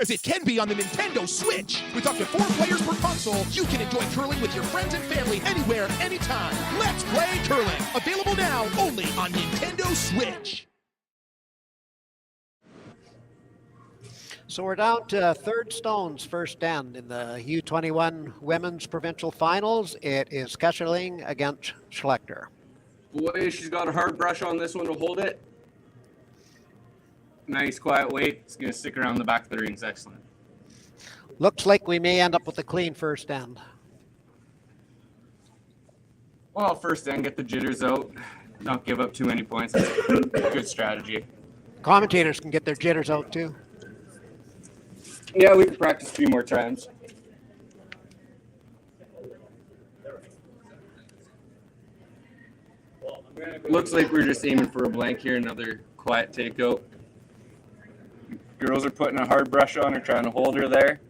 as it can be on the Nintendo Switch. With up to 4 players per console, you can enjoy curling with your friends and family anywhere, anytime. Let's play curling. Available now only on Nintendo Switch. So we're down to third stones first end in the U21 Women's Provincial Finals. It is Kesslering against Schlechter. Boy, she's got a hard brush on this one to hold it. Nice quiet weight. It's going to stick around the back of the rings. Excellent. Looks like we may end up with a clean first end. Well, first end, get the jitters out. Not give up too many points. That's a good strategy. Commentators can get their jitters out too. Yeah, we can practice a few more times. Looks like we're just aiming for a blank here. Another quiet takeout. Girls are putting a hard brush on her, trying to hold her there.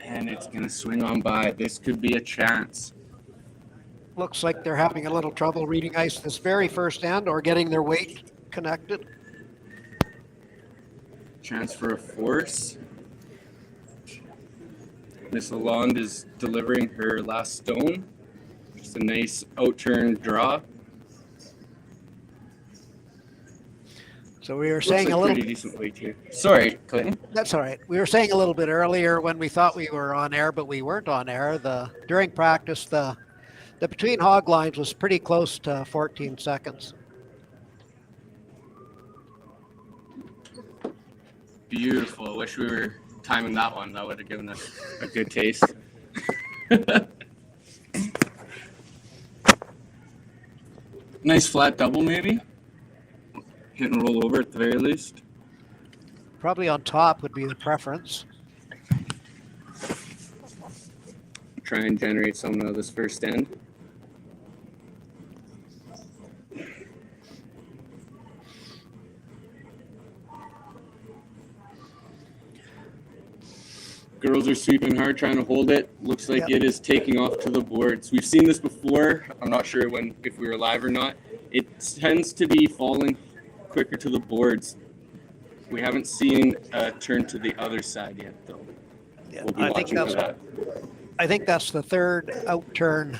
And it's going to swing on by. This could be a chance. Looks like they're having a little trouble reading ice this very first end or getting their weight connected. Chance for a force. Miss Lalonde is delivering her last stone. Just a nice out-turn draw. So we were saying a little pretty decent weight here. Sorry, Clinton. That's all right. We were saying a little bit earlier when we thought we were on air, but we weren't on air. During practice, the between hog lines was pretty close to 14 seconds. Beautiful. I wish we were timing that one. That would have given us a good taste. Nice flat double, maybe. Hit and roll over at the very least. Probably on top would be the preference. Try and generate some of this first end. Girls are sweeping hard, trying to hold it. Looks like It is taking off to the boards. We've seen this before. I'm not sure if we were live or not. It tends to be falling quicker to the boards. We haven't seen a turn to the other side yet, though. Yeah, we'll be watching for that. I think that's the third out-turn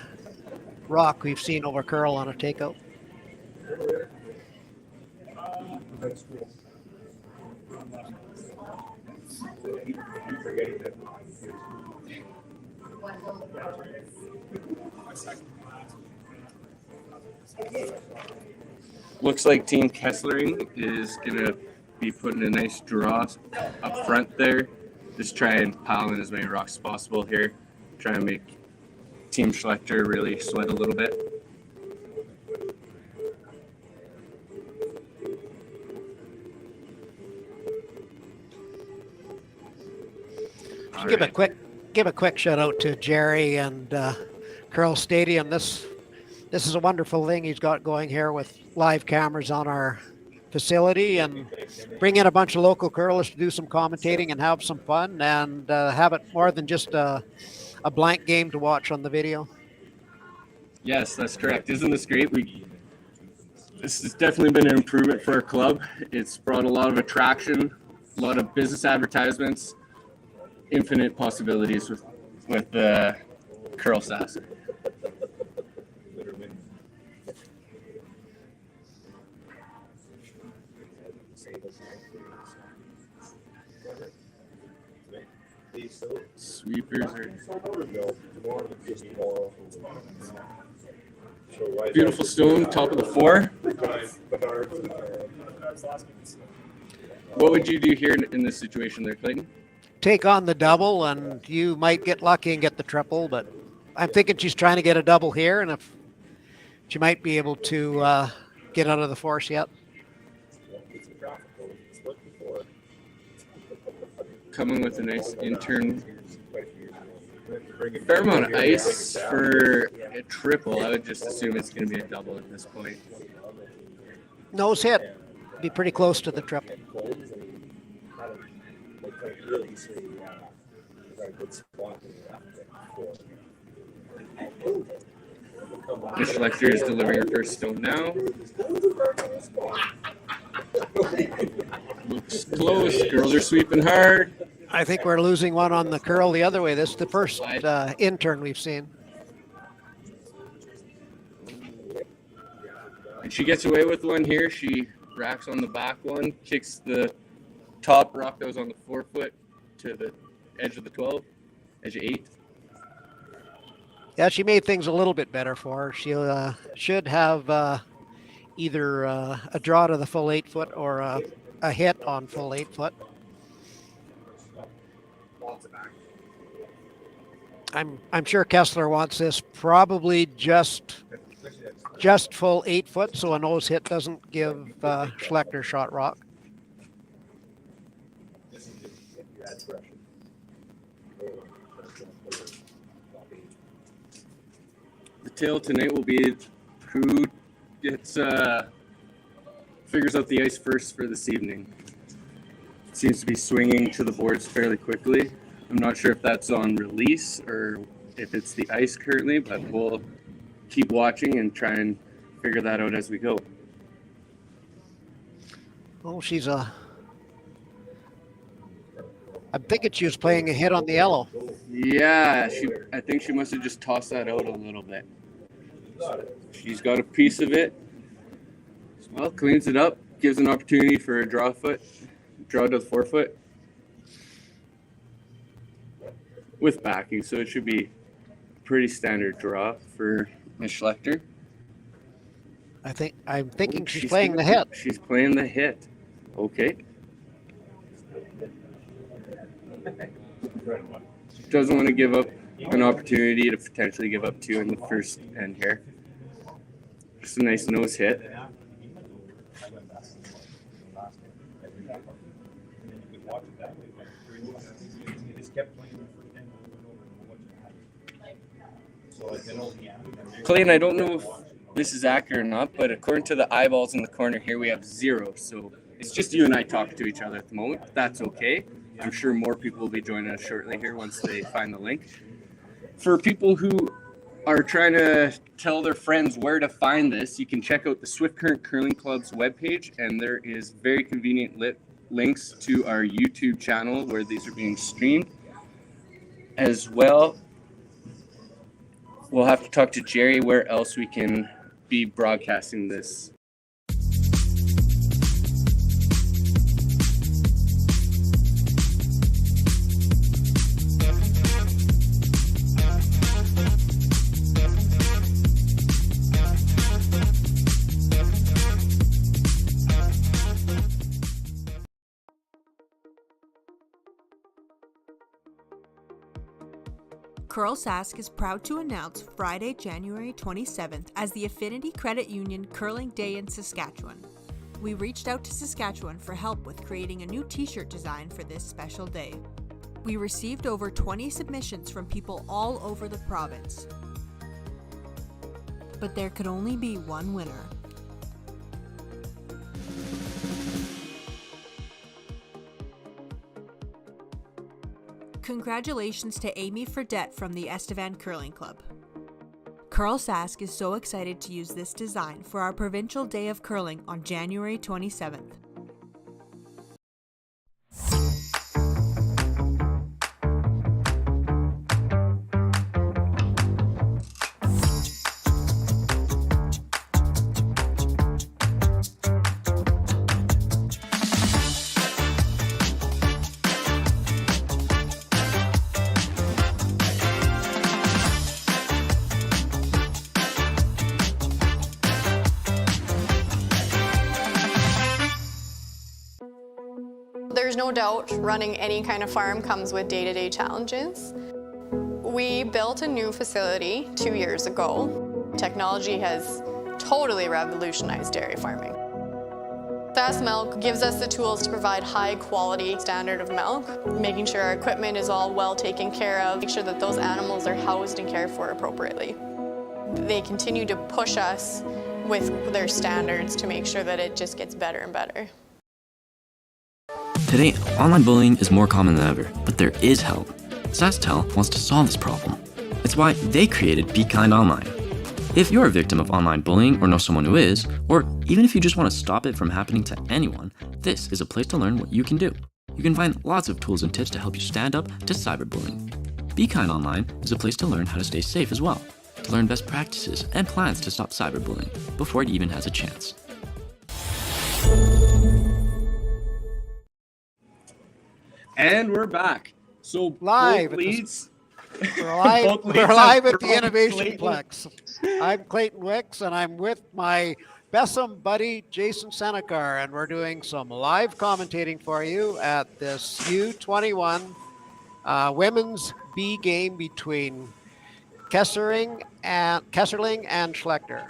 rock we've seen over curl on a takeout. Looks like Team Kesslering is going to be putting a nice draw up front there. Just try and pile in as many rocks as possible here. Try and make Team Schlechter really sweat a little bit. Give a quick shout out to Jerry and Curl Stadium. This is a wonderful thing he's got going here with live cameras on our facility and bring in a bunch of local curlers to do some commentating and have some fun and have it more than just a blank game to watch on the video. Yes, that's correct. Isn't this great? This has definitely been an improvement for our club. It's brought a lot of attraction, a lot of business advertisements, infinite possibilities with CURLSASK. Sweepers are beautiful stone, top of the 4. What would you do here in this situation there, Clayton? Take on the double, and you might get lucky and get the triple, but I'm thinking she's trying to get a double here, and if she might be able to get out of the force yet. Coming with a nice in-turn. Fair amount of ice for a triple. I would just assume it's going to be a double at this point. Nose hit. Be pretty close to the triple. Miss Schlechter is delivering her first stone now. Looks close. Girls are sweeping hard. I think we're losing one on the curl the other way. This is the first intern we've seen. And she gets away with one here. She racks on the back one, kicks the top rock that was on the 4-foot to the edge of the 12, edge of 8. Yeah, she made things a little bit better for her. She should have either a draw to the full 8-foot or a hit on full 8-foot. I'm sure Kessler wants this probably just full 8-foot, so a nose hit doesn't give Schlechter shot rock. The tale tonight will be who gets figures out the ice first for this evening. It seems to be swinging to the boards fairly quickly. I'm not sure if that's on release or if it's the ice currently, but we'll keep watching and try and figure that out as we go. Oh, I'm thinking she was playing a hit on the yellow. Yeah, I think she must have just tossed that out a little bit. She's got a piece of it. Well, cleans it up, gives an opportunity for a draw to the 4-foot with backing, so it should be a pretty standard draw for Miss Schlechter. I'm thinking she's playing the hit. She's playing the hit. Okay. Doesn't want to give up an opportunity to potentially give up 2 in the first end here. Just a nice nose hit. Clayton, I don't know if this is accurate or not, but according to the eyeballs in the corner here, we have 0. So it's just you and I talking to each other at the moment. That's okay. I'm sure more people will be joining us shortly here once they find the link. For people who are trying to tell their friends where to find this, you can check out the Swift Current Curling Club's webpage, and there is very convenient links to our YouTube channel where these are being streamed. As well, we'll have to talk to Jerry where else we can be broadcasting this. CURLSASK is proud to announce Friday, January 27th as the Affinity Credit Union Curling Day in Saskatchewan. We reached out to Saskatchewan for help with creating a new t-shirt design for this special day. We received over 20 submissions from people all over the province. But there could only be one winner. Congratulations to Amy Fredette from the Estevan Curling Club. CURLSASK is so excited to use this design for our Provincial Day of Curling on January 27th. There's no doubt running any kind of farm comes with day-to-day challenges. We built a new facility 2 years ago. Technology has totally revolutionized dairy farming. Sask Milk gives us the tools to provide high quality standard of milk, making sure our equipment is all well taken care of, make sure that those animals are housed and cared for appropriately. They continue to push us with their standards to make sure that it just gets better and better. Today, online bullying is more common than ever, but there is help. SaskTel wants to solve this problem. It's why they created Be Kind Online. If you're a victim of online bullying or know someone who is, or even if you just want to stop it from happening to anyone, this is a place to learn what you can do. You can find lots of tools and tips to help you stand up to cyberbullying. Be Kind Online is a place to learn how to stay safe as well, to learn best practices and plans to stop cyberbullying before it even has a chance. And we're back. So Live both leads. We're live, Both leads we're have live at the thrown Innovation Clayton. Plex. I'm Clayton Wicks, and I'm with my Bessem buddy, Jason Senekar, and we're doing some live commentating for you at this U21 women's B game between Kesslering and Schlechter.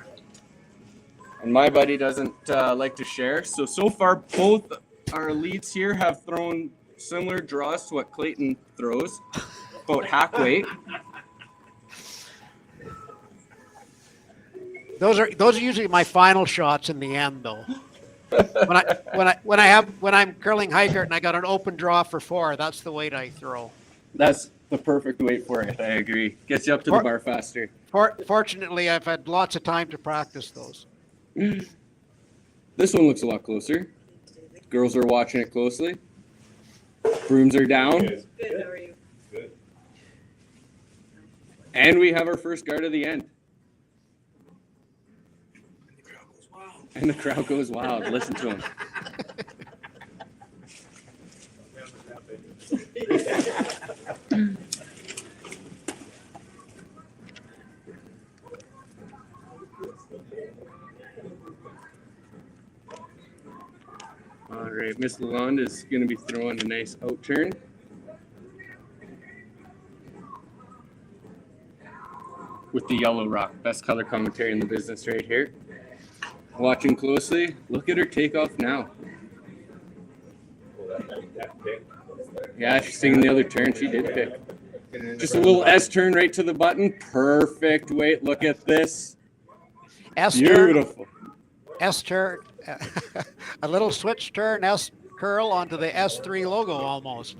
And my buddy doesn't like to share. So far, both our leads here have thrown similar draws to what Clayton throws, about hack weight. Those are usually my final shots in the end, though. When I'm curling hiker and I got an open draw for 4, that's the weight I throw. That's the perfect weight for it. I agree. Gets you up to the bar faster. Fortunately, I've had lots of time to practice those. This one looks a lot closer. Girls are watching it closely. Brooms are down. Good. How are you? Good. And we have our first guard of the end. And the crowd goes wild. Listen to him. All right, Miss Lalonde is going to be throwing a nice out turn. With the yellow rock, best color commentary in the business right here. Watching closely, look at her take off now. Yeah, she's taking the other turn. She did pick. Just a little S turn right to the button. Perfect weight. Look at this. S turn. Beautiful. S turn. A little switch turn, S curl onto the S3 logo almost.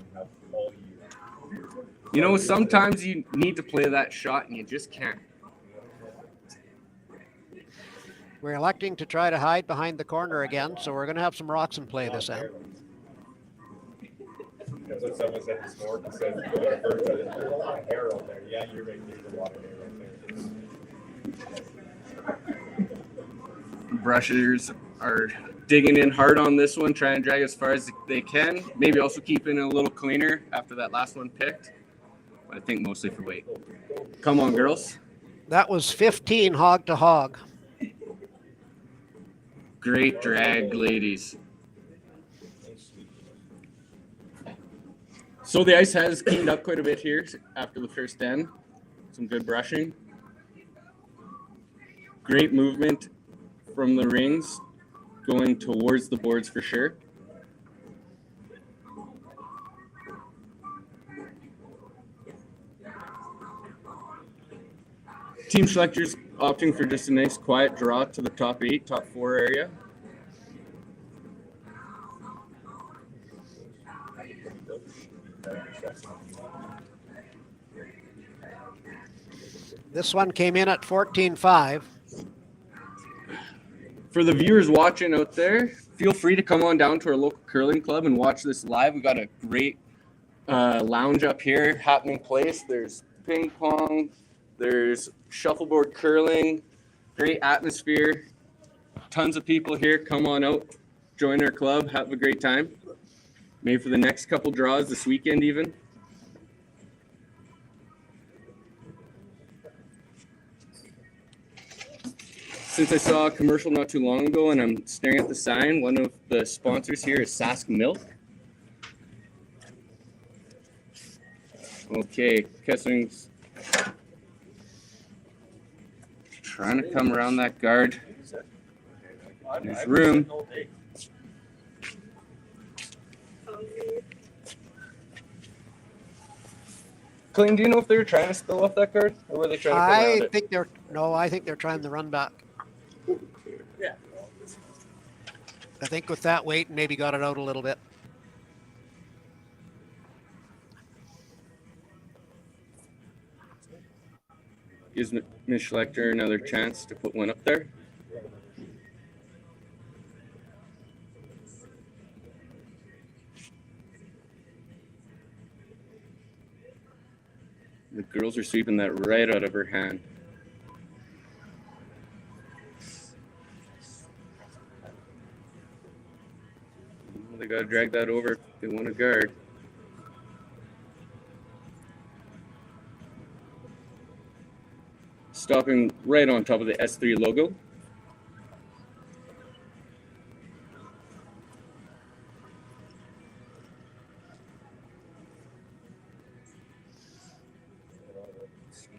You know, sometimes you need to play that shot and you just can't. We're electing to try to hide behind the corner again, so we're going to have some rocks in play this end. That's what someone said this morning. Said there's a lot of hair out there. Yeah, you're right. There's a lot of hair out there. Brushers are digging in hard on this one, trying to drag as far as they can. Maybe also keeping it a little cleaner after that last one picked. But I think mostly for weight. Come on, girls. That was 15 hog to hog. Great drag, ladies. So the ice has cleaned up quite a bit here after the first end. Some good brushing. Great movement from the rings going towards the boards for sure. Team Schlechter's opting for just a nice quiet draw to the top 8, top 4 area. This one came in at 14.5. For the viewers watching out there, feel free to come on down to our local curling club and watch this live. We've got a great lounge up here, happening place. There's ping pong, there's shuffleboard curling, great atmosphere. Tons of people here. Come on out, join our club, have a great time. Maybe for the next couple draws this weekend even. Since I saw a commercial not too long ago and I'm staring at the sign, one of the sponsors here is Sask Milk. Okay, Kesslering's trying to come around that guard. There's room. Clayton, do you know if they were trying to spill off that guard, or were they trying to come around it? I think they're trying to run back. Yeah. I think with that weight, maybe got it out a little bit. Gives Ms. Schlechter another chance to put one up there. The girls are sweeping that right out of her hand. They got to drag that over if they want to guard. Stopping right on top of the S3 logo.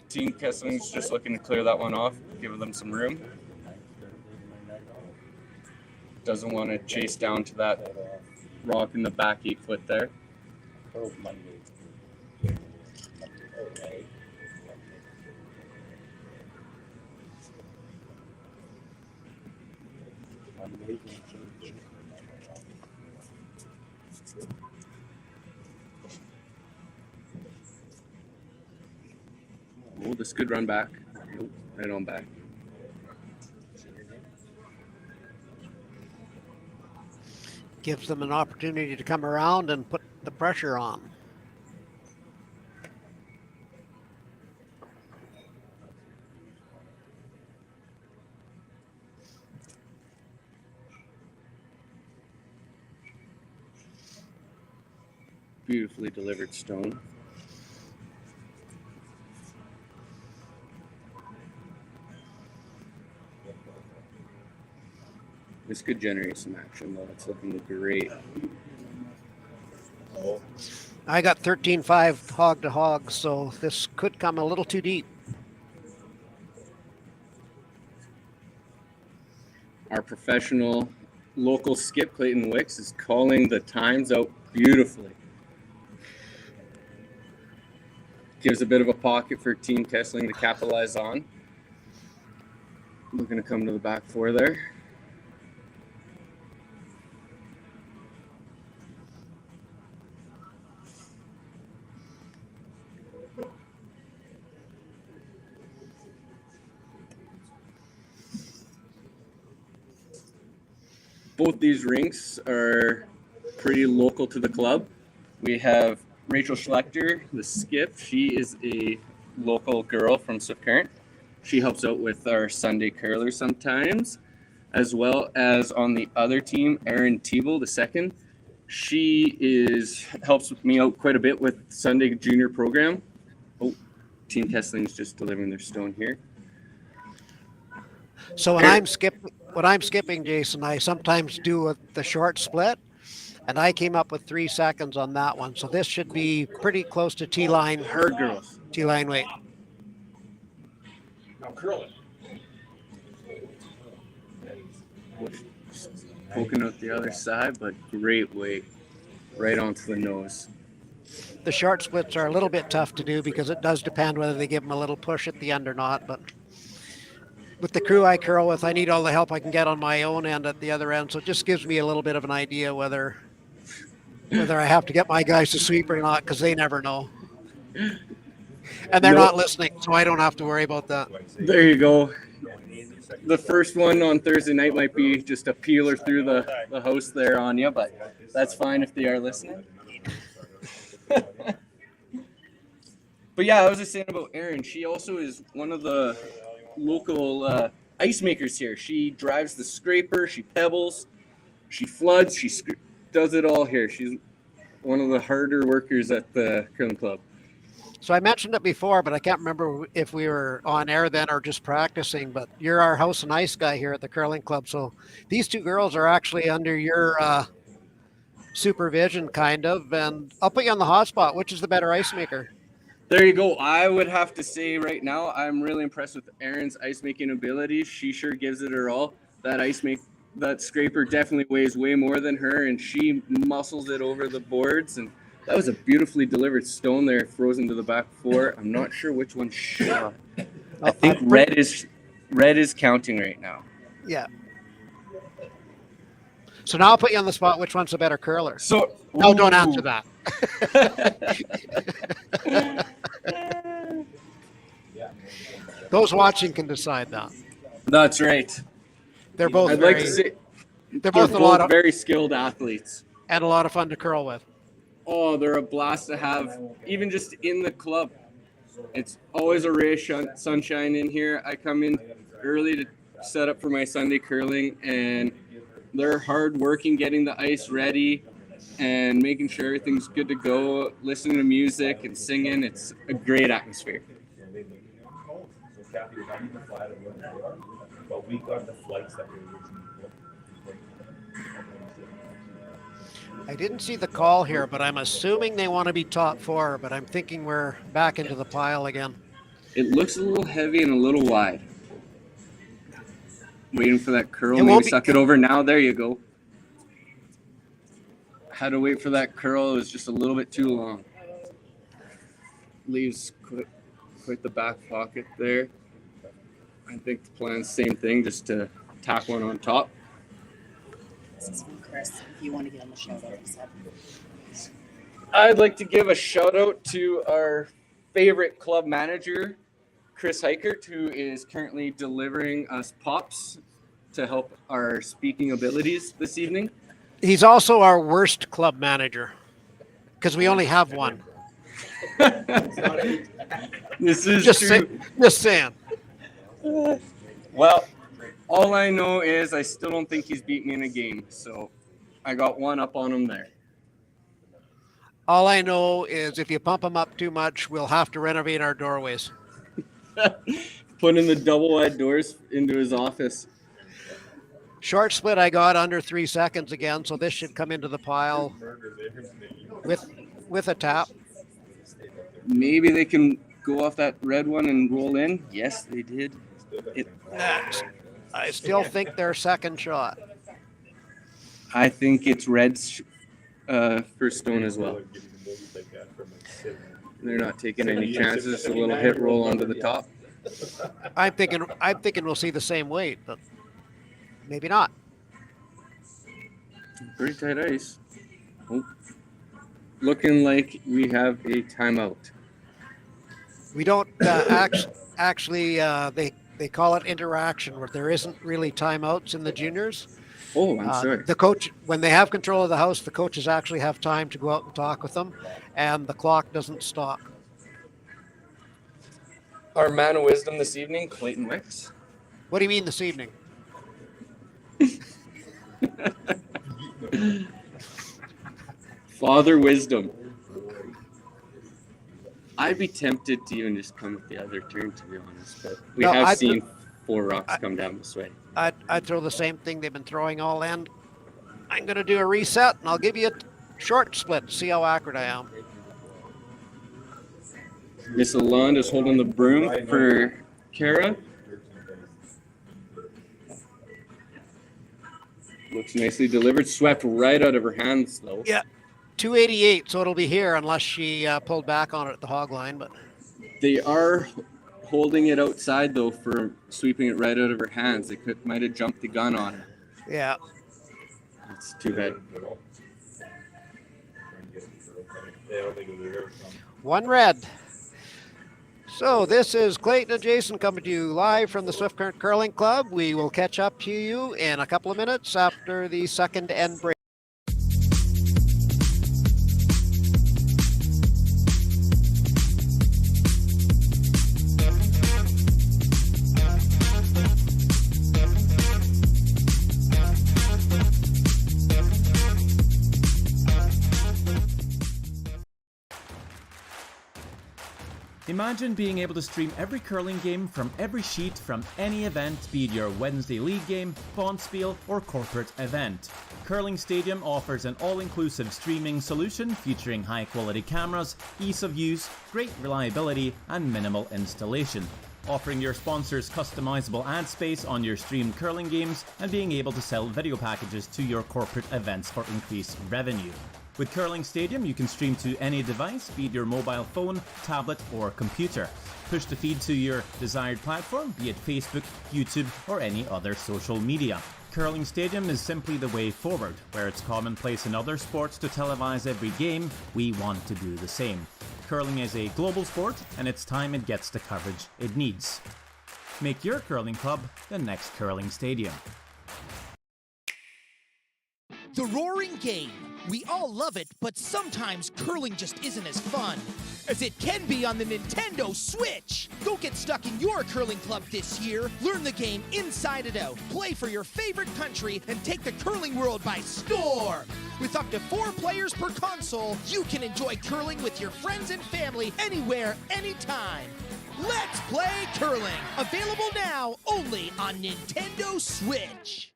Team Kessling's just looking to clear that one off, giving them some room. Doesn't want to chase down to that rock in the back 8 foot there. Oh, this could run back. Nope, right on back. Gives them an opportunity to come around and put the pressure on. Beautifully delivered stone. This could generate some action, though. It's looking great. I got 13.5 hog to hog, so this could come a little too deep. Our professional local skip, Clayton Wicks, is calling the times out beautifully. Gives a bit of a pocket for Team Kessling to capitalize on. Looking to come to the back 4 there. Both these rinks are pretty local to the club. We have Raechel Schlechter, the skip. She is a local girl from Swift Current. She helps out with our Sunday curler sometimes, as well as on the other team, Erin Teeble, the second. She helps me out quite a bit with Sunday junior program. Oh, Team Kessling is just delivering their stone here. So when I'm skipping, Jason, I sometimes do the short split, and I came up with 3 seconds on that one. So this should be pretty close to T-line. Her girls. T-line weight. Now curl it. Poking out the other side, but great weight. Right onto the nose. The short splits are a little bit tough to do because it does depend whether they give them a little push at the end or not, but with the crew I curl with, I need all the help I can get on my own end at the other end. So it just gives me a little bit of an idea whether I have to get my guys to sweep or not, because they never know. And they're not listening, so I don't have to worry about that. There you go. The first one on Thursday night might be just a peeler through the house there on you, but that's fine if they are listening. But yeah, I was just saying about Erin. She also is one of the local ice makers here. She drives the scraper, she pebbles, she floods, she does it all here. She's one of the harder workers at the curling club. So I mentioned it before, but I can't remember if we were on air then or just practicing, but you're our house and ice guy here at the curling club. So these 2 girls are actually under your supervision, kind of, and I'll put you on the hot spot. Which is the better ice maker? There you go. I would have to say right now, I'm really impressed with Erin's ice making ability. She sure gives it her all. That scraper definitely weighs way more than her, and she muscles it over the boards. And that was a beautifully delivered stone there, frozen to the back 4. I'm not sure which one shot. I think red is counting right now. Yeah. So now I'll put you on the spot. Which one's the better curler? So no, don't answer that. Those watching can decide that. That's right. They're both I'd very, like to say they're they're both a lot both of, very skilled athletes. and a lot of fun to curl with. Oh, they're a blast to have, even just in the club. It's always a ray of sunshine in here. I come in early to set up for my Sunday curling, and they're hard working getting the ice ready and making sure everything's good to go, listening to music and singing. It's a great atmosphere. So Kathy, I need to fly to work, but we got the flights that we originally booked. I didn't see the call here, but I'm assuming they want to be top 4, but I'm thinking we're back into the pile again. It looks a little heavy and a little wide. Waiting for that curl. It Maybe won't be- suck it over now. There you go. Had to wait for that curl. It was just a little bit too long. Leaves quite the back pocket there. I think the plan's same thing, just to tack one on top. This is from Chris. If you want to get on the show, I'd like to give a shout out to our favorite club manager, Chris Heichert, who is currently delivering us pops to help our speaking abilities this evening. He's also our worst club manager because we only have one. This is Just true. just saying. Well, all I know is I still don't think he's beat me in a game, so I got one up on him there. All I know is if you pump him up too much, we'll have to renovate our doorways. Put in the double wide doors into his office. Short split I got under 3 seconds again, so this should come into the pile with a tap. Maybe they can go off that red one and roll in. Yes, they did. I still think their second shot. I think it's Red's first stone as well. They're not taking any chances. Just a little hit roll onto the top. I'm thinking we'll see the same weight, but maybe not. Pretty tight ice. Oh. Looking like we have a timeout. We don't actually they call it interaction, where there isn't really timeouts in the juniors. Oh, I'm sorry. The coach, when they have control of the house, the coaches actually have time to go out and talk with them, and the clock doesn't stop. Our man of wisdom this evening, Clayton Wicks. What do you mean this evening? Father Wisdom. I'd be tempted to even just come with the other turn, to be honest, but we have seen 4 rocks come down this way. I'd throw the same thing they've been throwing all end. I'm going to do a reset, and I'll give you a short split to see how accurate I am. Miss Alond is holding the broom for Cara. Looks nicely delivered. Swept right out of her hands, though. Yeah, 288, so it'll be here unless she pulled back on it at the hog line. But They are holding it outside, though, for sweeping it right out of her hands. They might have jumped the gun on her. yeah, It's too bad. one red. So this is Clayton and Jason coming to you live from the Swift Current Curling Club. We will catch up to you in a couple of minutes after the second end break. Imagine being able to stream every curling game from every sheet from any event, be it your Wednesday league game, bonspiel, or corporate event. Curling Stadium offers an all-inclusive streaming solution featuring high-quality cameras, ease of use, great reliability, and minimal installation. Offering your sponsors customizable ad space on your streamed curling games and being able to sell video packages to your corporate events for increased revenue. With Curling Stadium, you can stream to any device, be it your mobile phone, tablet, or computer. Push the feed to your desired platform, be it Facebook, YouTube, or any other social media. Curling Stadium is simply the way forward. Where it's commonplace in other sports to televise every game, we want to do the same. Curling is a global sport, and it's time it gets the coverage it needs. Make your curling club the next curling stadium. The roaring game. We all love it, but sometimes curling just isn't as fun as it can be on the Nintendo Switch. Don't get stuck in your curling club this year. Learn the game inside and out. Play for your favorite country and take the curling world by storm. With up to 4 players per console, you can enjoy curling with your friends and family anywhere, anytime. Let's play curling. Available now only on Nintendo Switch.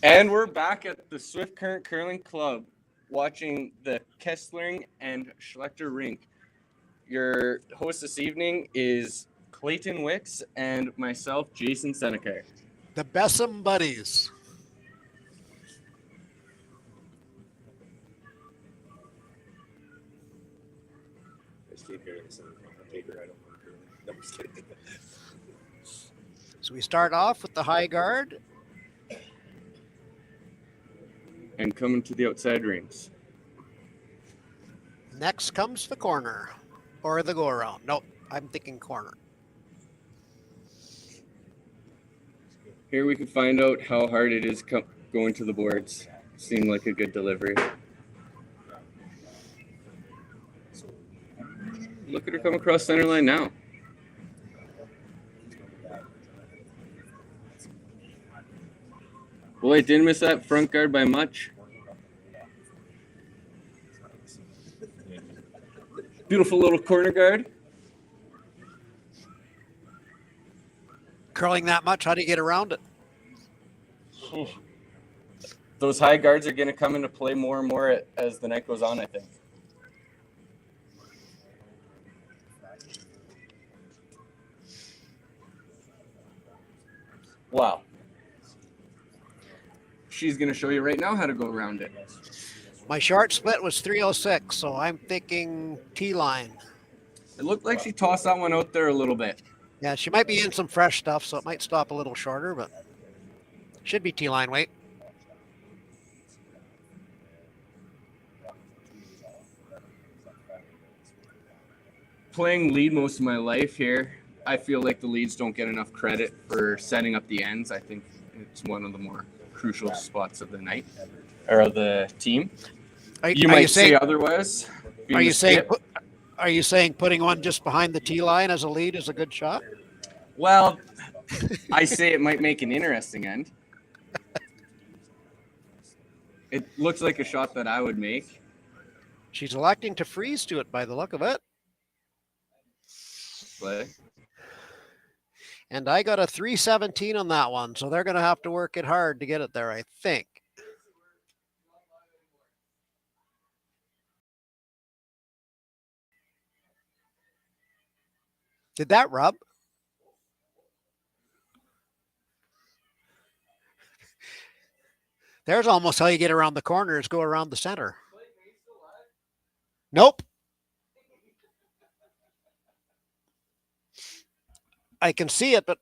And we're back at the Swift Current Curling Club watching the Kesslering and Schlechter rink. Your host this evening is Clayton Wicks and myself, Jason Seneca. The Bessem Buddies. So we start off with the high guard. And coming to the outside rings. Next comes the corner or the go around. Nope, I'm thinking corner. Here we can find out how hard it is going to the boards. Seemed like a good delivery. Look at her come across center line now. Boy, didn't miss that front guard by much. Beautiful little corner guard. Curling that much, how do you get around it? Those high guards are going to come into play more and more as the night goes on, I think. Wow. She's going to show you right now how to go around it. My short split was 306, so I'm thinking T-line. It looked like she tossed that one out there a little bit. Yeah, she might be in some fresh stuff, so it might stop a little shorter, but should be T-line weight. Playing lead most of my life here, I feel like the leads don't get enough credit for setting up the ends. I think it's one of the more crucial spots of the night or of the team. You might say otherwise. Are you saying putting one just behind the tee line as a lead is a good shot? Well, I say it might make an interesting end. It looks like a shot that I would make. She's electing to freeze to it by the look of it. Play. And I got a 317 on that one, so they're going to have to work it hard to get it there, I think. Did that rub? There's almost how you get around the corner is go around the center. Nope. I can see it, but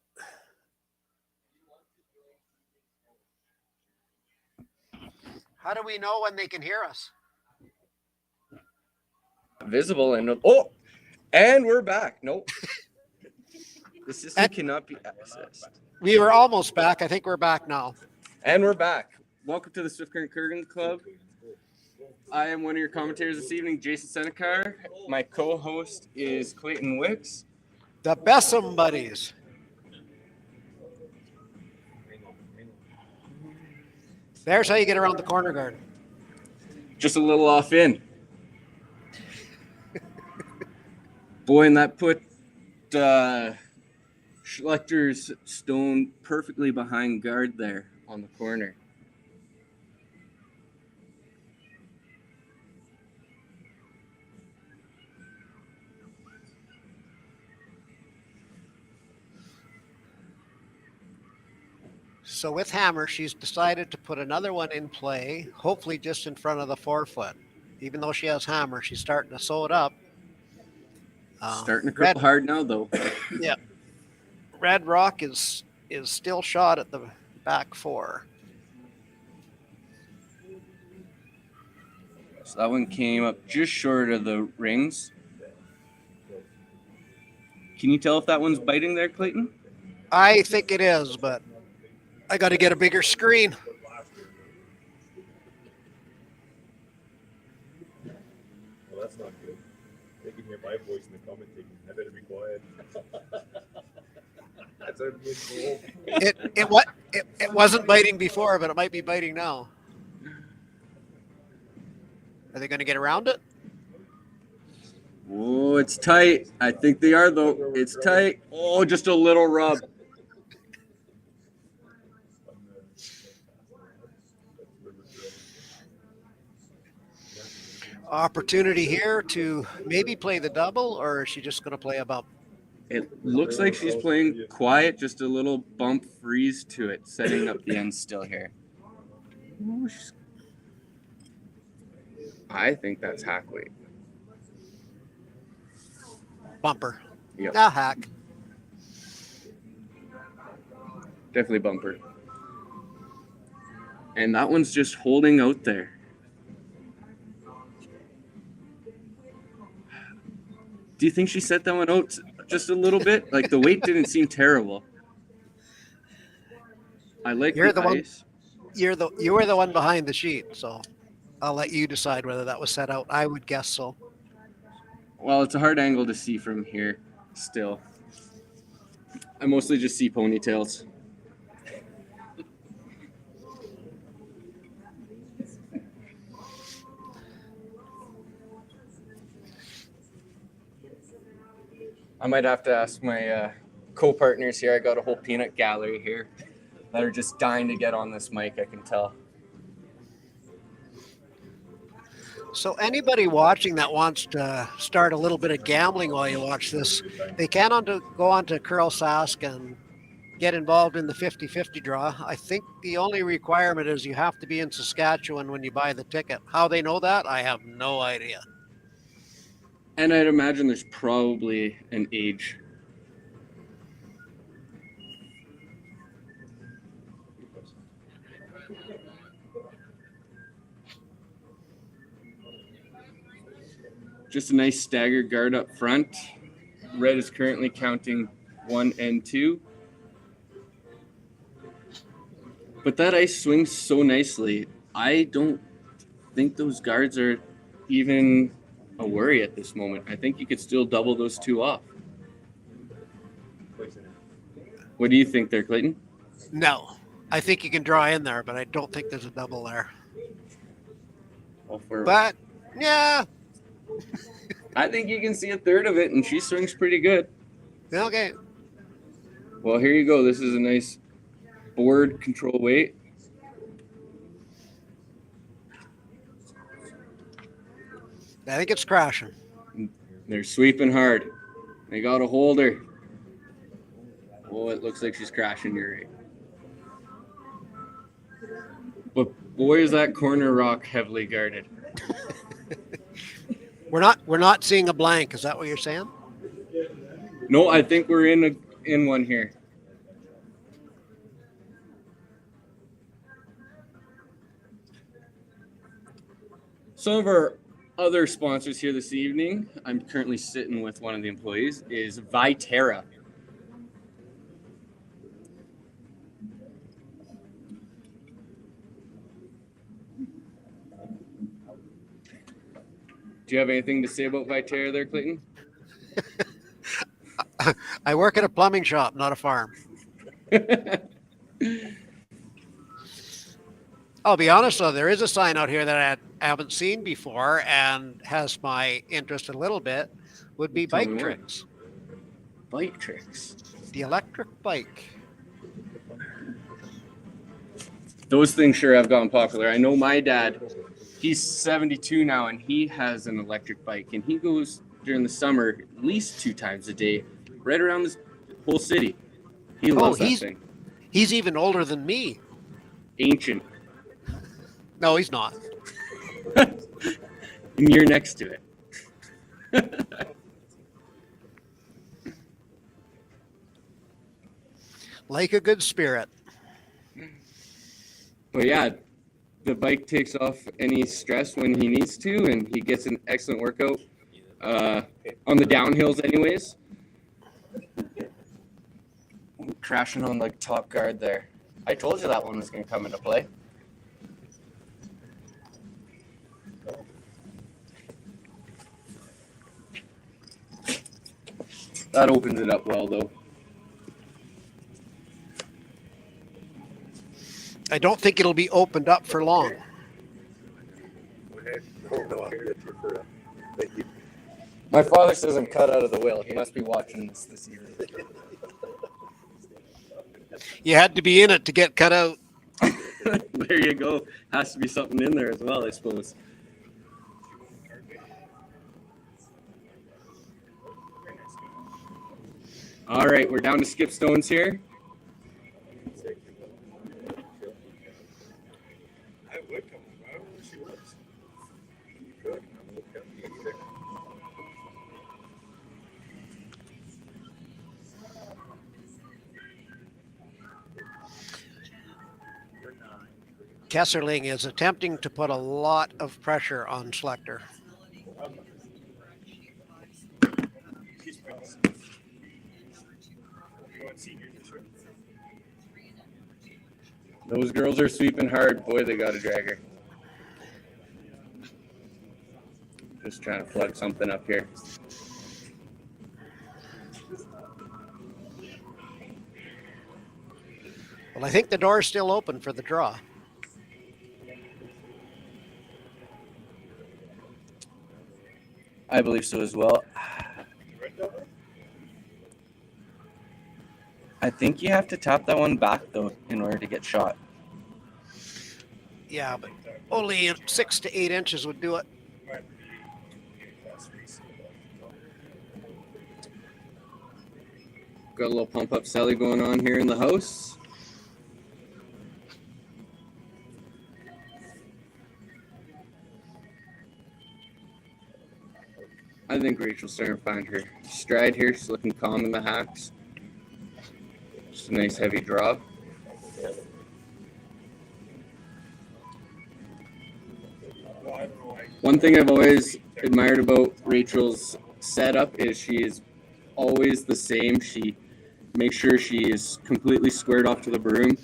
how do we know when they can hear us? Visible and we're back. Nope. The system cannot be accessed. We were almost back. I think we're back now. And we're back. Welcome to the Swift Current Curling Club. I am one of your commentators this evening, Jason Seneca. My co-host is Clayton Wicks. The Bessem Buddies. There's how you get around the corner guard. Just a little off in. Boy, and that put Schlechter's stone perfectly behind guard there on the corner. So with hammer, she's decided to put another one in play, hopefully just in front of the forefoot. Even though she has hammer, she's starting to sew it up. Starting to grip hard now, though. Yeah. Red Rock is still shot at the back four. So that one came up just short of the rings. Can you tell if that one's biting there, Clayton? I think it is, but I got to get a bigger screen. Well, that's not good. They can hear my voice in the commentating. I better be quiet. That's a good goal. It wasn't biting before, but it might be biting now. Are they going to get around it? Oh, it's tight. I think they are, though. It's tight. Oh, just a little rub. Opportunity here to maybe play the double, or is she just going to play a bump? It looks like she's playing quiet, just a little bump freeze to it, setting up the end still here. Oh, I think that's hack weight. Bumper. Yep. Ah, hack. Definitely bumper. And that one's just holding out there. Do you think she set that one out just a little bit? Like the weight didn't seem terrible. I like You're the the one. ice. You were the one behind the sheet, so I'll let you decide whether that was set out. I would guess so. Well, it's a hard angle to see from here still. I mostly just see ponytails. I might have to ask my co-partners here. I got a whole peanut gallery here that are just dying to get on this mic, I can tell. So anybody watching that wants to start a little bit of gambling while you watch this, they can go on to CURLSASK and get involved in the 50-50 draw. I think the only requirement is you have to be in Saskatchewan when you buy the ticket. How they know that, I have no idea. And I'd imagine there's probably an age. Just a nice staggered guard up front. Red is currently counting 1 and 2. But that ice swings so nicely. I don't think those guards are even a worry at this moment. I think you could still double those two off. What do you think there, Clayton? No, I think you can draw in there, but I don't think there's a double there. But yeah, I think you can see a third of it, and she swings pretty good. okay. Well, here you go. This is a nice board control weight. I think it's crashing. They're sweeping hard. They got a holder. Oh, it looks like she's crashing. You're right. But boy, is that corner rock heavily guarded. We're not seeing a blank. Is that what you're saying? No, I think we're in one here. Some of our other sponsors here this evening, I'm currently sitting with one of the employees, is Viterra. Do you have anything to say about Viterra there, Clayton? I work at a plumbing shop, not a farm. I'll be honest, though, there is a sign out here that I haven't seen before and has my interest a little bit, would be bike tricks. Bike tricks? The electric bike. Those things sure have gotten popular. I know my dad, he's 72 now, and he has an electric bike, and he goes during the summer at least 2 times a day, right around this whole city. He loves that thing. He's even older than me. Ancient. No, he's not. And you're next to it. Like a good spirit. But yeah, the bike takes off any stress when he needs to, and he gets an excellent workout on the downhills anyways. Crashing on like top guard there. I told you that one was going to come into play. That opens it up well, though. I don't think it'll be opened up for long. My father says I'm cut out of the will. He must be watching this year. You had to be in it to get cut out. There you go. Has to be something in there as well, I suppose. All right, we're down to skip stones here. Kesslering is attempting to put a lot of pressure on Schlechter. Those girls are sweeping hard. Boy, they got a dragger. Just trying to plug something up here. Well, I think the door's still open for the draw. I believe so as well. I think you have to tap that one back, though, in order to get shot. Yeah, but only 6 to 8 inches would do it. Got a little pump-up Sally going on here in the house. I think Raechel's starting to find her stride here. She's looking calm in the hacks. Just a nice heavy drop. One thing I've always admired about Raechel's setup is she is always the same. She makes sure she is completely squared off to the broom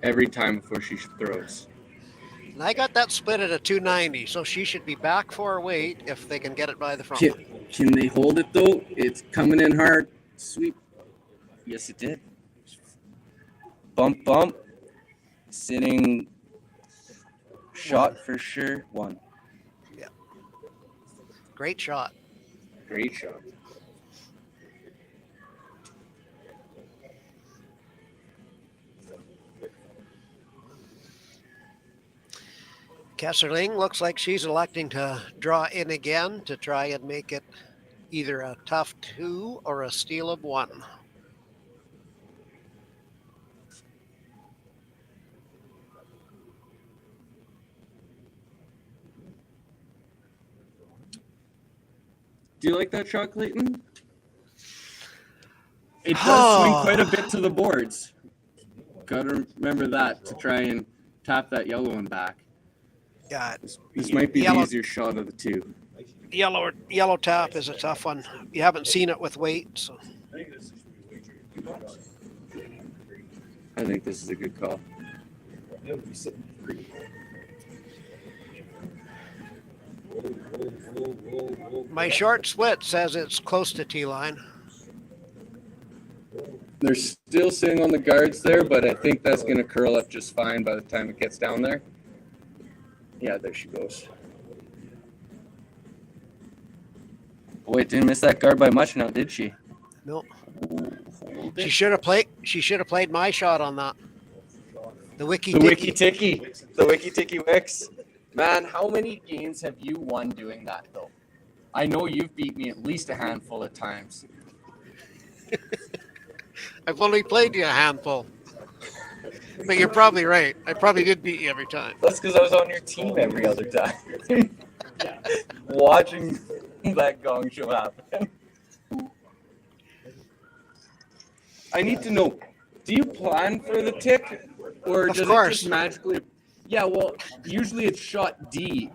every time before she throws. And I got that split at a 290, so she should be back for a weight if they can get it by the front. Can they hold it though? It's coming in hard. Sweep. Yes, it did. Bump, bump. Sitting shot for sure. One. Yeah. Great shot. Great shot. Kesslering looks like she's electing to draw in again to try and make it either a tough 2 or a steal of 1. Do you like that shot, Clayton? It does swing quite a bit to the boards. Got to remember that to try and tap that yellow one back. Yeah, This might be the easier shot of the two. Yellow tap is a tough one. You haven't seen it with weight, so. I think this is a good call. My short split says it's close to T-line. They're still sitting on the guards there, but I think that's going to curl up just fine by the time it gets down there. Yeah, there she goes. Boy, it didn't miss that guard by much now, did she? No. She should have played my shot on that. The wiki ticky. The wiki ticky wicks. Man, how many games have you won doing that though? I know you've beat me at least a handful of times. I've only played you a handful. But you're probably right. I probably did beat you every time. That's because I was on your team every other time. Watching that gong show happen. I need to know, do you plan for the tick? Or does it just magically... Yeah, well, usually it's shot deep.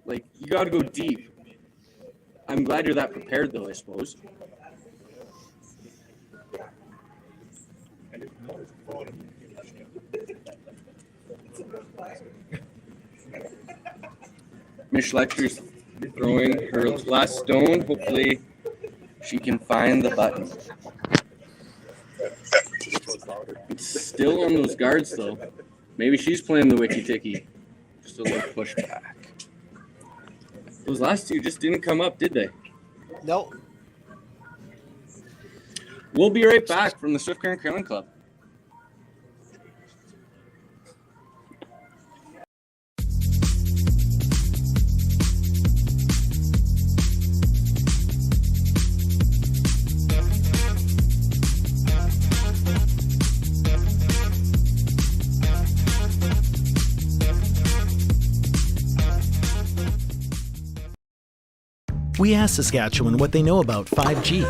Like, you got to go deep. I'm glad you're that prepared, though, I suppose. Miss Schlecter's throwing her last stone. Hopefully she can find the button. It's still on those guards though. Maybe she's playing the witchy ticky. Just a little push back. Those last two just didn't come up, did they? Nope. We'll be right back from the Swift Current Curling Club. We asked Saskatchewan what they know about 5G.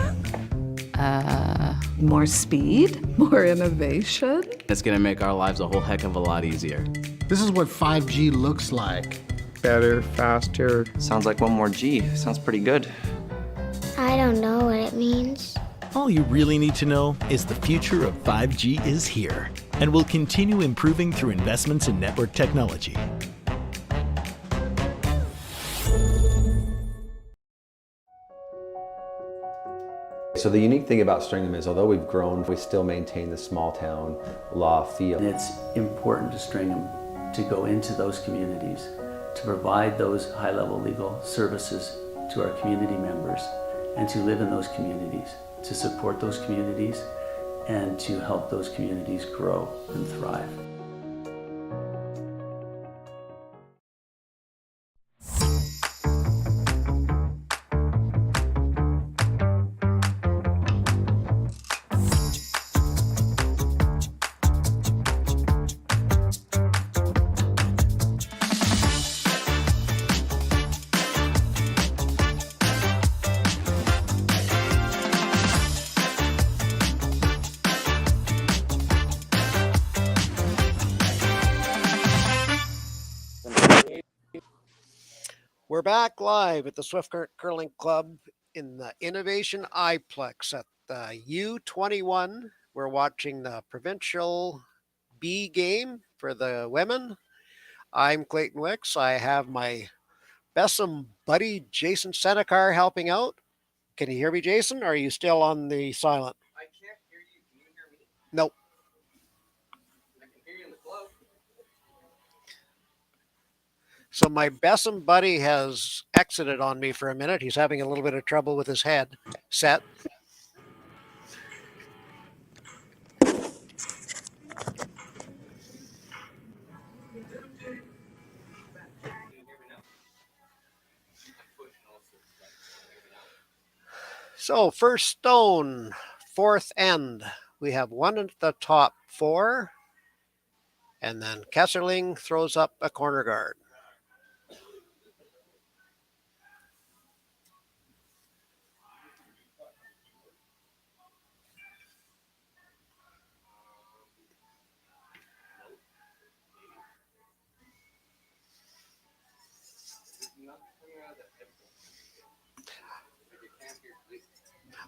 More speed, more innovation. It's gonna make our lives a whole heck of a lot easier. This is what 5G looks like. Better, faster. Sounds like one more G. Sounds pretty good. I don't know what it means. All you really need to know is the future of 5G is here and will continue improving through investments in network technology. So the unique thing about Stringham is, although we've grown, we still maintain the small town law feel. And it's important to Stringham to go into those communities, to provide those high-level legal services to our community members, and to live in those communities, to support those communities, and to help those communities grow and thrive. We're back live at the Swift Current Curling Club in the Innovation iPlex at the U21. We're watching the Provincial B game for the women. I'm Clayton Wicks. I have my Bessem buddy, Jason Senecar, helping out. Can you hear me, Jason? Or are you still on the silent? I can't hear you. Can you hear me? Nope. I can hear you in the club. So my Bessem buddy has exited on me for a minute. He's having a little bit of trouble with his head set. So first stone, fourth end. We have one at the top four. And then Kesslering throws up a corner guard.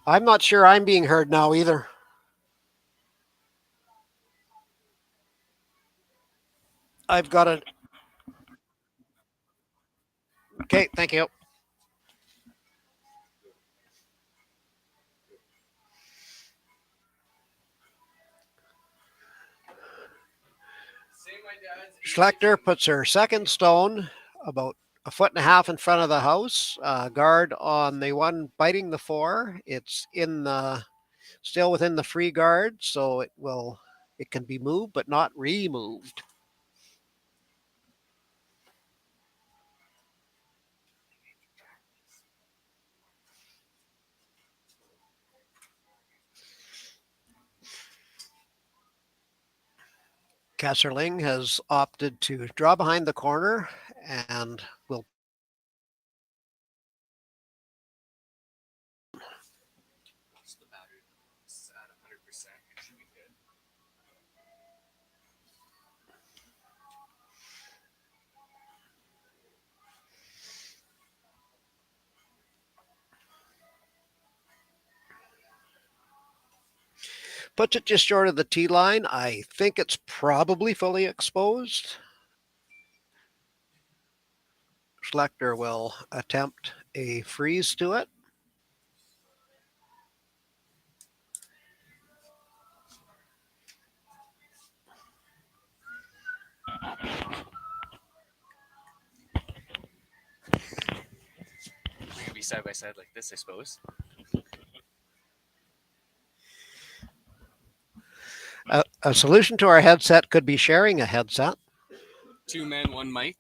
I'm not sure I'm being heard now either. I've got it. Okay, thank you. Schlechter puts her second stone about a foot and a half in front of the house. Guard on the one biting the four. It's in the still within the free guard, so it can be moved but not removed. Kesslering has opted to draw behind the corner and will Puts it just short of the tee line. I think it's probably fully exposed. Schlechter will attempt a freeze to it. We could be side by side like this, I suppose. A solution to our headset could be sharing a headset. 2 men, 1 mic.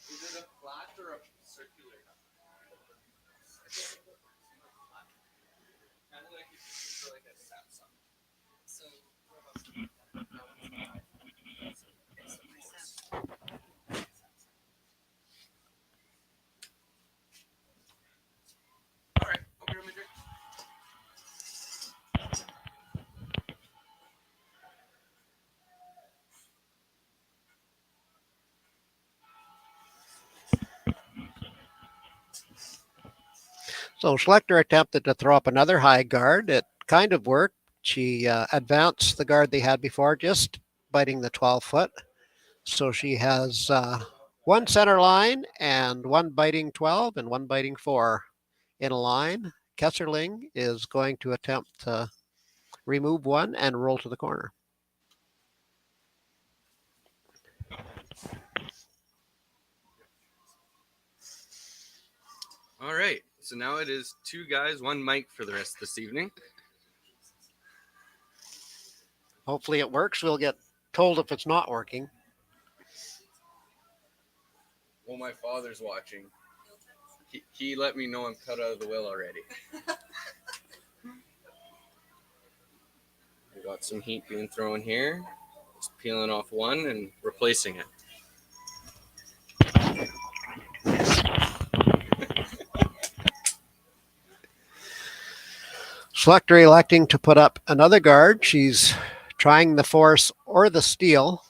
Is it a flat or a circular? Kind of like if you like a Samsung. So, all right, I'll grab my drink. So Schlechter attempted to throw up another high guard. It kind of worked. She advanced the guard they had before, just biting the 12-foot. So she has 1 center line and 1 biting 12 and 1 biting 4 in a line. Kesslering is going to attempt to remove 1 and roll to the corner. All right, so now it is 2 guys, 1 mic for the rest of this evening. Hopefully it works. We'll get told if it's not working. Well, my father's watching. He let me know I'm cut out of the will already. We got some heat being thrown here. Just peeling off 1 and replacing it. Schlechter electing to put up another guard. She's trying the force or the steel.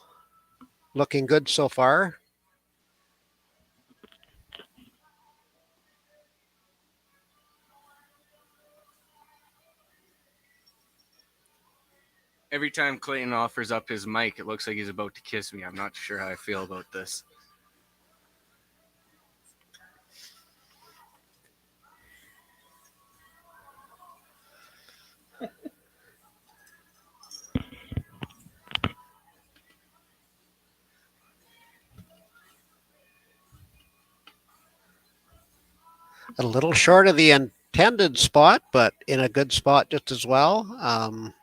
Looking good so far. Every time Clayton offers up his mic, it looks like he's about to kiss me. I'm not sure how I feel about this. A little short of the intended spot, but in a good spot just as well.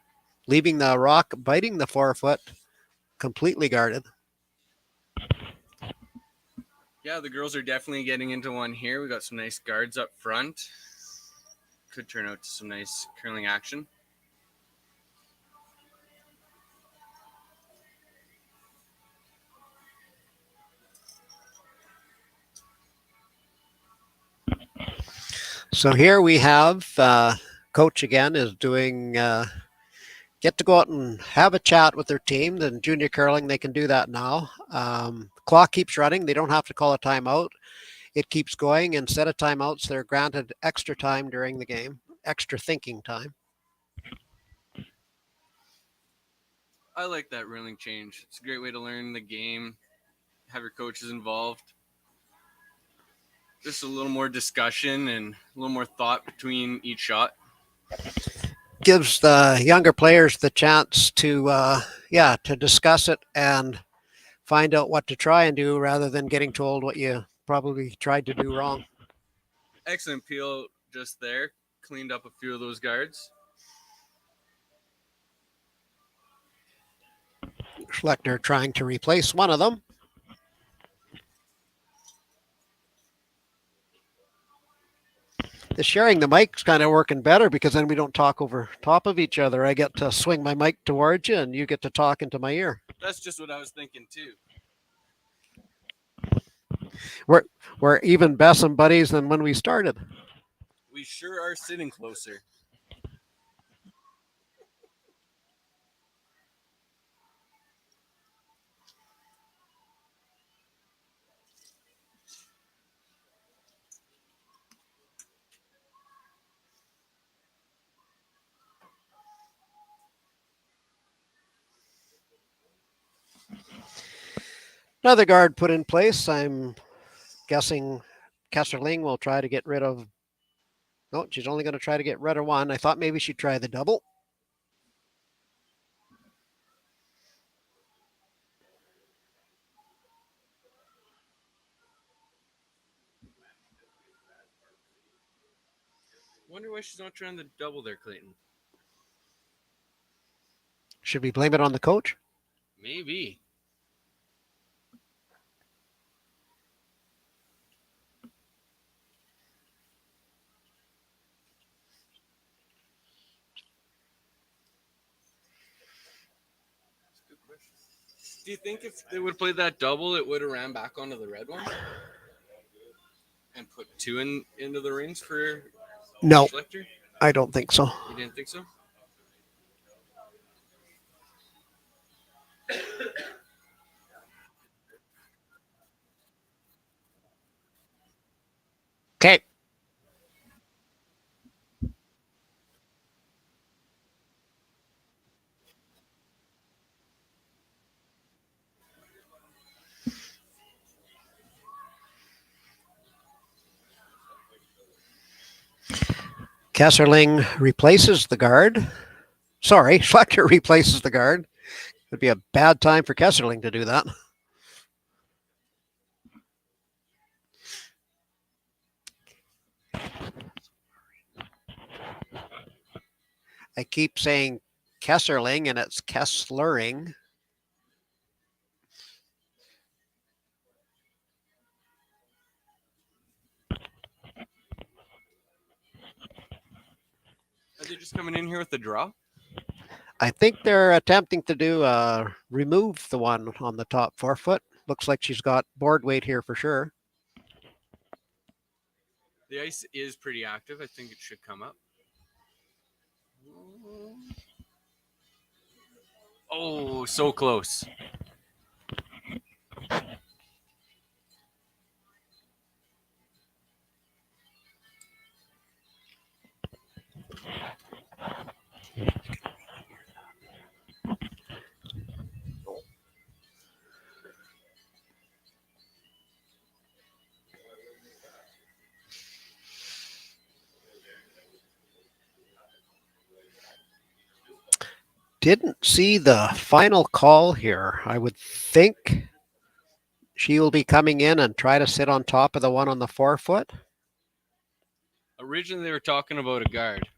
Leaving the rock, biting the 4-foot, completely guarded. Yeah, the girls are definitely getting into 1 here. We got some nice guards up front. Could turn out to some nice curling action. So here we have coach again is doing get to go out and have a chat with their team. In junior curling, they can do that now. Clock keeps running. They don't have to call a timeout. It keeps going. Instead of timeouts, they're granted extra time during the game, extra thinking time. I like that ruling change. It's a great way to learn the game, have your coaches involved. Just a little more discussion and a little more thought between each shot. Gives the younger players the chance to, to discuss it and find out what to try and do rather than getting told what you probably tried to do wrong. Excellent peel just there. Cleaned up a few of those guards. Schlechter trying to replace one of them. The sharing the mic's kind of working better because then we don't talk over top of each other. I get to swing my mic towards you and you get to talk into my ear. That's just what I was thinking too. We're even best buddies than when we started. We sure are sitting closer. Another guard put in place. I'm guessing Kesslering will try to get rid of. No, she's only going to try to get rid of one. I thought maybe she'd try the double. Wonder why she's not trying to double there, Clayton. Should we blame it on the coach? Maybe. Do you think if they would have played that double, it would have ran back onto the red one? And put two into the rings for No, Schlechter? I don't think so. You didn't think so? Okay. Kesslering replaces the guard. Sorry, Schlechter replaces the guard. It would be a bad time for Kesslering to do that. I keep saying Kesslering and it's Kesslering. Are they just coming in here with the draw? I think they're attempting to do remove the one on the top 4 foot. Looks like she's got board weight here for sure. The ice is pretty active. I think it should come up. Oh, so close. Didn't see the final call here. I would think she will be coming in and try to sit on top of the one on the 4 foot. Originally, they were talking about a guard.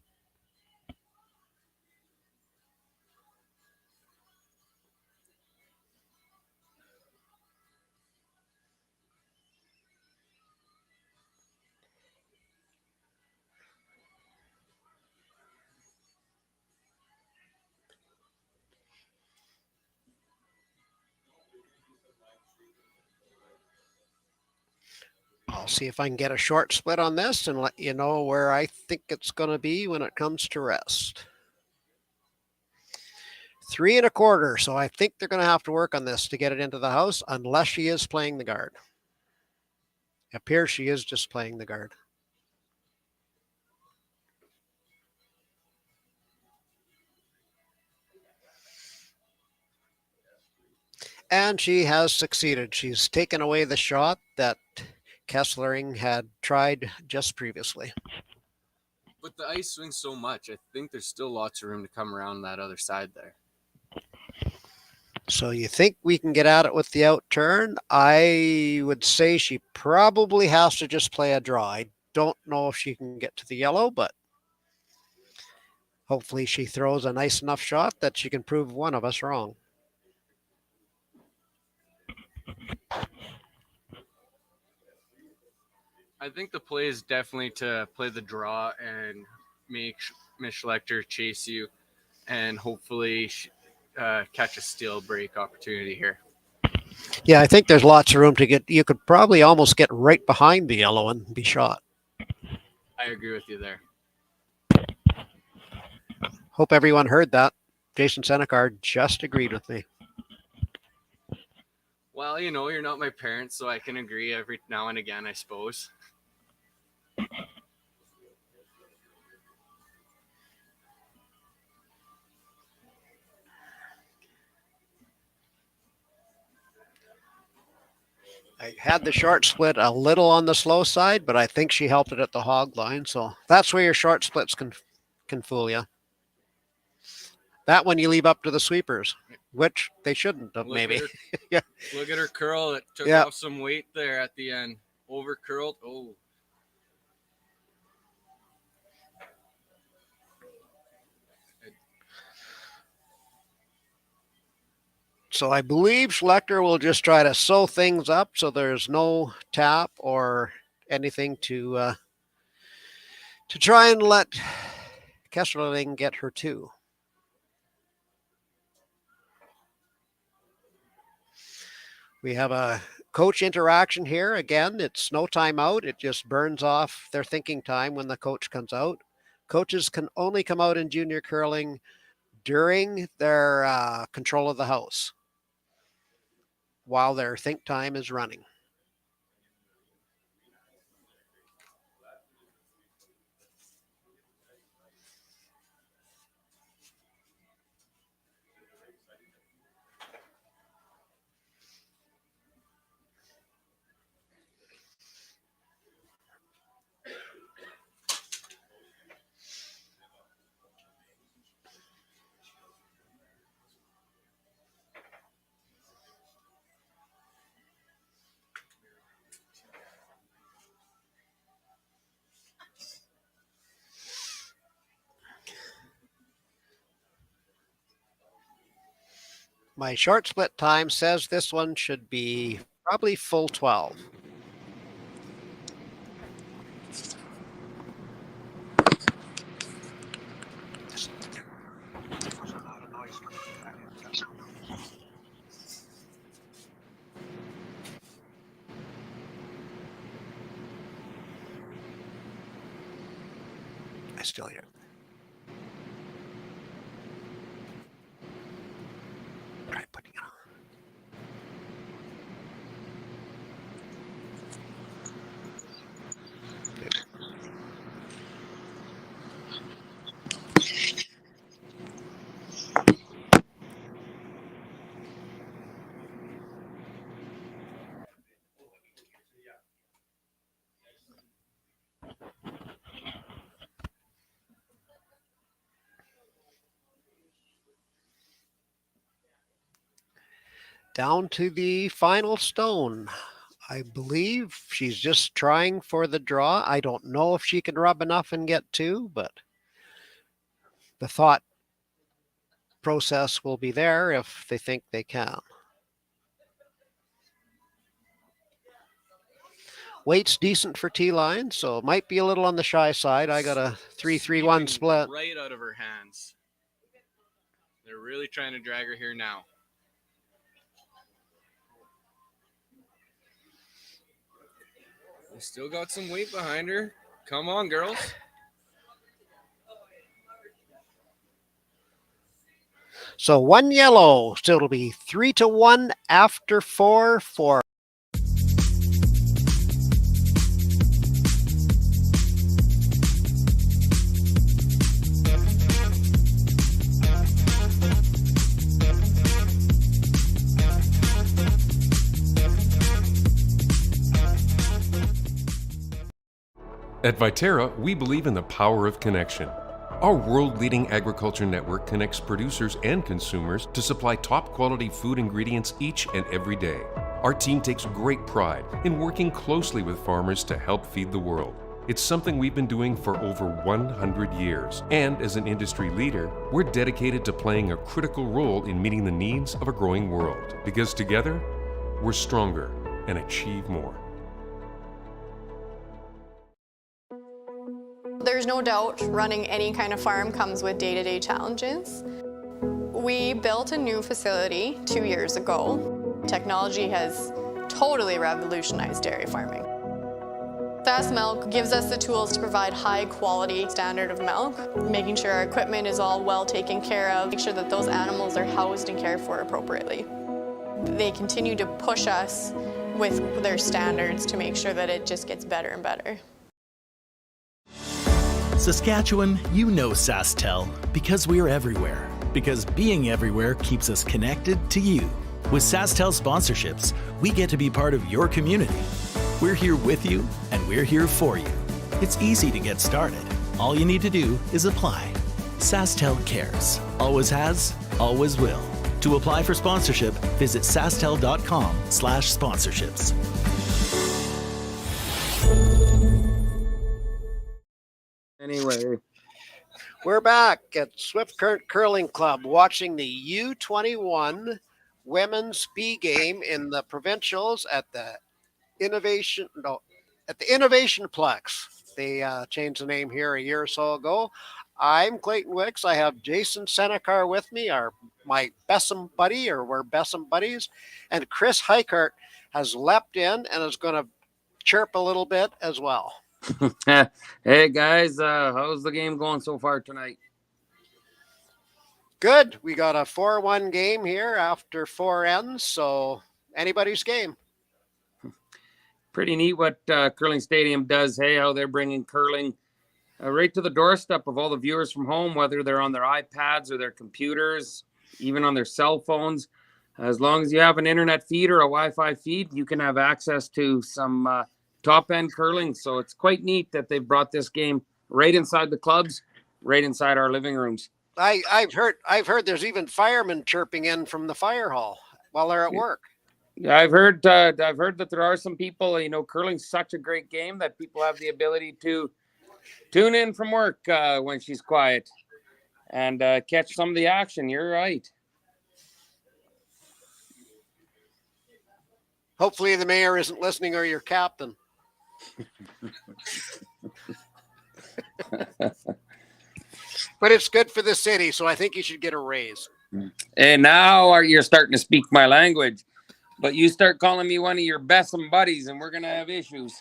I'll see if I can get a short split on this and let you know where I think it's going to be when it comes to rest. 3 1/4. So I think they're going to have to work on this to get it into the house unless she is playing the guard. It appears she is just playing the guard. And she has succeeded. She's taken away the shot that Kesslering had tried just previously. But the ice swings so much. I think there's still lots of room to come around that other side there. So you think we can get at it with the out turn? I would say she probably has to just play a draw. I don't know if she can get to the yellow, but hopefully she throws a nice enough shot that she can prove one of us wrong. I think the play is definitely to play the draw and make Miss Schlechter chase you and hopefully catch a steal break opportunity here. Yeah, I think there's lots of room to get. You could probably almost get right behind the yellow and be shot. I agree with you there. Hope everyone heard that. Jason Senekar just agreed with me. Well, you know, you're not my parents, so I can agree every now and again, I suppose. I had the short split a little on the slow side, but I think she helped it at the hog line. So that's where your short splits can fool you. That one you leave up to the sweepers, which they shouldn't have, maybe. Yeah. Look at her curl. It took off some weight there at the end. Over curled. Oh. So I believe Schlechter will just try to sew things up so there's no tap or anything to try and let Kesslering get her two. We have a coach interaction here. Again, it's no timeout. It just burns off their thinking time when the coach comes out. Coaches can only come out in junior curling during their control of the house while their think time is running. My short split time says this one should be probably full 12. I still hear it. Try putting it on. Down to the final stone. I believe she's just trying for the draw. I don't know if she can rub enough and get two, but the thought process will be there if they think they can. Weight's decent for T-line, so it might be a little on the shy side. I got a 3-3-1 split. Right out of her hands. They're really trying to drag her here now. They still got some weight behind her. Come on, girls. So one yellow, so it'll be 3-1 after 4 for At Viterra, we believe in the power of connection. Our world-leading agriculture network connects producers and consumers to supply top-quality food ingredients each and every day. Our team takes great pride in working closely with farmers to help feed the world. It's something we've been doing for over 100 years. And as an industry leader, we're dedicated to playing a critical role in meeting the needs of a growing world. Because together, we're stronger and achieve more. There's no doubt running any kind of farm comes with day-to-day challenges. We built a new facility 2 years ago. Technology has totally revolutionized dairy farming. SAS Milk gives us the tools to provide high quality standard of milk, making sure our equipment is all well taken care of, make sure that those animals are housed and cared for appropriately. They continue to push us with their standards to make sure that it just gets better and better. Saskatchewan, you know SaskTel because we're everywhere. Because being everywhere keeps us connected to you. With SaskTel sponsorships, we get to be part of your community. We're here with you, and we're here for you. It's easy to get started. All you need to do is apply. SaskTel cares. Always has, always will. To apply for sponsorship, visit sastel.com/sponsorships. Anyway, we're back at Swift Current Curling Club watching the U21 women's B game in the Provincials at the Innovation Plex. They changed the name here a year or so ago. I'm Clayton Wicks. I have Jason Senekar with me, my Bessem buddy, or we're Bessem buddies, and Chris Heikart has leapt in and is going to chirp a little bit as well. Hey guys, how's the game going so far tonight? Good. We got a 4-1 game here after 4 ends, so anybody's game. Pretty neat what Curling Stadium does. Hey, how they're bringing curling right to the doorstep of all the viewers from home, whether they're on their iPads or their computers, even on their cell phones. As long as you have an internet feed or a Wi-Fi feed, you can have access to some top-end curling. So it's quite neat that they've brought this game right inside the clubs, right inside our living rooms. I've heard there's even firemen chirping in from the fire hall while they're at work. Yeah, I've heard that there are some people, curling's such a great game that people have the ability to tune in from work when she's quiet and catch some of the action. You're right. Hopefully the mayor isn't listening, or your captain. But it's good for the city, so I think you should get a raise. And now you're starting to speak my language, but you start calling me one of your best buddies and we're going to have issues.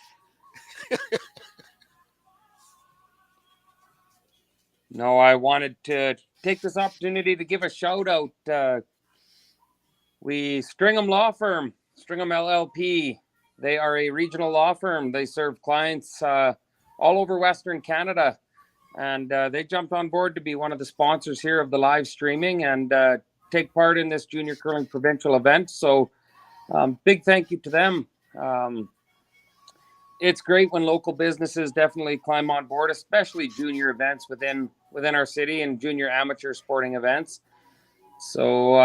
No, I wanted to take this opportunity to give a shout out. Stringham Law Firm, Stringham LLP. They are a regional law firm. They serve clients all over Western Canada. And they jumped on board to be one of the sponsors here of the live streaming and take part in this junior curling provincial event. So big thank you to them. It's great when local businesses definitely climb on board, especially junior events within our city and junior amateur sporting events. So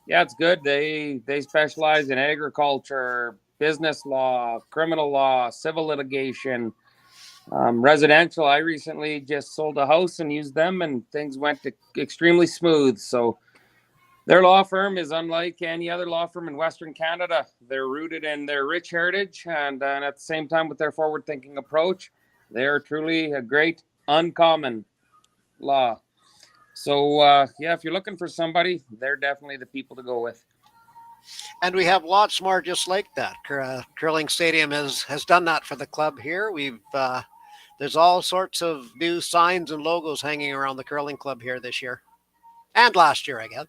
yeah, it's good. They specialize in agriculture, business law, criminal law, civil litigation, residential. I recently just sold a house and used them, and things went extremely smooth. So their law firm is unlike any other law firm in Western Canada. They're rooted in their rich heritage, and at the same time with their forward-thinking approach, they are truly a great uncommon law. So yeah, if you're looking for somebody, they're definitely the people to go with. And we have lots more just like that. Curling Stadium has done that for the club here. There's all sorts of new signs and logos hanging around the curling club here this year, and last year, I guess.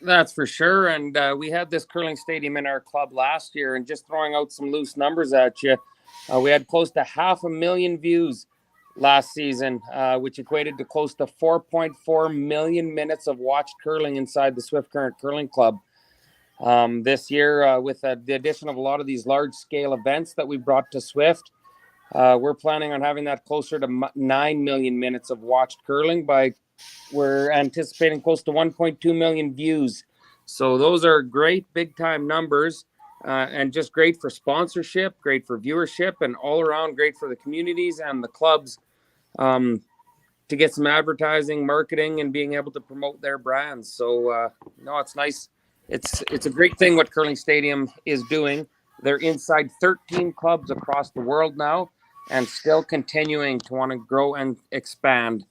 That's for sure. And we had this curling stadium in our club last year, and just throwing out some loose numbers at you, we had close to 500,000 views last season, which equated to close to 4.4 million minutes of watched curling inside the Swift Current Curling Club. This year, with the addition of a lot of these large-scale events that we brought to Swift, we're planning on having that closer to 9 million minutes of watched curling. We're anticipating close to 1.2 million views. So those are great big-time numbers, and just great for sponsorship, great for viewership, and all around great for the communities and the clubs to get some advertising, marketing, and being able to promote their brands. So no, it's nice. It's a great thing what Curling Stadium is doing. They're inside 13 clubs across the world now, and still continuing to want to grow and expand.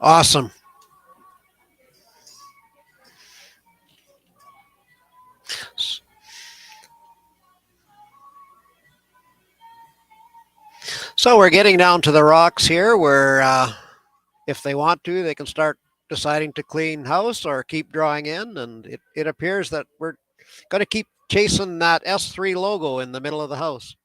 Awesome. So we're getting down to the rocks here where if they want to, they can start deciding to clean house or keep drawing in. And it appears that we're going to keep chasing that S3 logo in the middle of the house.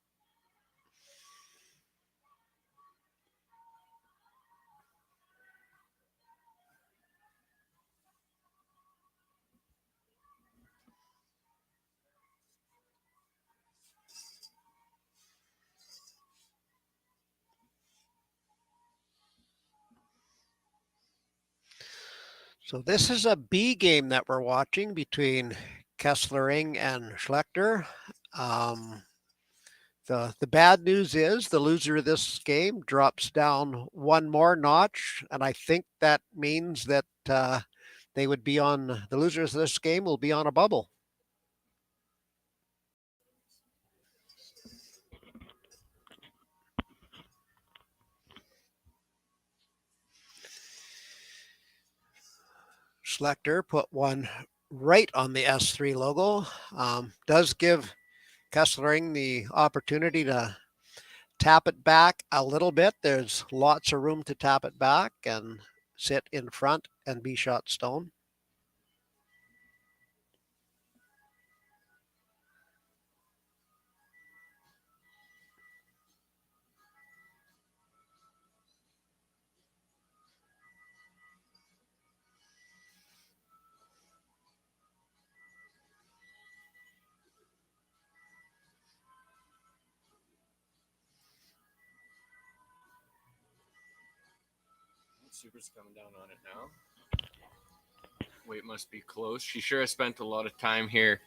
So this is a B game that we're watching between Kesslering and Schlechter. The bad news is the loser of this game drops down one more notch, and I think that means that they would be on, the losers of this game will be on a bubble. Schlechter put one right on the S3 logo. Does give Kesslering the opportunity to tap it back a little bit. There's lots of room to tap it back and sit in front and be shot stone. Super's coming down on it now. Weight must be close. She sure has spent a lot of time here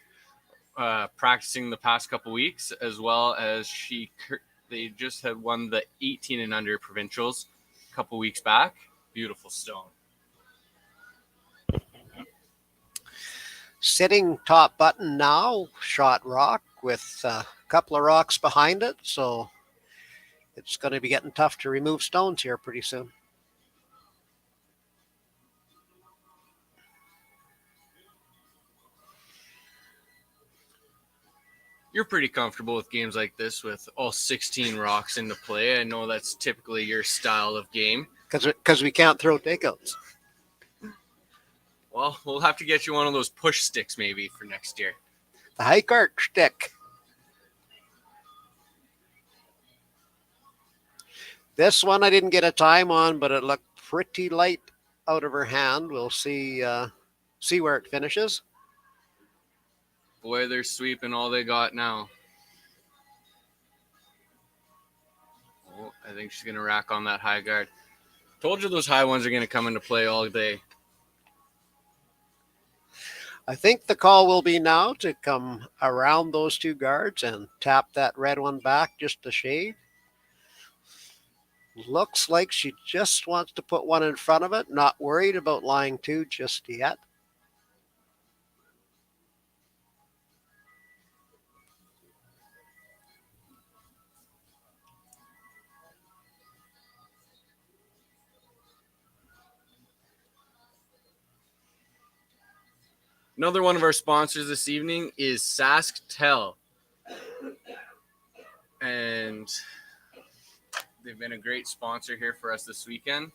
practicing the past couple weeks, as well as they just had won the 18 and under provincials a couple weeks back. Beautiful stone. Sitting top button now, shot rock with a couple of rocks behind it. So it's going to be getting tough to remove stones here pretty soon. You're pretty comfortable with games like this with all 16 rocks into play. I know that's typically your style of game. Because we can't throw takeouts. Well, we'll have to get you one of those push sticks maybe for next year. The hike arc stick. This one I didn't get a time on, but it looked pretty light out of her hand. We'll see where it finishes. Boy, they're sweeping all they got now. Oh, I think she's going to rack on that high guard. Told you those high ones are going to come into play all day. I think the call will be now to come around those two guards and tap that red one back just a shade. Looks like she just wants to put one in front of it, not worried about lying two just yet. Another one of our sponsors this evening is SaskTel. And they've been a great sponsor here for us this weekend.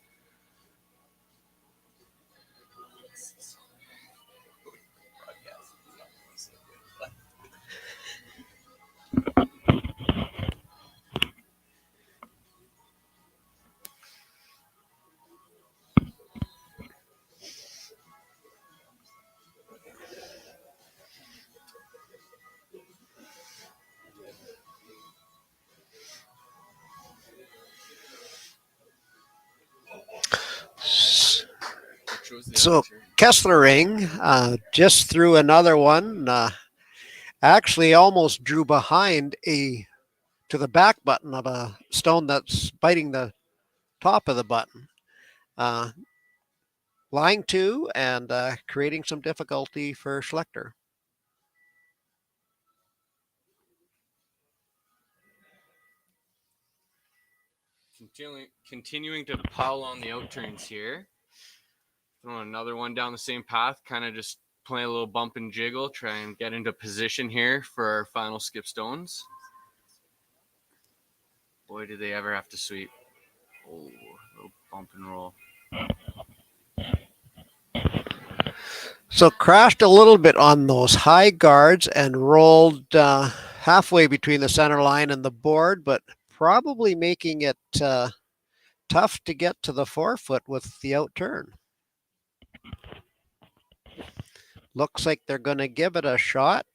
So Kesslering just threw another one. Actually almost drew behind to the back button of a stone that's biting the top of the button. Lying two and creating some difficulty for Schlechter. Continuing to pile on the outturns here. Throwing another one down the same path, kind of just playing a little bump and jiggle, try and get into position here for our final skip stones. Boy, did they ever have to sweep. Oh, little bump and roll. So crashed a little bit on those high guards and rolled halfway between the center line and the board, but probably making it tough to get to the forefoot with the out turn. Looks like they're going to give it a shot.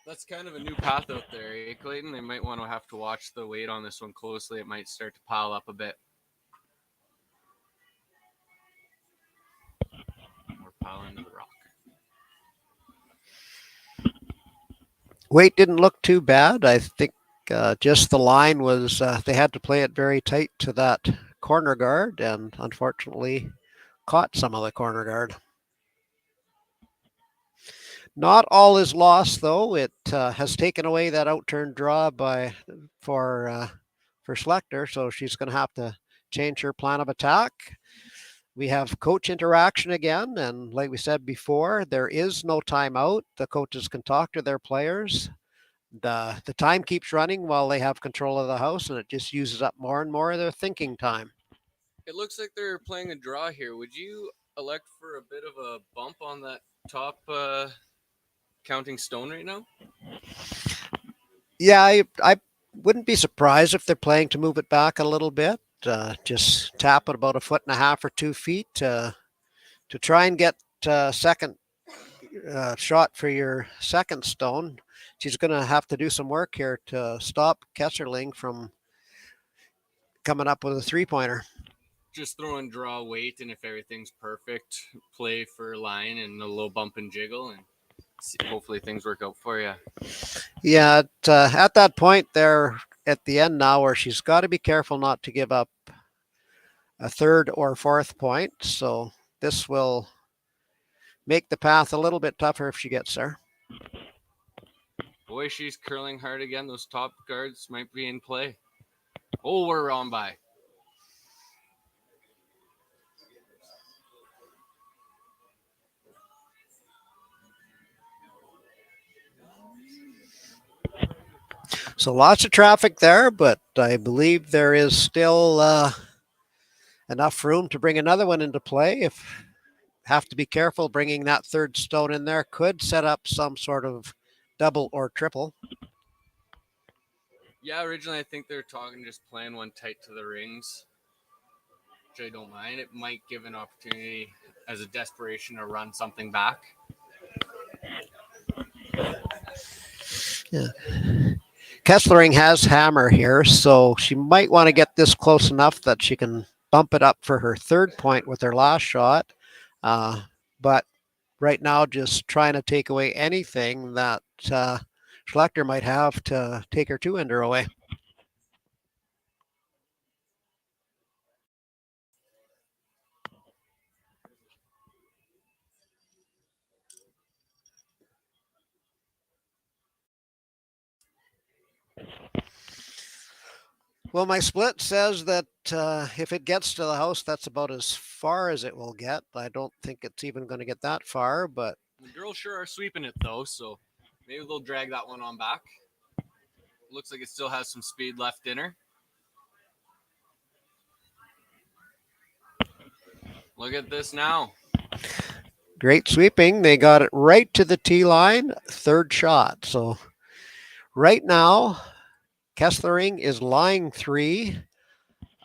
That's kind of a new path out there, eh, Clayton? They might want to have to watch the weight on this one closely. It might start to pile up a bit. Or pile into the rock. Weight didn't look too bad. I think just the line was, they had to play it very tight to that corner guard and unfortunately caught some of the corner guard. Not all is lost, though. It has taken away that out-turn draw for Schlechter, so she's going to have to change her plan of attack. We have coach interaction again, and like we said before, there is no timeout. The coaches can talk to their players. The time keeps running while they have control of the house, and it just uses up more and more of their thinking time. It looks like they're playing a draw here. Would you elect for a bit of a bump on that top counting stone right now? Yeah, I wouldn't be surprised if they're playing to move it back a little bit. Just tap it about 1.5 or 2 feet to try and get second shot for your second stone. She's going to have to do some work here to stop Kesslering from coming up with a three-pointer. Just throw in draw weight, and if everything's perfect, play for line and a little bump and jiggle, and hopefully things work out for you. Yeah, at that point there at the end now where she's got to be careful not to give up a third or fourth point. So this will make the path a little bit tougher if she gets there. Boy, she's curling hard again. Those top guards might be in play. Oh, we're on by. So lots of traffic there, but I believe there is still enough room to bring another one into play. If have to be careful, bringing that third stone in there could set up some sort of double or triple. Yeah, originally I think they were talking just playing one tight to the rings, which I don't mind. It might give an opportunity as a desperation to run something back. Yeah. Kesslering has hammer here, so she might want to get this close enough that she can bump it up for her third point with her last shot. But right now, just trying to take away anything that Schlechter might have to take her two-ender away. Well, my split says that if it gets to the house, that's about as far as it will get. I don't think it's even going to get that far, but... The girls sure are sweeping it, though, so maybe they'll drag that one on back. Looks like it still has some speed left in her. Look at this now. Great sweeping. They got it right to the tee line, third shot. So right now, Kesslering is lying 3.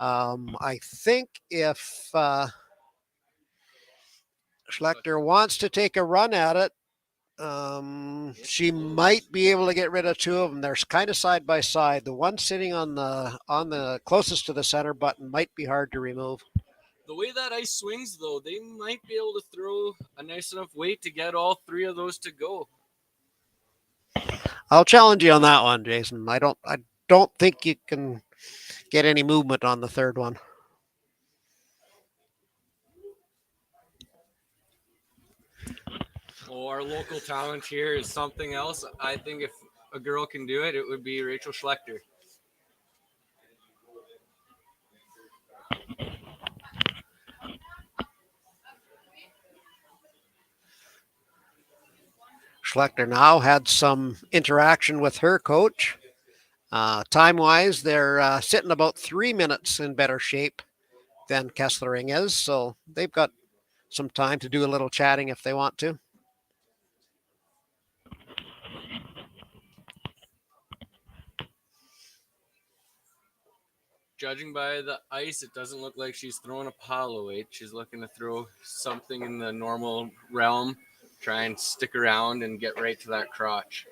I think if Schlechter wants to take a run at it, she might be able to get rid of 2 of them. They're kind of side by side. The one sitting on the closest to the center button might be hard to remove. The way that ice swings, though, they might be able to throw a nice enough weight to get all 3 of those to go. I'll challenge you on that one, Jason. I don't think you can get any movement on the third one. Oh, our local talent here is something else. I think if a girl can do it, it would be Raechel Schlechter. Schlechter now had some interaction with her coach. Time-wise, they're sitting about 3 minutes in better shape than Kesslering is, so they've got some time to do a little chatting if they want to. Judging by the ice, it doesn't look like she's throwing a pile of weight. She's looking to throw something in the normal realm, try and stick around and get right to that crotch.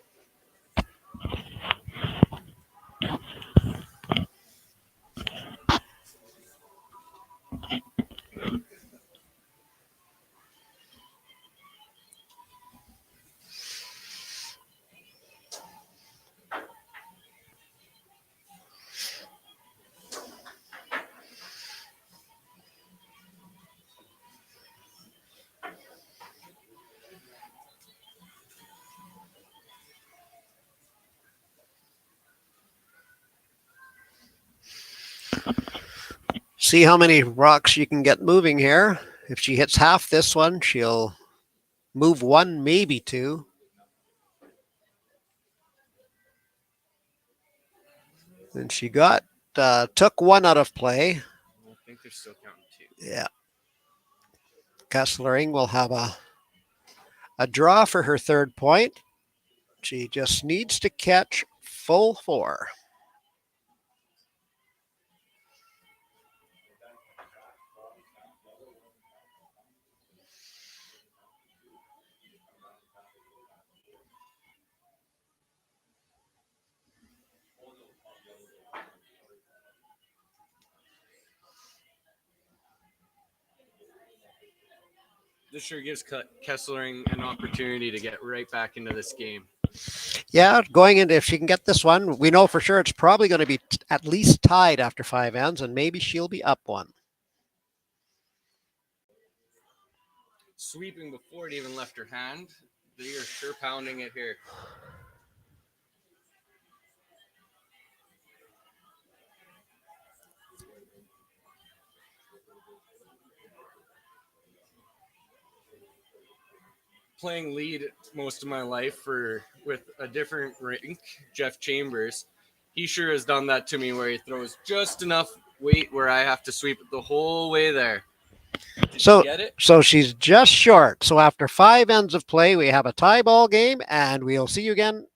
See how many rocks you can get moving here. If she hits half this one, she'll move one, maybe two. And she took one out of play. I think they're still counting two. Yeah. Kesslering will have a draw for her third point. She just needs to catch full four. This sure gives Kesslering an opportunity to get right back into this game. Yeah, going into, if she can get this one, we know for sure it's probably going to be at least tied after 5 ends, and maybe she'll be up one. Sweeping before it even left her hand. They are sure pounding it here. Playing lead most of my life with a different rink, Jeff Chambers. He sure has done that to me where he throws just enough weight where I have to sweep it the whole way there. Did you get it? So she's just short. So after 5 ends of play, we have a tie ball game, and we'll see you again.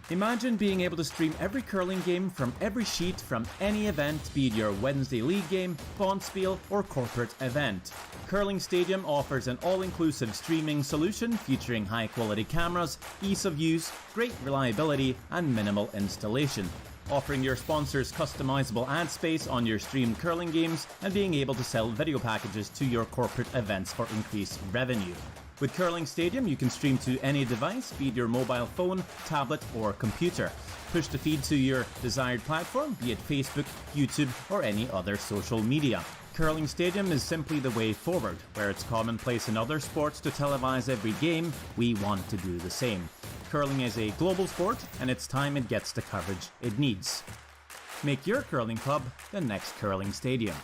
Imagine being able to stream every curling game from every sheet from any event, be it your Wednesday league game, bonspiel, or corporate event. Curling Stadium offers an all-inclusive streaming solution featuring high-quality cameras, ease of use, great reliability, and minimal installation. Offering your sponsors customizable ad space on your streamed curling games and being able to sell video packages to your corporate events for increased revenue. With Curling Stadium, you can stream to any device, be it your mobile phone, tablet, or computer. Push the feed to your desired platform, be it Facebook, YouTube, or any other social media. Curling Stadium is simply the way forward. Where it's commonplace in other sports to televise every game, we want to do the same. Curling is a global sport, and it's time it gets the coverage it needs. Make your curling club the next Curling Stadium.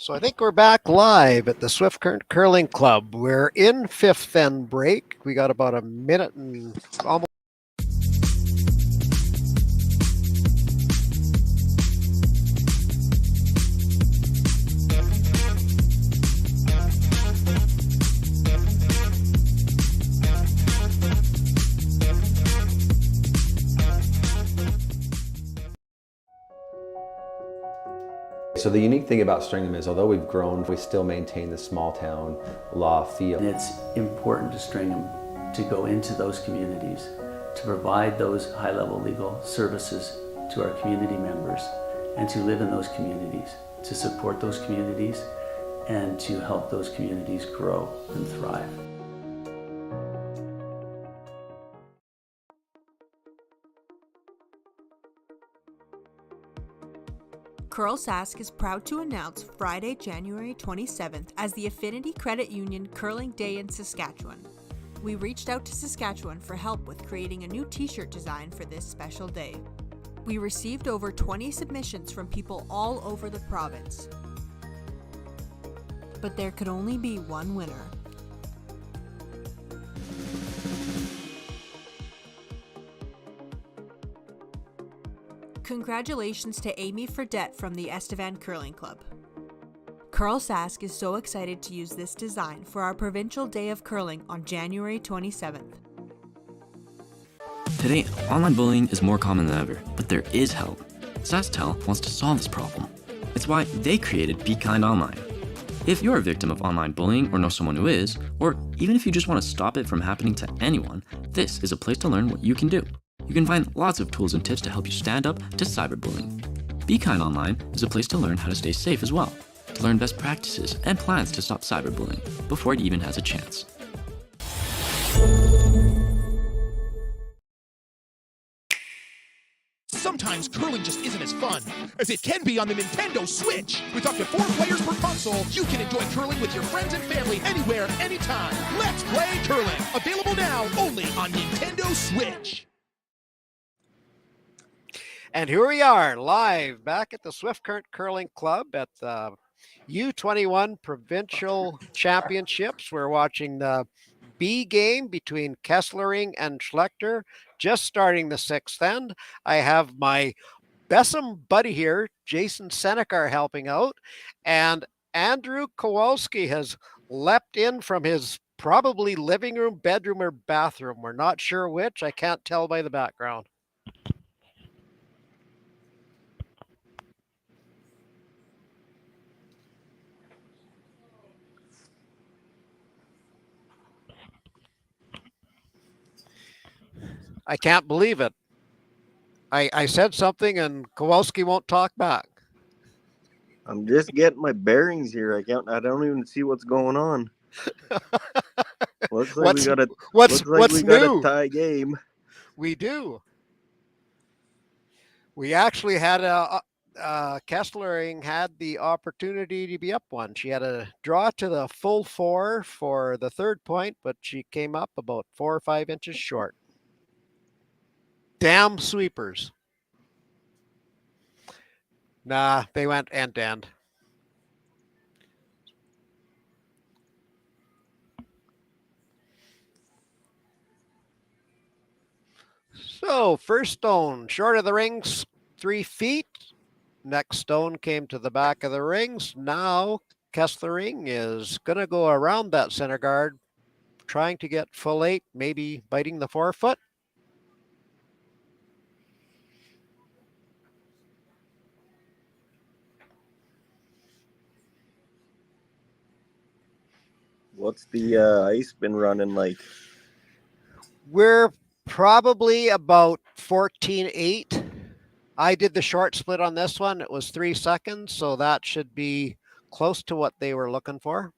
So I think we're back live at the Swift Current Curling Club. We're in fifth end break. We got about a minute and almost. So the unique thing about Stringham is, although we've grown, we still maintain the small town law feel. And it's important to Stringham to go into those communities, to provide those high-level legal services to our community members, and to live in those communities, to support those communities, and to help those communities grow and thrive. CURLSASK is proud to announce Friday, January 27th as the Affinity Credit Union Curling Day in Saskatchewan. We reached out to Saskatchewan for help with creating a new t-shirt design for this special day. We received over 20 submissions from people all over the province. But there could only be one winner. Congratulations to Amy Fredette from the Estevan Curling Club. CURLSASK is so excited to use this design for our Provincial Day of Curling on January 27th. Today, online bullying is more common than ever, but there is help. SaskTel wants to solve this problem. It's why they created Be Kind Online. If you're a victim of online bullying or know someone who is, or even if you just want to stop it from happening to anyone, this is a place to learn what you can do. You can find lots of tools and tips to help you stand up to cyberbullying. Be Kind Online is a place to learn how to stay safe as well, to learn best practices and plans to stop cyberbullying before it even has a chance. Sometimes curling just isn't as fun as it can be on the Nintendo Switch. With up to 4 players per console, you can enjoy curling with your friends and family anywhere, anytime. Let's play curling. Available now only on Nintendo Switch. And here we are live back at the Swift Current Curling Club at the U21 Provincial Championships. We're watching the B game between Kesslering and Schlechter, just starting the sixth end. I have my Bessem buddy here, Jason Senekar, helping out, and Andrew Kowalski has leapt in from his probably living room, bedroom, or bathroom. We're not sure which. I can't tell by the background. I can't believe it. I said something and Kowalski won't talk back. I'm just getting my bearings here. I don't even see what's going on. Looks like we got a tie game. We do. We actually had Kesslering had the opportunity to be up one. She had a draw to the full 4 for the third point, but she came up about 4 or 5 inches short. Damn sweepers. Nah, they went end to end. So first stone, short of the rings, 3 feet. Next stone came to the back of the rings. Now Kesslering is going to go around that center guard, trying to get full 8, maybe biting the 4-foot. What's the ice been running like? We're probably about 14-8. I did the short split on this one. It was 3 seconds, so that should be close to what they were looking for.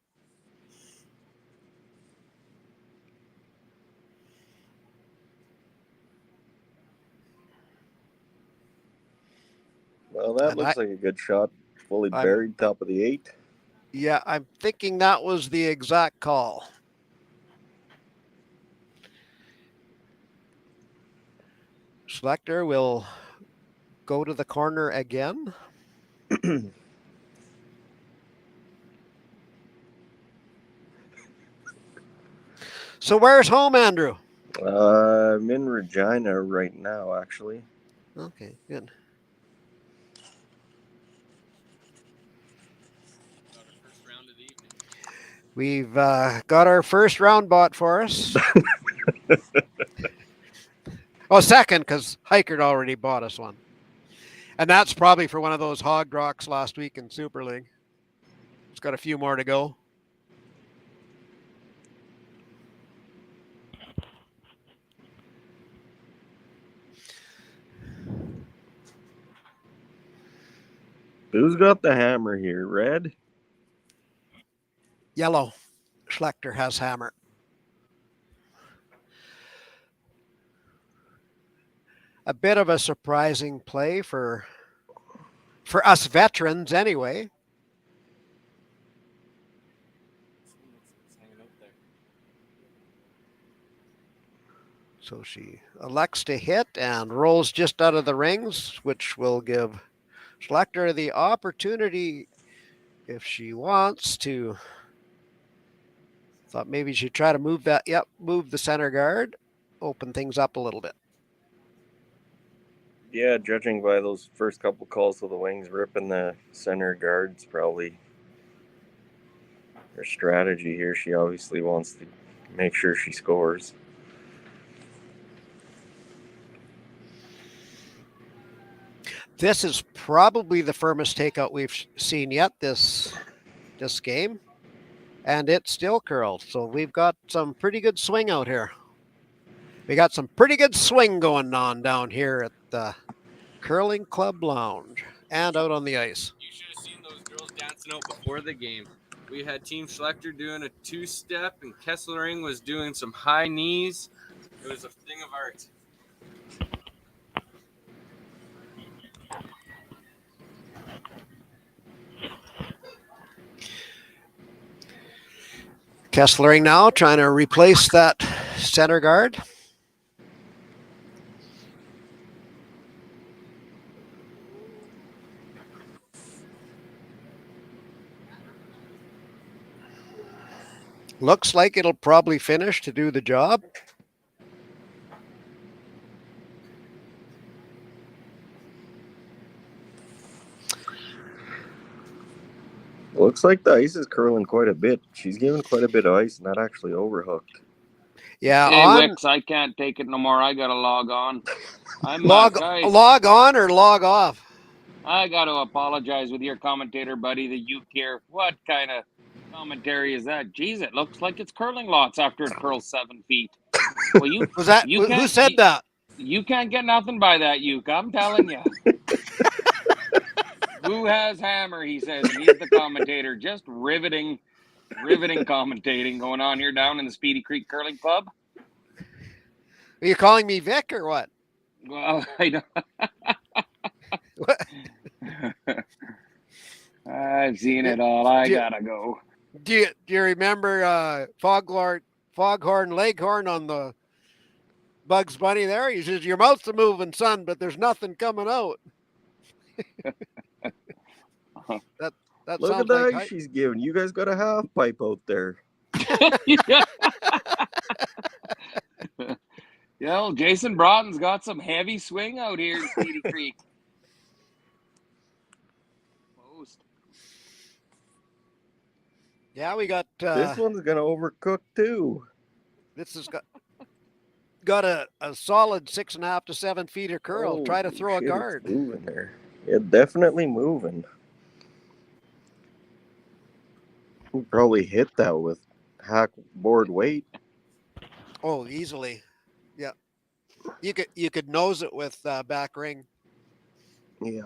Well, that looks like a good shot. Fully buried, top of the 8. Yeah, I'm thinking that was the exact call. Schlechter will go to the corner again. So where's home, Andrew? I'm in Regina right now, actually. Okay, good. We've got our first round bought for us. Oh, second, because Hikert already bought us one. And that's probably for one of those hog rocks last week in Super League. It's got a few more to go. Who's got the hammer here? Red? Yellow. Schlechter has hammer. A bit of a surprising play for us veterans anyway. So she elects to hit and rolls just out of the rings, which will give Schlechter the opportunity, if she wants to. Thought maybe she'd try to move that. Yep, move the center guard, open things up a little bit. Yeah, judging by those first couple calls with the wings, ripping the center guard's probably her strategy here. She obviously wants to make sure she scores. This is probably the firmest takeout we've seen yet this game, and it's still curled. So we've got some pretty good swing out here. We got some pretty good swing going on down here at the Curling Club Lounge and out on the ice. You should have seen those girls dancing out before the game. We had Team Schlechter doing a two-step, and Kesslering was doing some high knees. It was a thing of art. Kesslering now trying to replace that center guard. Looks like it'll probably finish to do the job. Looks like the ice is curling quite a bit. She's giving quite a bit of ice, not actually overhooked. Yeah, Hey, Wix, I can't take it no more. I got to log on. log on or log off? I got to apologize with your commentator buddy, the Uke here. What kind of commentary is that? Jeez, it looks like it's curling lots after it curls 7 feet. Well, you was that who said that? You can't get nothing by that, Uke. I'm telling you. Who has hammer? He says. He's the commentator. Just riveting commentating going on here down in the Speedy Creek Curling Club. Are you calling me Vic or what? Well, I don't. I've seen it all. I gotta go. Do you remember Foghorn Leghorn on the Bugs Bunny there? He says, your mouth's a moving, son, but there's nothing coming out. that Look sounds at the like ice she's giving. You guys got a half pipe out there. Yo, Jason Broughton's got some heavy swing out here in Speedy Creek. Yeah, we got... this one's going to overcook, too. This has got a solid 6.5 to 7 feet of curl. Try to throw a guard. It's moving there. Yeah, definitely moving. We probably hit that with hack board weight. Oh, easily. Yeah. You could nose it with back ring. Yeah.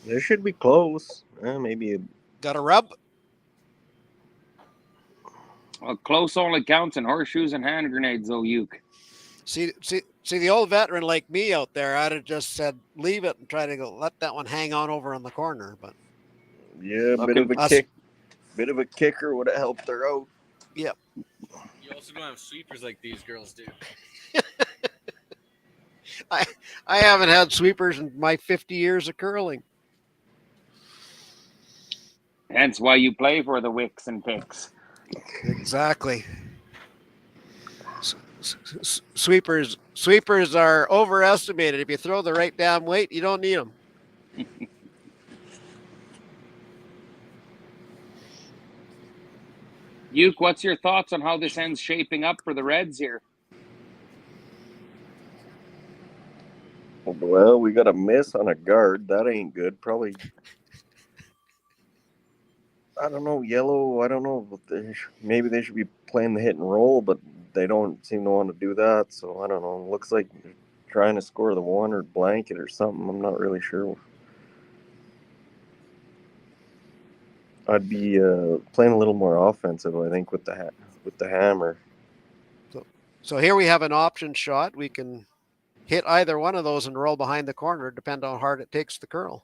This should be close. Maybe got a rub. Well, close only counts in horseshoes and hand grenades, though, Uke. See See, the old veteran like me out there, I'd have just said, leave it and try to go let that one hang on over in the corner. But yeah, bit of a kicker would have helped her out. Yep. You also don't have sweepers like these girls do. I haven't had sweepers in my 50 years of curling. Hence why you play for the Wicks and Picks. Exactly. Sweepers are overestimated. If you throw the right damn weight, you don't need them. Uke, what's your thoughts on how this ends shaping up for the Reds here? Well, we got a miss on a guard. That ain't good. Probably, I don't know, yellow. I don't know. Maybe they should be playing the hit and roll, but they don't seem to want to do that. So I don't know. Looks like they're trying to score the one or blanket or something. I'm not really sure. I'd be playing a little more offensive, I think, with the hammer. So here we have an option shot. We can hit either one of those and roll behind the corner, depend on how hard it takes the curl.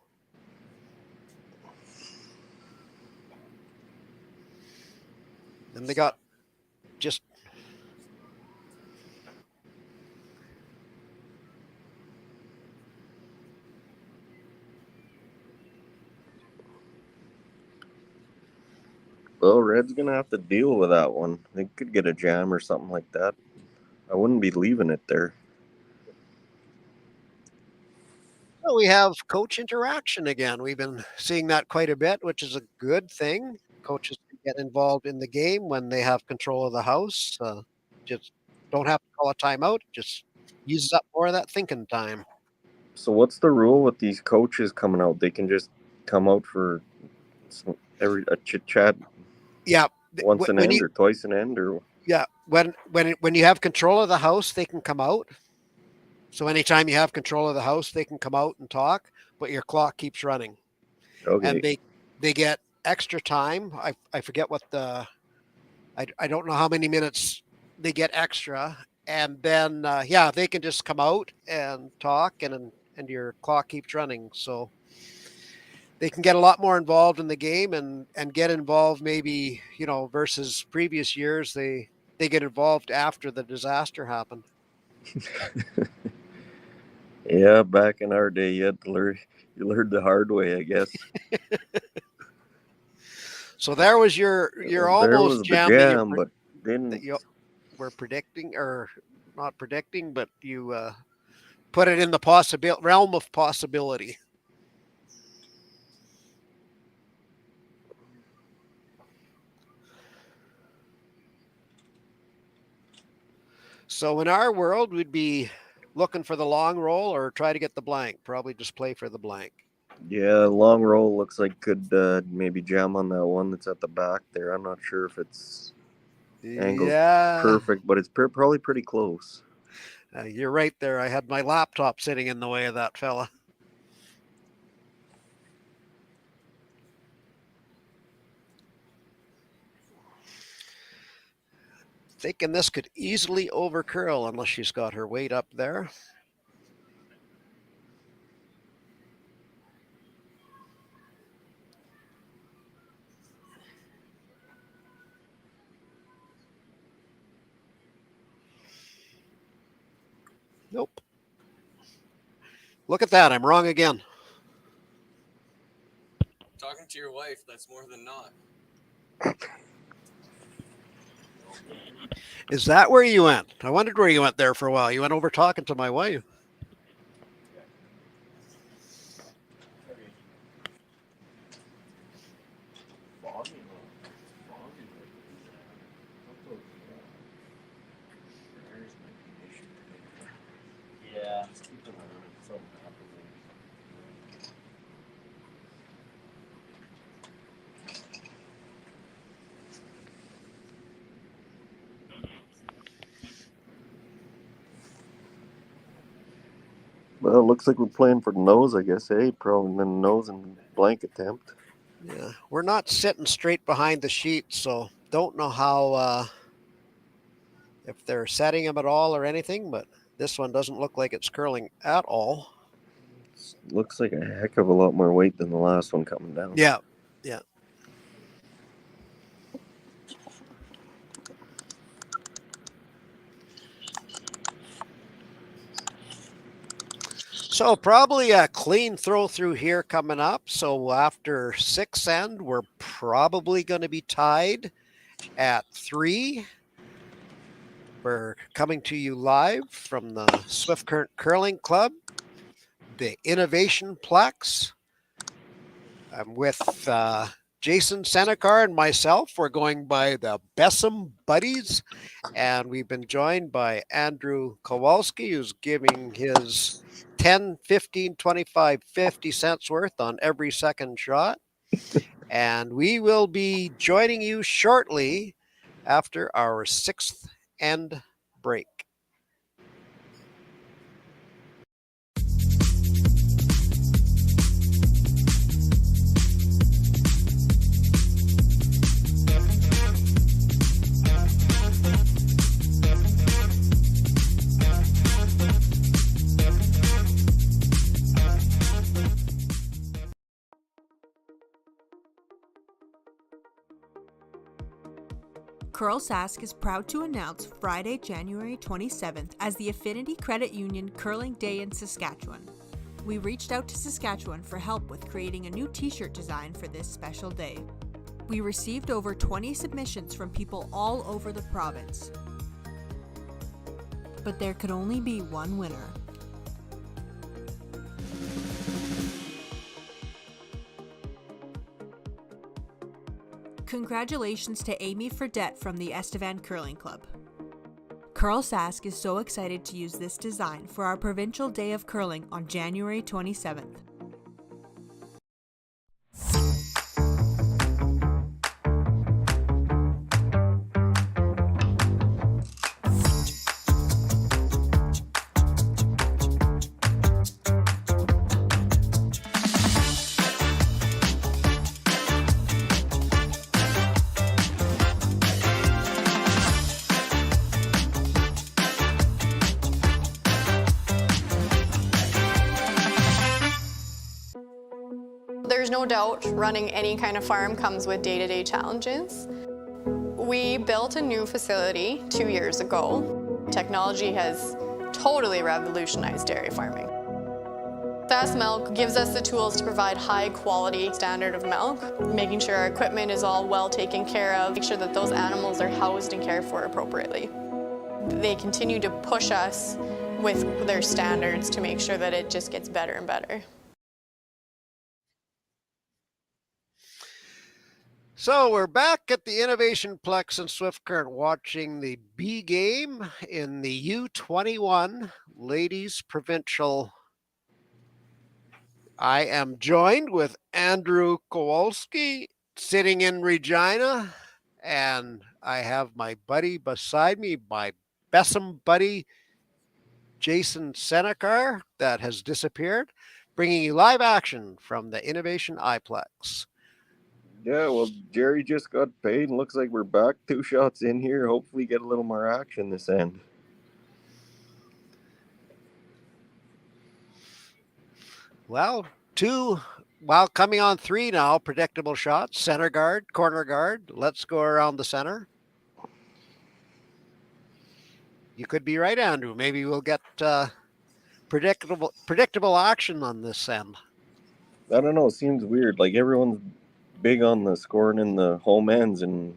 And they got just Well, Red's gonna have to deal with that one. They could get a jam or something like that. I wouldn't be leaving it there. well, we have coach interaction again. We've been seeing that quite a bit, which is a good thing. Coaches get involved in the game when they have control of the house. Just don't have to call a timeout. Just uses up more of that thinking time. So what's the rule with these coaches coming out? They can just come out for a chit chat. Yeah, once an end or twice an end, or yeah. When you have control of the house, they can come out. So anytime you have control of the house, they can come out and talk, but your clock keeps running. Okay. And they get extra time. I forget what I don't know how many minutes they get extra. And then, they can just come out and talk and your clock keeps running. So they can get a lot more involved in the game and get involved maybe, versus previous years, they get involved after the disaster happened. Yeah, back in our day, you learned the hard way, I guess. So there was your almost jam, but didn't. That you were predicting, or not predicting, but you put it in the realm of possibility. So in our world, we'd be looking for the long roll or try to get the blank. Probably just play for the blank. Yeah, long roll looks like could maybe jam on that one that's at the back there. I'm not sure if it's angled perfect, but it's probably pretty close. You're right there. I had my laptop sitting in the way of that fella. Thinking this could easily over curl unless she's got her weight up there. Nope. Look at that. I'm wrong again. Talking to your wife, that's more than not. Is that where you went? I wondered where you went there for a while. You went over talking to my wife. Yeah. Well, it looks like we're playing for the nose, I guess, probably the nose and blank attempt. Yeah, we're not sitting straight behind the sheet, so don't know how if they're setting them at all or anything, but This one doesn't look like it's curling at all. Looks like a heck of a lot more weight than the last one coming down. Yeah, yeah. So probably a clean throw through here coming up. So after 6 end, we're probably going to be tied at 3. We're coming to you live from the Swift Current Curling Club, the Innovation Plex. I'm with Jason Senekar and myself. We're going by the Bessem Buddies, and we've been joined by Andrew Kowalski, who's giving his 10, 15, 25, 50 cents worth on every second shot. And we will be joining you shortly after our 6th end break. CURLSASK is proud to announce Friday, January 27th as the Affinity Credit Union Curling Day in Saskatchewan. We reached out to Saskatchewan for help with creating a new t-shirt design for this special day. We received over 20 submissions from people all over the province. But there could only be one winner. Congratulations to Amy Fredette from the Estevan Curling Club. CURLSASK is so excited to use this design for our Provincial Day of Curling on January 27th. There's no doubt running any kind of farm comes with day-to-day challenges. We built a new facility 2 years ago. Technology has totally revolutionized dairy farming. Sask Milk gives us the tools to provide high quality standard of milk, making sure our equipment is all well taken care of, make sure that those animals are housed and cared for appropriately. They continue to push us with their standards to make sure that it just gets better and better. So we're back at the Innovation Plex in Swift Current watching the B game in the U21 Ladies Provincial. I am joined with Andrew Kowalski sitting in Regina, and I have my buddy beside me, my Bessem buddy, Jason Senekar, that has disappeared, bringing you live action from the Innovation iPlex. Yeah, well, Jerry just got paid and looks like we're back 2 shots in here. Hopefully get a little more action this end. Well, coming on 3 now, predictable shots, center guard, corner guard. Let's go around the center. You could be right, Andrew. Maybe we'll get predictable action on this end. I don't know. It seems weird. Like everyone's big on the scoring in the home ends, and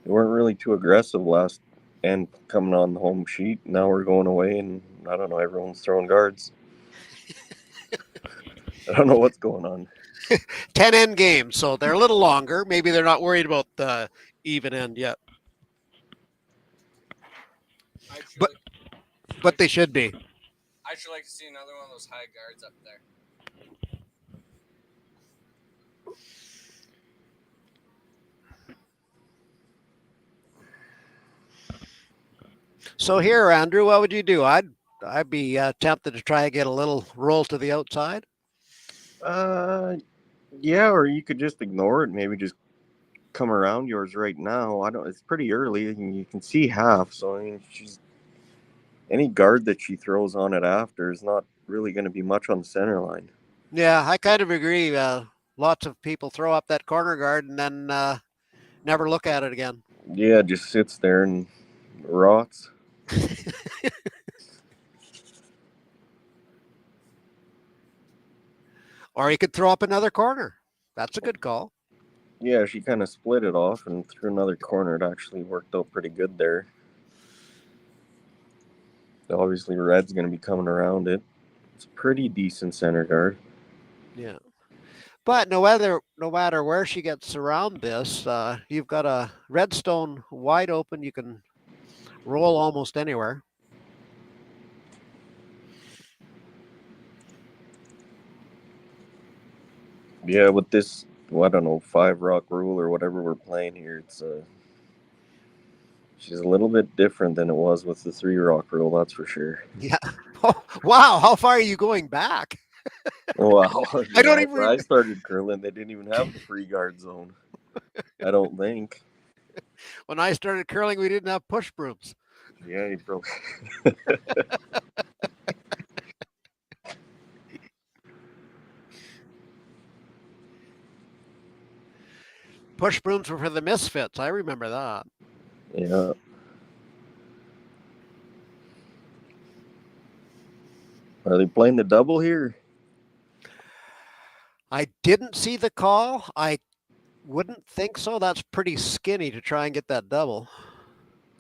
they weren't really too aggressive last end coming on the home sheet. Now we're going away, and I don't know. Everyone's throwing guards. I don't know what's going on. 10 end games, so they're a little longer. Maybe they're not worried about the even end yet. But they should be. I should like to see another one of those high guards up there. So here, Andrew, what would you do? I'd be tempted to try and get a little roll to the outside. Yeah, or you could just ignore it. Maybe just come around yours right now. I don't. It's pretty early, and you can see half. So I mean, any guard that she throws on it after is not really going to be much on the center line. Yeah, I kind of agree. Lots of people throw up that corner guard and then never look at it again. Yeah, just sits there and rots. Or you could throw up another corner. That's a good call. Yeah, she kind of split it off and threw another corner. It actually worked out pretty good there. Obviously, Red's going to be coming around it. It's a pretty decent center guard. Yeah. But no matter where she gets around this, you've got a Redstone wide open. You can roll almost anywhere. Yeah, with this, well, I don't know, 5-rock rule or whatever we're playing here, it's she's a little bit different than it was with the 3-rock rule, that's for sure. Yeah. Oh, wow. How far are you going back? Wow. I don't even. When I started curling, they didn't even have the free guard zone. I don't think. When I started curling, we didn't have push brooms. Yeah, you probably. Push brooms were for the misfits. I remember that. Yeah. Are they playing the double here? I didn't see the call. I wouldn't think so. That's pretty skinny to try and get that double.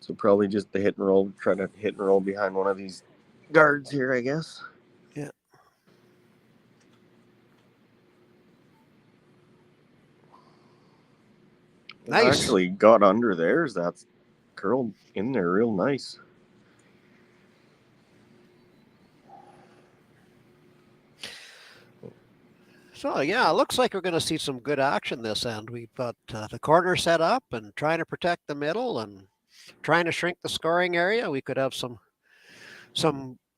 So probably just the hit and roll, try to hit and roll behind one of these guards here, I guess. Yeah. Nice. Actually got under theirs. That's curled in there real nice. So, yeah, it looks like we're going to see some good action this end. We've got the corner set up and trying to protect the middle and trying to shrink the scoring area. We could have some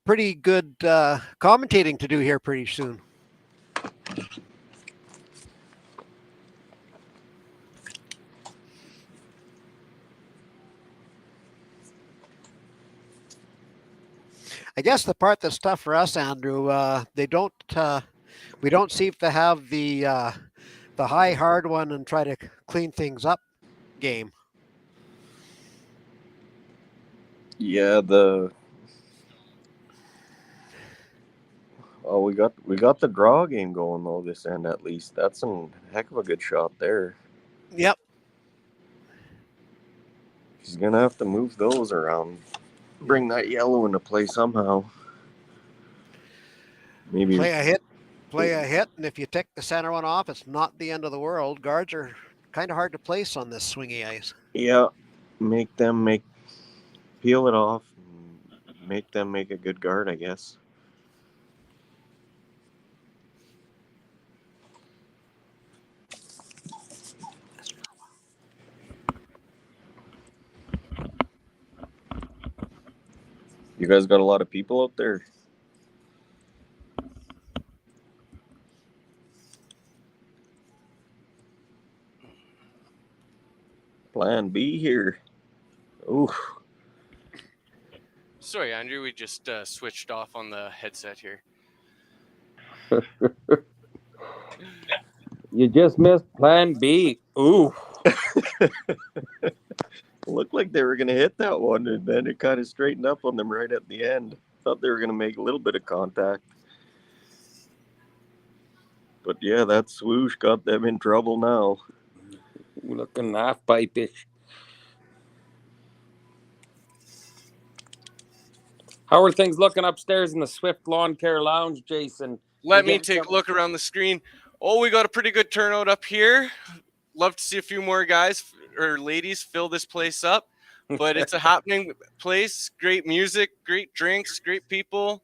pretty good commentating to do here pretty soon. I guess the part that's tough for us, Andrew, we don't seem to have the high hard one and try to clean things up game. Yeah, we got the draw game going though this end at least. That's a heck of a good shot there. Yep. She's gonna have to move those around. Bring that yellow into play somehow. Maybe play a hit, and if you take the center one off, it's not the end of the world. Guards are kind of hard to place on this swingy ice. Yeah, peel it off, and make them make a good guard, I guess. You guys got a lot of people out there? Plan B here. Ooh. Sorry, Andrew, we just switched off on the headset here. You just missed Plan B. Ooh. Looked like they were going to hit that one, and then it kind of straightened up on them right at the end. Thought they were going to make a little bit of contact. But yeah, that swoosh got them in trouble now. Looking half pipe-ish. How are things looking upstairs in the Swift Lawn Care Lounge, Jason? Let me take a look around the screen. Oh, we got a pretty good turnout up here. Love to see a few more guys or ladies fill this place up. But it's a happening place. Great music, great drinks, great people.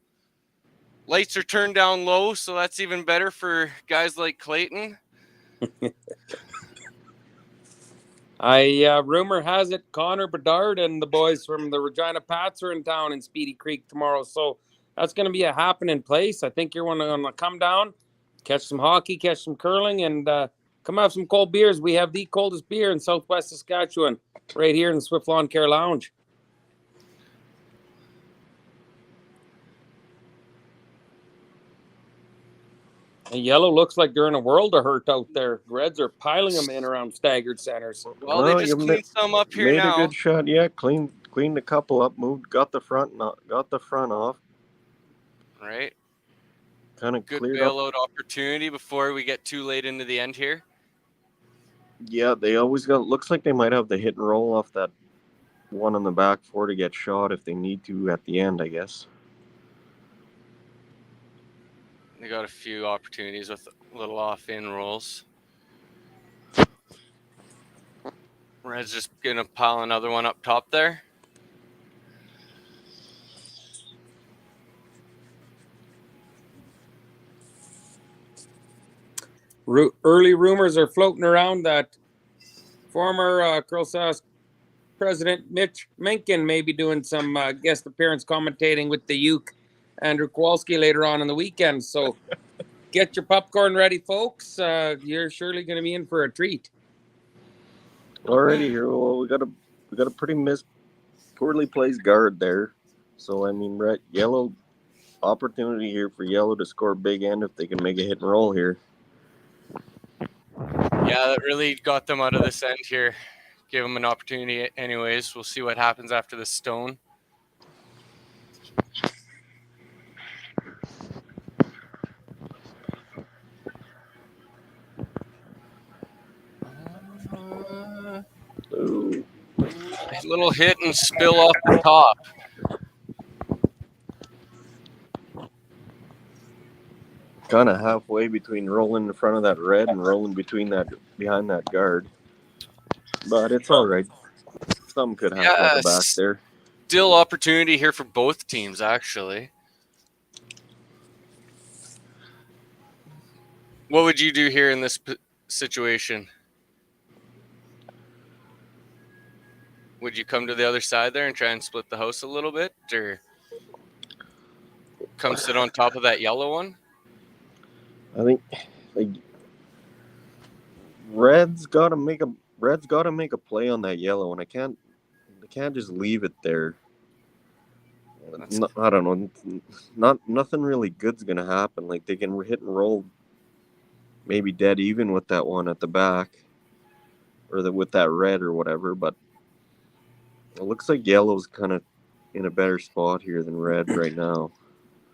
Lights are turned down low, so that's even better for guys like Clayton. Rumor has it Connor Bedard and the boys from the Regina Pats are in town in Speedy Creek tomorrow. So that's going to be a happening place. I think you're going to come down, catch some hockey, catch some curling, and come have some cold beers. We have the coldest beer in Southwest Saskatchewan right here in the Swift Lawn Care Lounge. And yellow looks like they're in a world of hurt out there. Reds are piling them in around staggered centers. Well, they just cleaned some up here made now. a good shot. Yeah, cleaned a couple up, moved, got the front off. Right. Kind of Good cleared up. bailout opportunity before we get too late into the end here. Yeah, they always got. Looks like they might have the hit and roll off that one on the back four to get shot if they need to at the end, I guess. They got a few opportunities with little off-in rolls. Red's just gonna pile another one up top there. Early rumors are floating around that former CURLSASK President Mitch Mencken may be doing some guest appearance commentating with the Uke Andrew Kowalski later on in the weekend. So get your popcorn ready, folks. You're surely going to be in for a treat. Already here. Well, we got a pretty poorly placed guard there. So I mean, red, yellow opportunity here for yellow to score big end if they can make a hit and roll here. Yeah, that really got them out of this end here. Give them an opportunity anyways. We'll see what happens after the stone. Ooh. Nice little hit and spill off the top. Kind of halfway between rolling in front of that red and rolling behind that guard. But it's all right. Something could happen at the back there. Still opportunity here for both teams, actually. What would you do here in this situation? Would you come to the other side there and try and split the house a little bit, or come sit on top of that yellow one? I think Red's got to make a play on that yellow, and they can't just leave it there. I don't know. Nothing really good's gonna happen. Like, they can hit and roll, maybe dead even with that one at the back, or with that red or whatever. But it looks like yellow's kind of in a better spot here than red right now.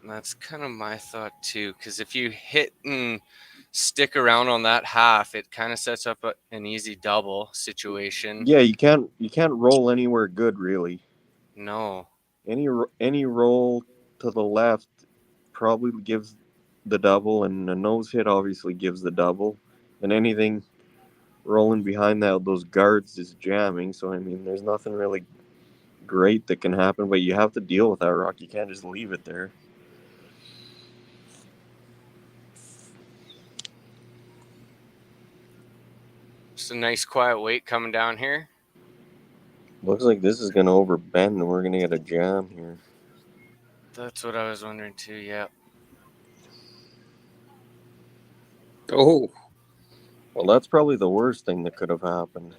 That's kind of my thought too, because if you hit and stick around on that half, it kind of sets up an easy double situation. Yeah, you can't roll anywhere good, really. No. Any roll to the left probably gives the double, and a nose hit obviously gives the double, and anything rolling behind those guards is jamming. So I mean, there's nothing really great that can happen, but you have to deal with that rock. You can't just leave it there. Just a nice quiet weight coming down here. Looks like this is going to overbend, and we're going to get a jam here. That's what I was wondering too, yeah. Oh. Well, that's probably the worst thing that could have happened.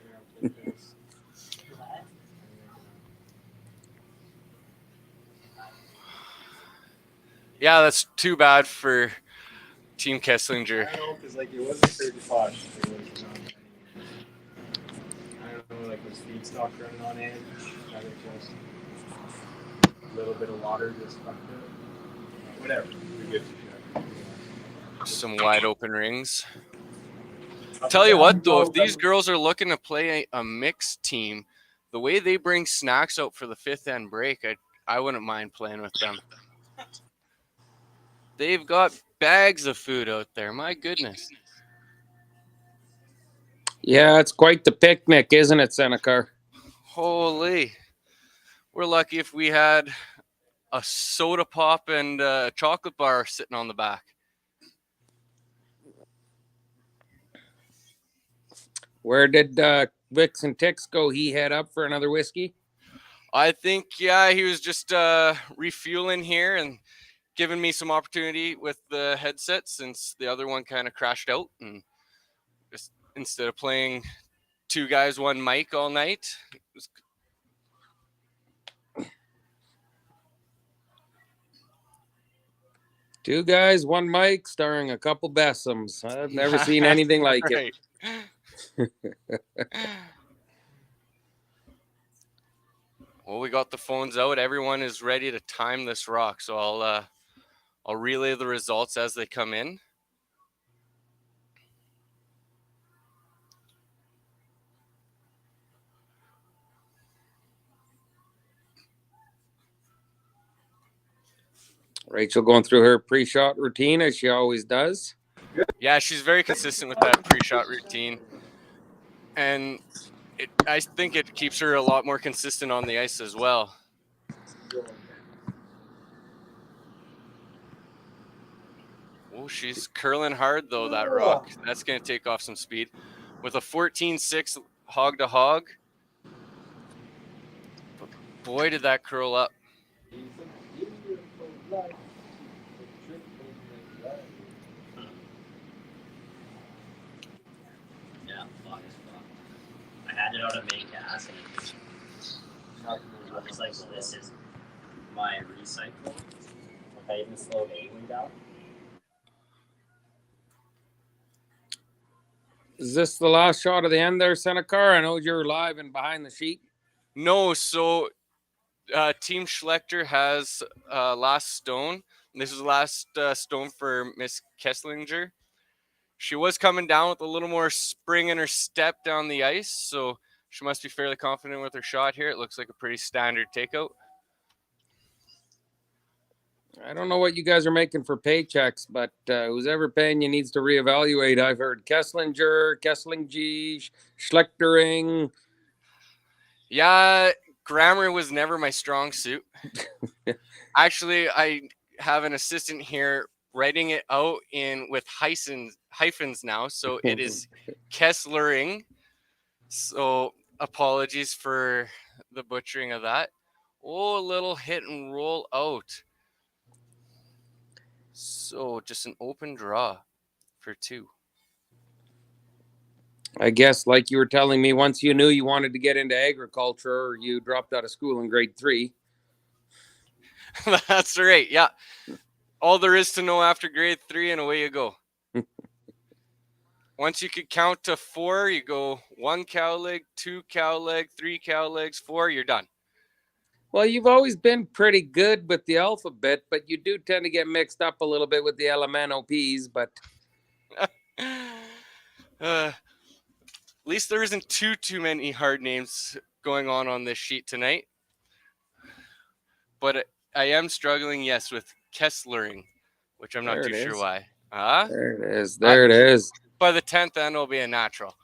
Yeah, that's too bad for Team Kesslinger. I know, because it wasn't certain spot. I don't know, was feedstock running on edge? Either just a little bit of water just fucked it. Whatever. We get to Some wide open rings. Tell you what, though, if these girls are looking to play a mixed team, the way they bring snacks out for the fifth end break, I wouldn't mind playing with them. They've got bags of food out there. My goodness. Yeah, it's quite the picnic, isn't it, Seneca? Holy. We're lucky if we had a soda pop and a chocolate bar sitting on the back. Where did Wicks and Tix go? He head up for another whiskey? I think, yeah, he was just refueling here and giving me some opportunity with the headset since the other one kind of crashed out. And just instead of playing two guys, one mic all night, 2 guys, 1 mic, starring a couple Bessums. I've never seen anything like it. Well, we got the phones out. Everyone is ready to time this rock, so I'll relay the results as they come in. Raechel going through her pre-shot routine as she always does. Yeah, she's very consistent with that pre-shot routine, and I think it keeps her a lot more consistent on the ice as well. Oh, she's curling hard though, that rock. That's going to take off some speed. With a 14-6 hog to hog. But boy, did that curl up. Yeah, I had it out of main cast and I was like, well, this is my recycle. I even slowed A-wing down. Is this the last shot of the end there, Seneca? I know you're live and behind the sheet. No, so Team Schlechter has last stone. This is the last stone for Miss Kesslering. She was coming down with a little more spring in her step down the ice, so she must be fairly confident with her shot here. It looks like a pretty standard takeout. I don't know what you guys are making for paychecks, but who's ever paying you needs to reevaluate. I've heard Kesslering, Schlechtering. Yeah, grammar was never my strong suit. Actually, I have an assistant here writing it out with hyphens now, so it is Kesslering. So apologies for the butchering of that. Oh, a little hit and roll out. So just an open draw for 2. I guess, like you were telling me, once you knew you wanted to get into agriculture, you dropped out of school in grade 3. That's right. Yeah. All there is to know after grade 3, and away you go. Once you could count to 4, you go 1 cow leg, 2 cow leg, 3 cow legs, 4, you're done. Well, you've always been pretty good with the alphabet, but you do tend to get mixed up a little bit with the LMNOPs, but... At least there isn't too many hard names going on this sheet tonight. But I am struggling, yes, with Kesslering, which I'm not too sure why. There it is. There it is. By the 10th end, it'll be a natural.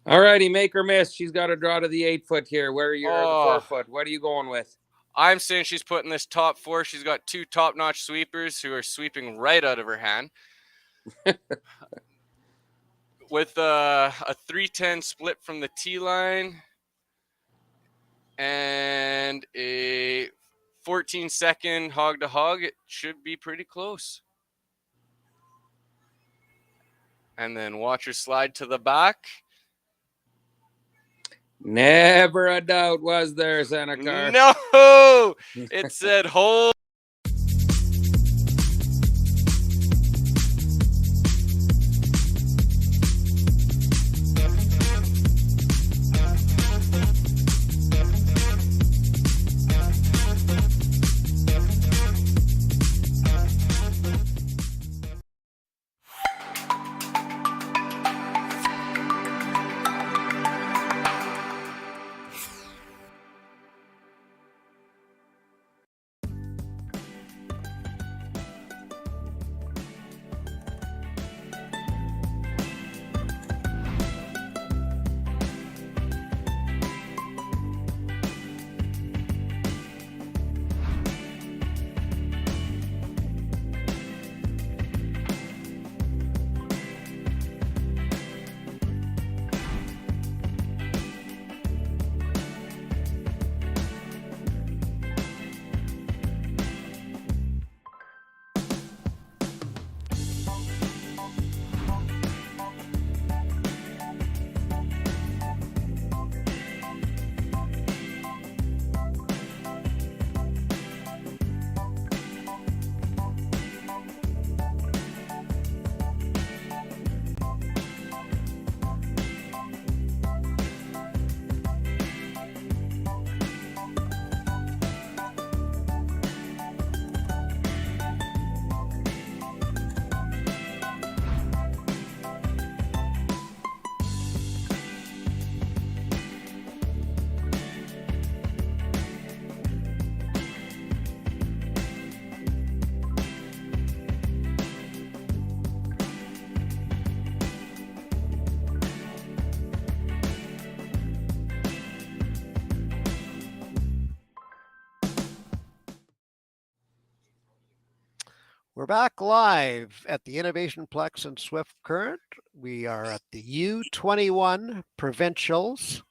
All righty, make her miss. She's got to draw to the 8-foot here. Where are you? The 4-foot. What are you going with? I'm saying she's putting this top 4. She's got 2 top-notch sweepers who are sweeping right out of her hand. With a 3-10 split from the T line and a 14-second hog to hog, it should be pretty close. And then watch her slide to the back. Never a doubt, was there, Seneca? No! It said hold. We're back live at the Innovation Plex in Swift Current. We are at the U21 Provincials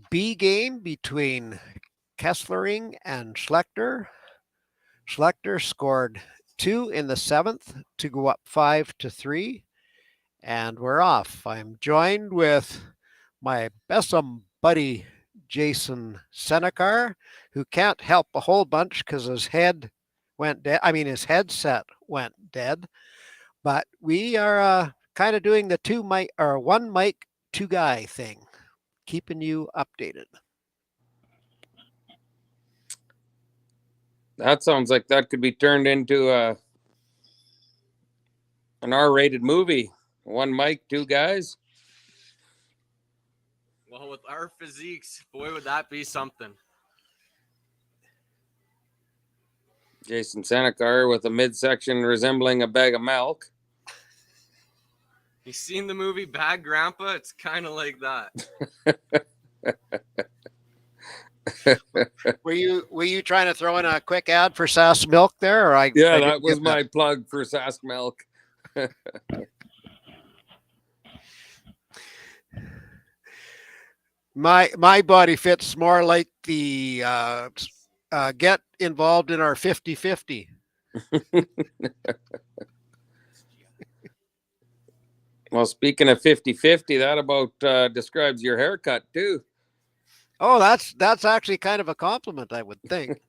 B game between Kesslering and Schlechter. Schlechter scored 2 in the 7th to go up 5-3, and we're off. I'm joined with my Bessum buddy, Jason Senekar, who can't help a whole bunch because his head went dead. I mean, his headset went dead. But we are kind of doing the one mic, two guy thing, keeping you updated. That sounds like that could be turned into an R-rated movie. One mic, two guys. Well, with our physiques, boy, would that be something. Jason Senekar with a midsection resembling a bag of milk. You seen the movie Bad Grandpa? It's kind of like that. Were you trying to throw in a quick ad for Sask Milk there? Or that was my plug for Sask Milk. My body fits more like the get involved in our 50-50. Well, speaking of 50-50, that about describes your haircut too. Oh, that's actually kind of a compliment, I would think.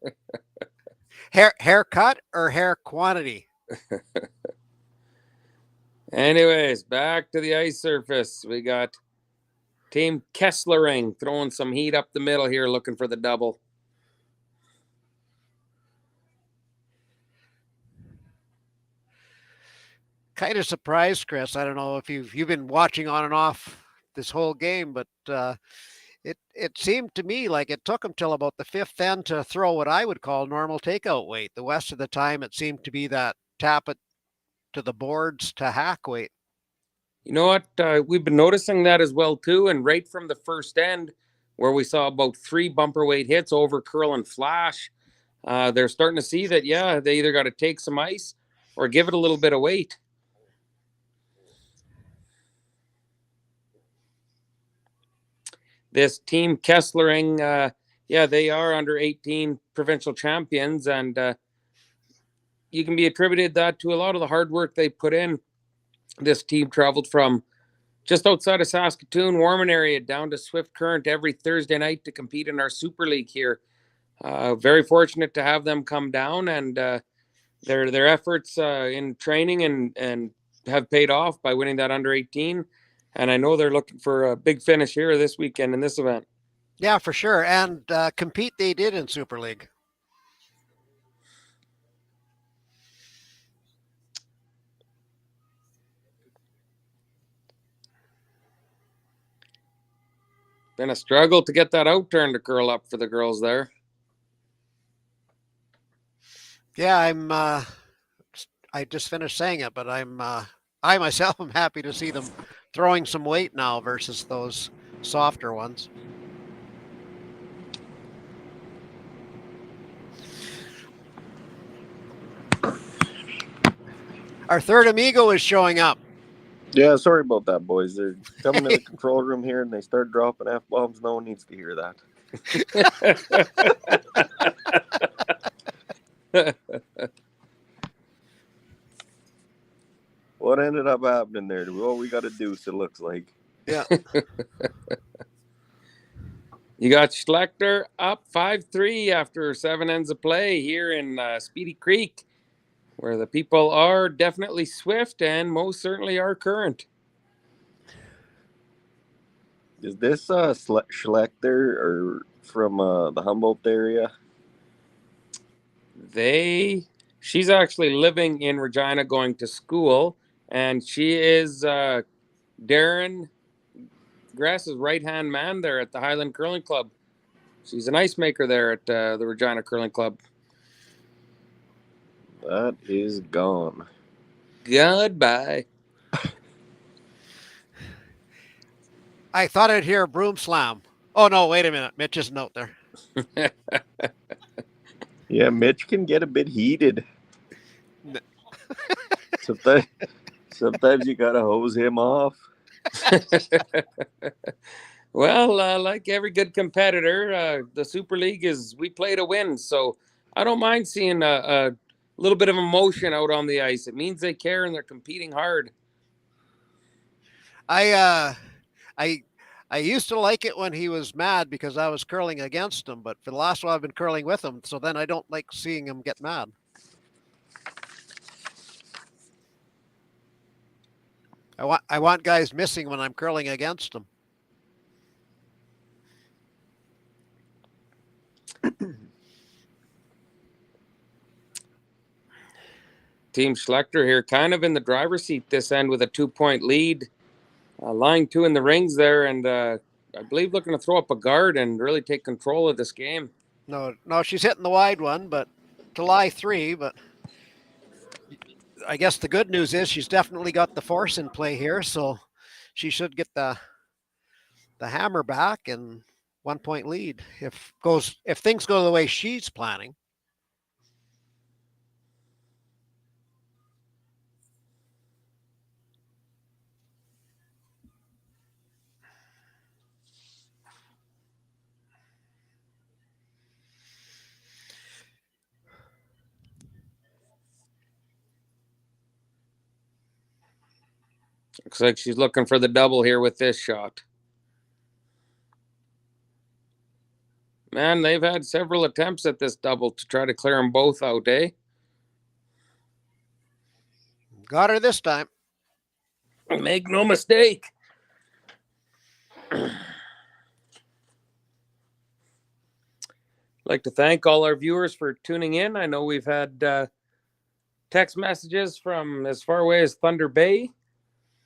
Haircut or hair quantity? Anyways, back to the ice surface. We got Team Kesslering throwing some heat up the middle here, looking for the double. Kind of surprised, Chris. I don't know if you've been watching on and off this whole game, but it seemed to me like it took them till about the 5th end to throw what I would call normal takeout weight. The rest of the time, it seemed to be that tap it to the boards to hack weight. You know what? We've been noticing that as well too. And right from the first end, where we saw about 3 bumper weight hits over curl and flash, they're starting to see that, yeah, they either got to take some ice or give it a little bit of weight. This team Kesslering, they are under 18 provincial champions, and you can be attributed that to a lot of the hard work they put in. This team traveled from just outside of Saskatoon, Warman area, down to Swift Current every Thursday night to compete in our Super League here. Very fortunate to have them come down, and their efforts in training and have paid off by winning that under 18. And I know they're looking for a big finish here this weekend in this event. Yeah, for sure. And compete they did in Super League. Been a struggle to get that out turn to curl up for the girls there. Yeah, I just finished saying it, but I myself am happy to see them throwing some weight now versus those softer ones. Our third amigo is showing up. Yeah, sorry about that, boys. They're coming to the control room here and they start dropping F-bombs. No one needs to hear that. What ended up happening there? Well, we got a deuce, it looks like. Yeah. You got Schlechter up 5-3 after 7 ends of play here in Speedy Creek, where the people are definitely swift and most certainly are current. Is this Schlechter or from the Humboldt area? She's actually living in Regina going to school, and she is Darren Grass's right-hand man there at the Highland Curling Club. She's an ice maker there at the Regina Curling Club. That is gone. Goodbye. I thought I'd hear a broom slam. Oh, no, wait a minute. Mitch isn't out there. Yeah, Mitch can get a bit heated. Sometimes you gotta hose him off. Well, like every good competitor, the Super League we play to win. So I don't mind seeing a little bit of emotion out on the ice. It means they care and they're competing hard. I used to like it when he was mad because I was curling against him, but for the last while I've been curling with him, so then I don't like seeing him get mad. I want guys missing when I'm curling against them. Team Schlechter here kind of in the driver's seat this end with a 2-point lead. Line 2 in the rings there, and I believe looking to throw up a guard and really take control of this game. No, she's hitting the wide one, but to lie 3, but I guess the good news is she's definitely got the force in play here, so she should get the hammer back and 1-point lead if things go the way she's planning. Looks like she's looking for the double here with this shot. Man, they've had several attempts at this double to try to clear them both out, eh? Got her this time. Make no mistake. Like to thank all our viewers for tuning in. I know we've had text messages from as far away as Thunder Bay,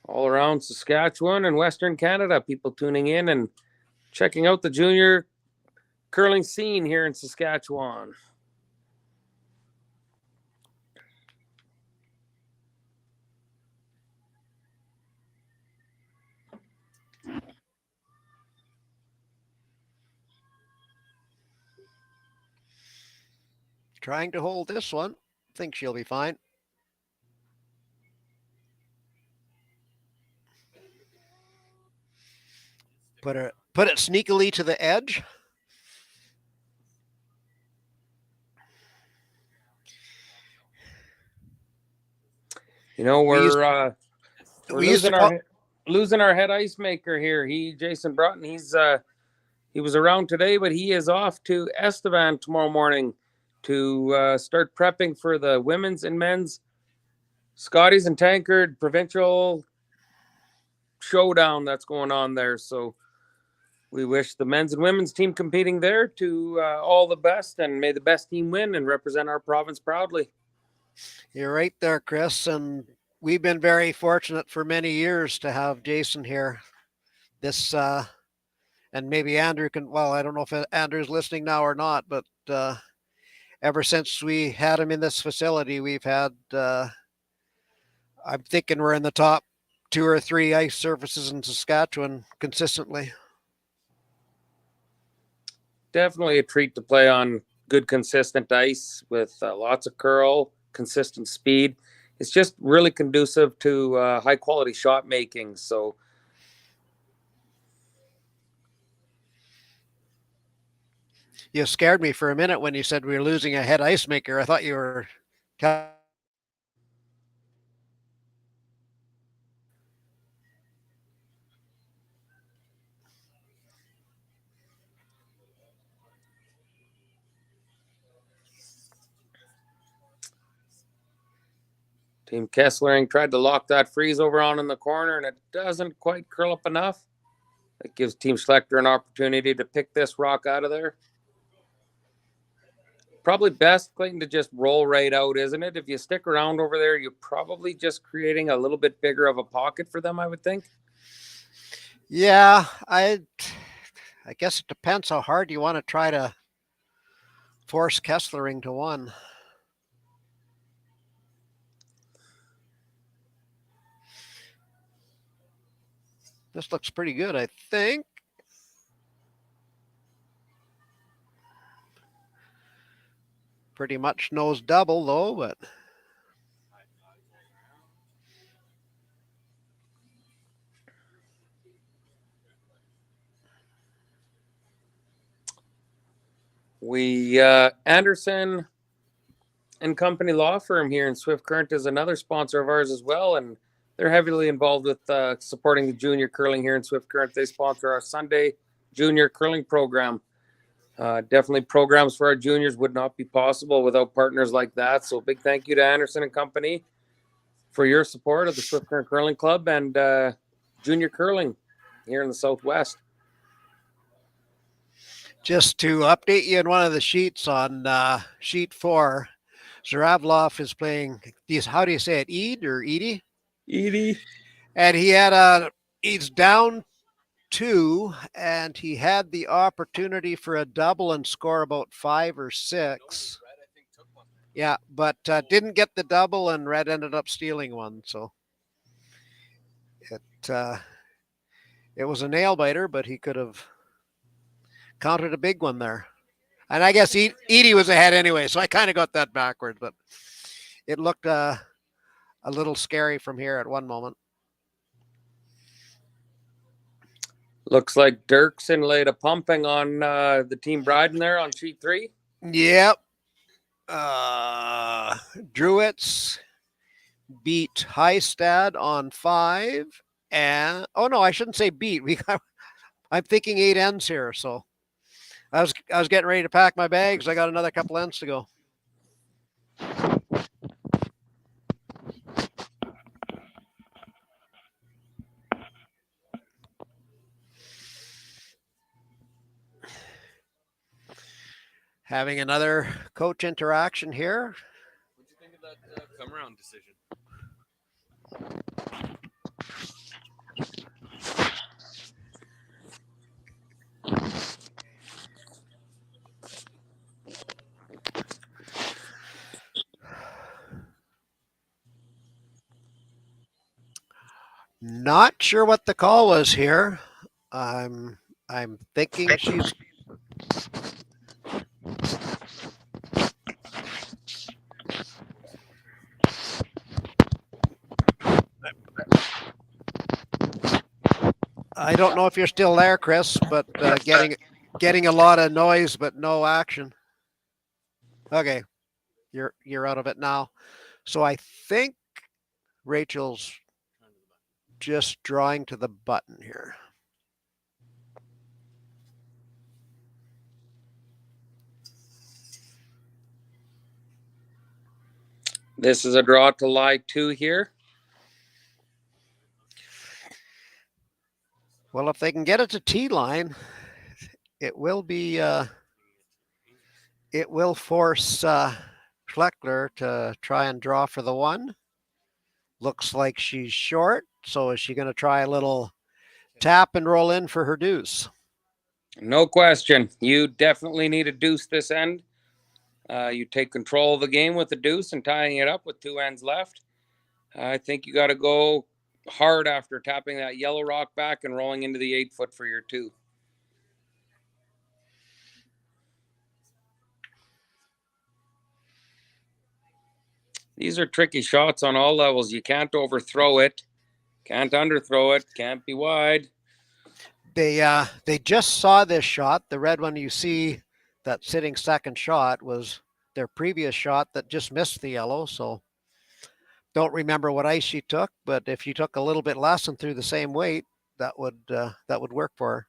all around Saskatchewan and Western Canada, people tuning in and checking out the junior curling scene here in Saskatchewan. Trying to hold this one. Think she'll be fine. Put it sneakily to the edge. You know, we're losing our head ice maker here. Jason Broughton, he was around today, but he is off to Estevan tomorrow morning to start prepping for the women's and men's Scotties and Tankard provincial showdown that's going on there. So we wish the men's and women's team competing there to all the best, and may the best team win and represent our province proudly. You're right there, Chris. And we've been very fortunate for many years to have Jason here. This, and maybe Andrew can, well, I don't know if Andrew's listening now or not, but ever since we had him in this facility, we've had, I'm thinking we're in the top 2 or 3 ice surfaces in Saskatchewan consistently. Definitely a treat to play on good, consistent ice with lots of curl, consistent speed. It's just really conducive to high quality shot making. So you scared me for a minute when you said we were losing a head ice maker. I thought you were Team Kesslering tried to lock that freeze over on in the corner, and it doesn't quite curl up enough. It gives Team Schlechter an opportunity to pick this rock out of there. Probably best, Clayton, to just roll right out, isn't it? If you stick around over there, you're probably just creating a little bit bigger of a pocket for them, I would think. Yeah, I guess it depends how hard you want to try to force Kesslering to one. This looks pretty good, I think. Pretty much nose double though, but We Anderson and Company Law Firm here in Swift Current is another sponsor of ours as well, and they're heavily involved with supporting the junior curling here in Swift Current. They sponsor our Sunday junior curling program. Definitely programs for our juniors would not be possible without partners like that. So big thank you to Anderson and Company for your support of the Swift Current Curling Club and junior curling here in the Southwest. Just to update you on one of the sheets on sheet 4, Zaravlov is playing these. How do you say it? Eid or Edie? Edie. And he's down 2, and he had the opportunity for a double and score about 5 or 6. Yeah, but didn't get the double, and Red ended up stealing one. So it was a nail biter, but he could have counted a big one there. And I guess Edie was ahead anyway, so I kind of got that backwards, but it looked a little scary from here at one moment. Looks like Dirksen laid a pumping on the team Bryden there on sheet 3. Yep. Druitz beat Heistad on 5. And oh no, I shouldn't say beat. I'm thinking 8 ends here, so I was getting ready to pack my bags. I got another couple ends to go. Having another coach interaction here. What do you think of that come around decision? Not sure what the call was here. I'm thinking she's. I don't know if you're still there, Chris, but getting a lot of noise but no action. Okay, you're out of it now. So I think Raechel's just drawing to the button here. This is a draw to lie 2 here. Well, if they can get it to T-line, it will be. It will force Schlechter to try and draw for the 1. Looks like she's short, so is she going to try a little tap and roll in for her deuce? No question. You definitely need a deuce this end. You take control of the game with the deuce and tying it up with 2 ends left. I think you got to go hard after tapping that yellow rock back and rolling into the 8-foot for your 2. These are tricky shots on all levels. You can't overthrow it, can't underthrow it, can't be wide. They just saw this shot. The red one you see, that sitting second shot, was their previous shot that just missed the yellow. So don't remember what ice she took, but if she took a little bit less and threw the same weight, that would work for her.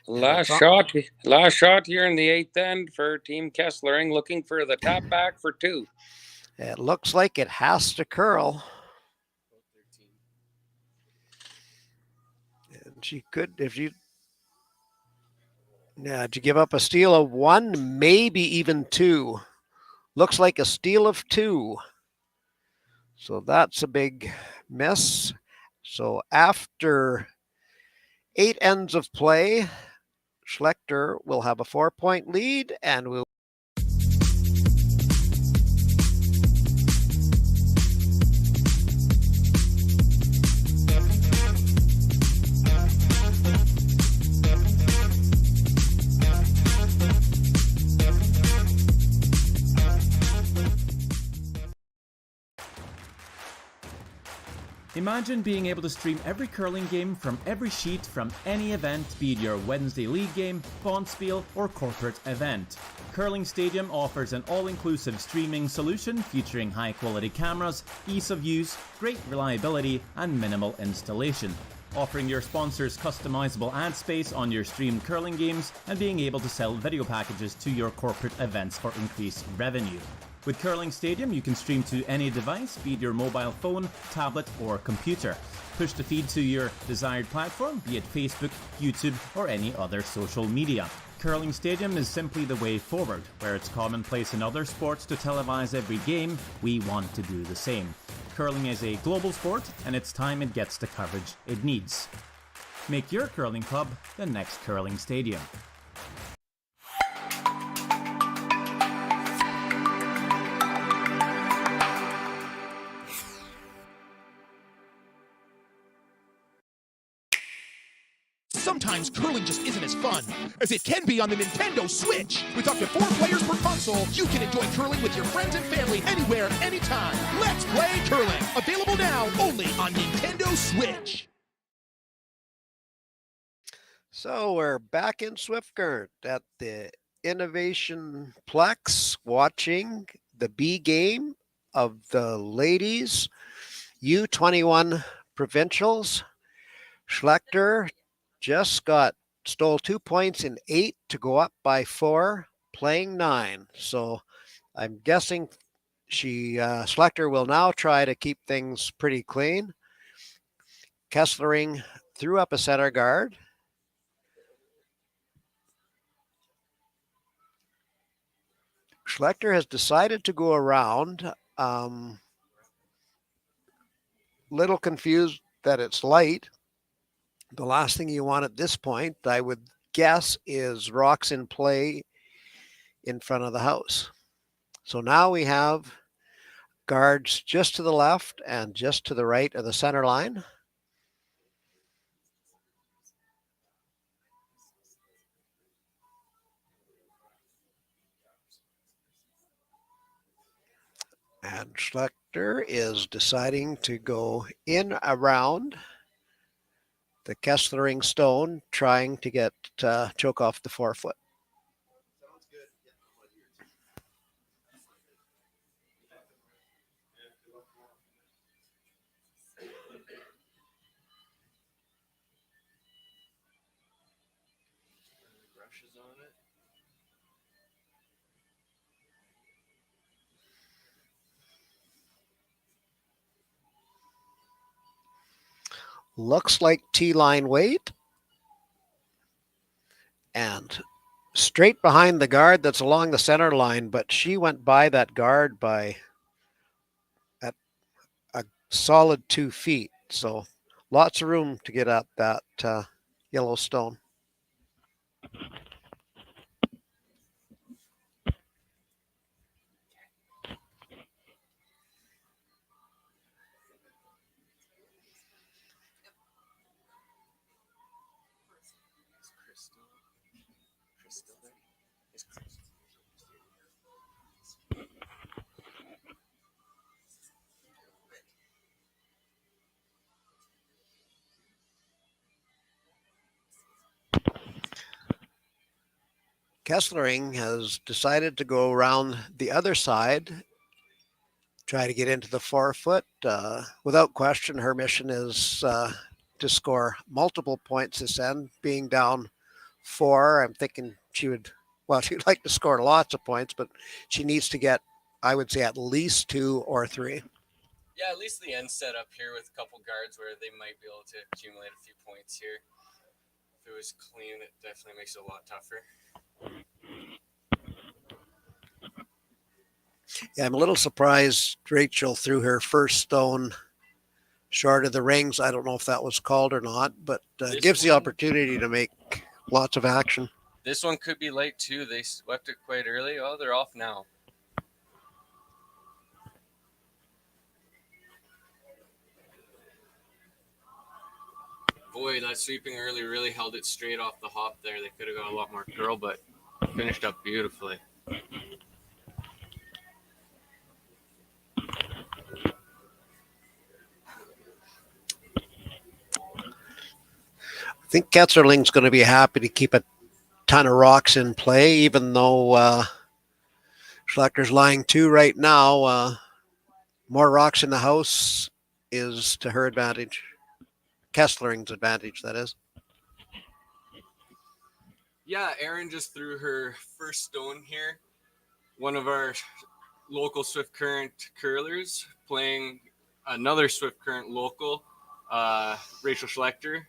Last shot here in the 8th end for Team Kesslering, looking for the tap back for 2. It looks like it has to curl. And she could, if you, yeah, to give up a steal of 1, maybe even 2. Looks like a steal of 2. So that's a big miss. So after 8 ends of play, Schlechter will have a 4-point lead and will Imagine being able to stream every curling game from every sheet from any event, be it your Wednesday league game, bonspiel, or corporate event. Curling Stadium offers an all-inclusive streaming solution featuring high-quality cameras, ease of use, great reliability, and minimal installation. Offering your sponsors customizable ad space on your streamed curling games and being able to sell video packages to your corporate events for increased revenue. With Curling Stadium, you can stream to any device, be it your mobile phone, tablet, or computer. Push the feed to your desired platform, be it Facebook, YouTube, or any other social media. Curling Stadium is simply the way forward. Where it's commonplace in other sports to televise every game, we want to do the same. Curling is a global sport, and it's time it gets the coverage it needs. Make your curling club the next Curling Stadium. Sometimes curling just isn't as fun as it can be on the Nintendo Switch. With up to 4 players per console, you can enjoy curling with your friends and family anywhere, anytime. Let's play curling. Available now only on Nintendo Switch. So we're back in Swift Current at the Innovation Plex watching the B game of the ladies U21 Provincials. Schlechter just stole 2 points in 8 to go up by 4, playing 9. So I'm guessing Schlechter will now try to keep things pretty clean. Kesslering threw up a center guard. Schlechter has decided to go around. Little confused that it's light. The last thing you want at this point, I would guess, is rocks in play in front of the house. So now we have guards just to the left and just to the right of the center line. And Schlechter is deciding to go in around the Kesslering stone, trying to get choke off the 4-foot. Looks like T-line weight. And straight behind the guard that's along the center line, but she went by that guard by at a solid 2 feet. So lots of room to get at that yellow stone. Kesslering has decided to go around the other side, try to get into the 4-foot. Without question, her mission is to score multiple points this end, being down 4. I'm thinking she'd like to score lots of points, but she needs to get, I would say, at least 2 or 3. Yeah, at least the end set up here with a couple guards where they might be able to accumulate a few points here. If it was clean, it definitely makes it a lot tougher. Yeah, I'm a little surprised Raechel threw her first stone short of the rings. I don't know if that was called or not, but gives the opportunity to make lots of action. This one could be late too. They swept it quite early. Oh, they're off now. Boy, that sweeping early really held it straight off the hop there. They could have got a lot more curl, but finished up beautifully. I think Kesslerin's going to be happy to keep a ton of rocks in play, even though Schlechter's lying 2 right now. More rocks in the house is to her advantage. Kesslering's advantage, that is. Yeah, Erin just threw her first stone here. One of our local Swift Current curlers playing another Swift Current local, Raechel Schlechter.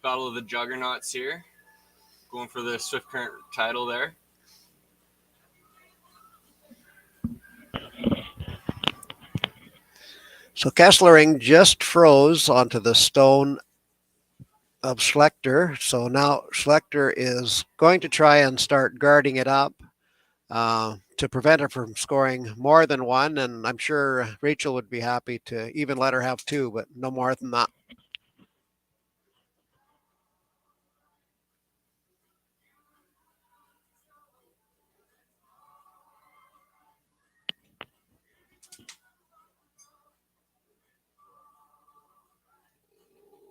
Battle of the Juggernauts here. Going for the Swift Current title there. So Kesslering just froze onto the stone of Schlechter. So now Schlechter is going to try and start guarding it up to prevent her from scoring more than 1. And I'm sure Raechel would be happy to even let her have 2, but no more than that.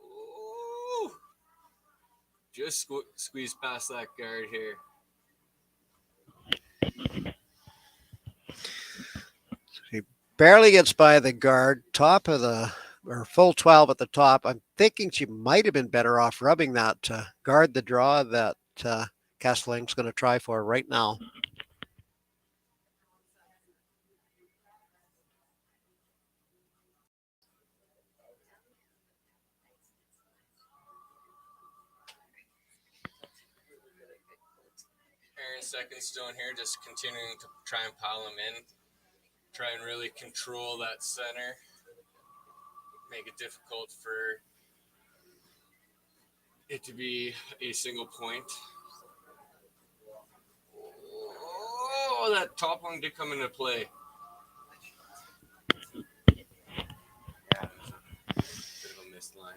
Ooh. Just squeeze past that guard here. He barely gets by the guard, top of the, or full 12 at the top. I'm thinking she might have been better off rubbing that to guard the draw that Kesslering's going to try for right now. Aaron's second stone here, just continuing to try and pile them in. Try and really control that center. Make it difficult for it to be a single point. Oh, that top one did come into play. Yeah, bit of a missed line.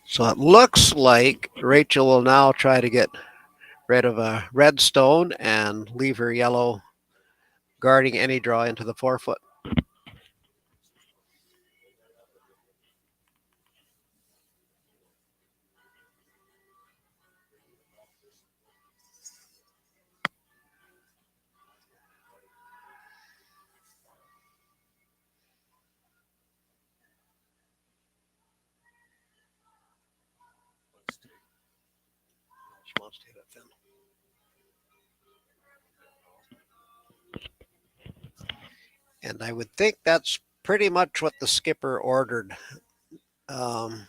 So it looks like Raechel will now try to get rid of a red stone and leave her yellow guarding any draw into the 4-foot. She wants to hit it thin. And I would think that's pretty much what the skipper ordered. Schlechter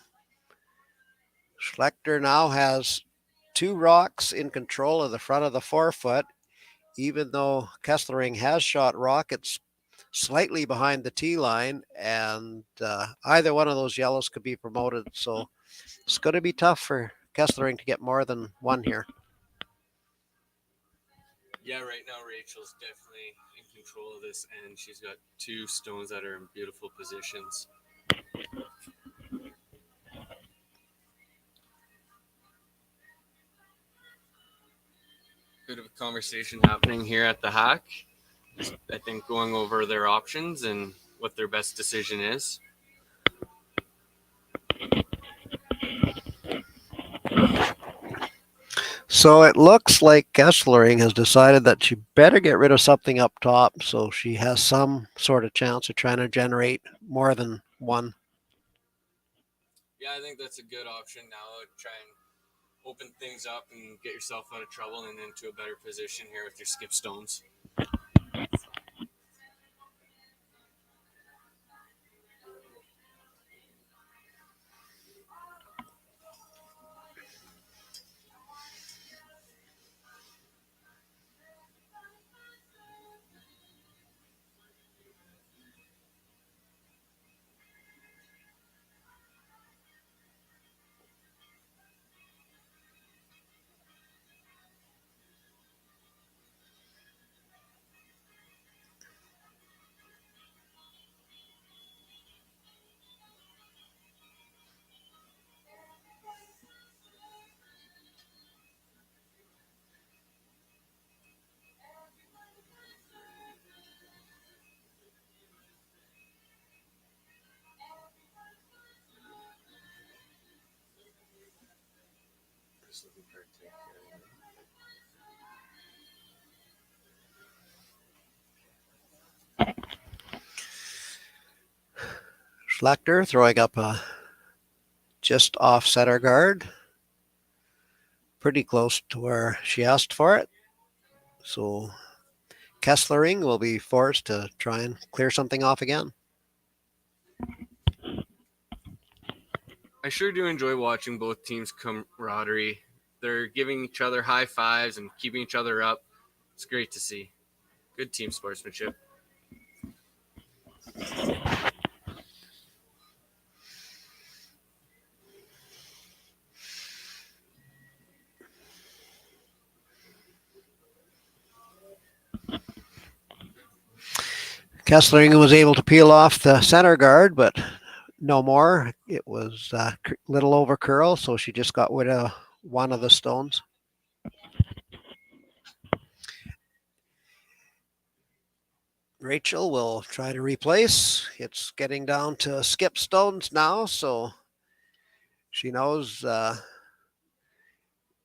now has 2 rocks in control of the front of the 4-foot, even though Kesslering has shot rockets slightly behind the tee line, and either one of those yellows could be promoted. So it's going to be tough for Kesslering to get more than 1 here. Yeah, right now Rachel's definitely in control of this, and she's got 2 stones that are in beautiful positions. Bit of a conversation happening here at the hack. I think going over their options and what their best decision is. So it looks like Kesslering has decided that she better get rid of something up top, so she has some sort of chance of trying to generate more than 1. Yeah, I think that's a good option now. Try and open things up and get yourself out of trouble and into a better position here with your skip stones. Schlechter throwing up a just off center guard. Pretty close to where she asked for it. So Kesslering will be forced to try and clear something off again. I sure do enjoy watching both teams' camaraderie. They're giving each other high fives and keeping each other up. It's great to see. Good team sportsmanship. Kesslering was able to peel off the center guard, but no more. It was a little over curl, so she just got rid of one of the stones. Raechel will try to replace. It's getting down to skip stones now, so she knows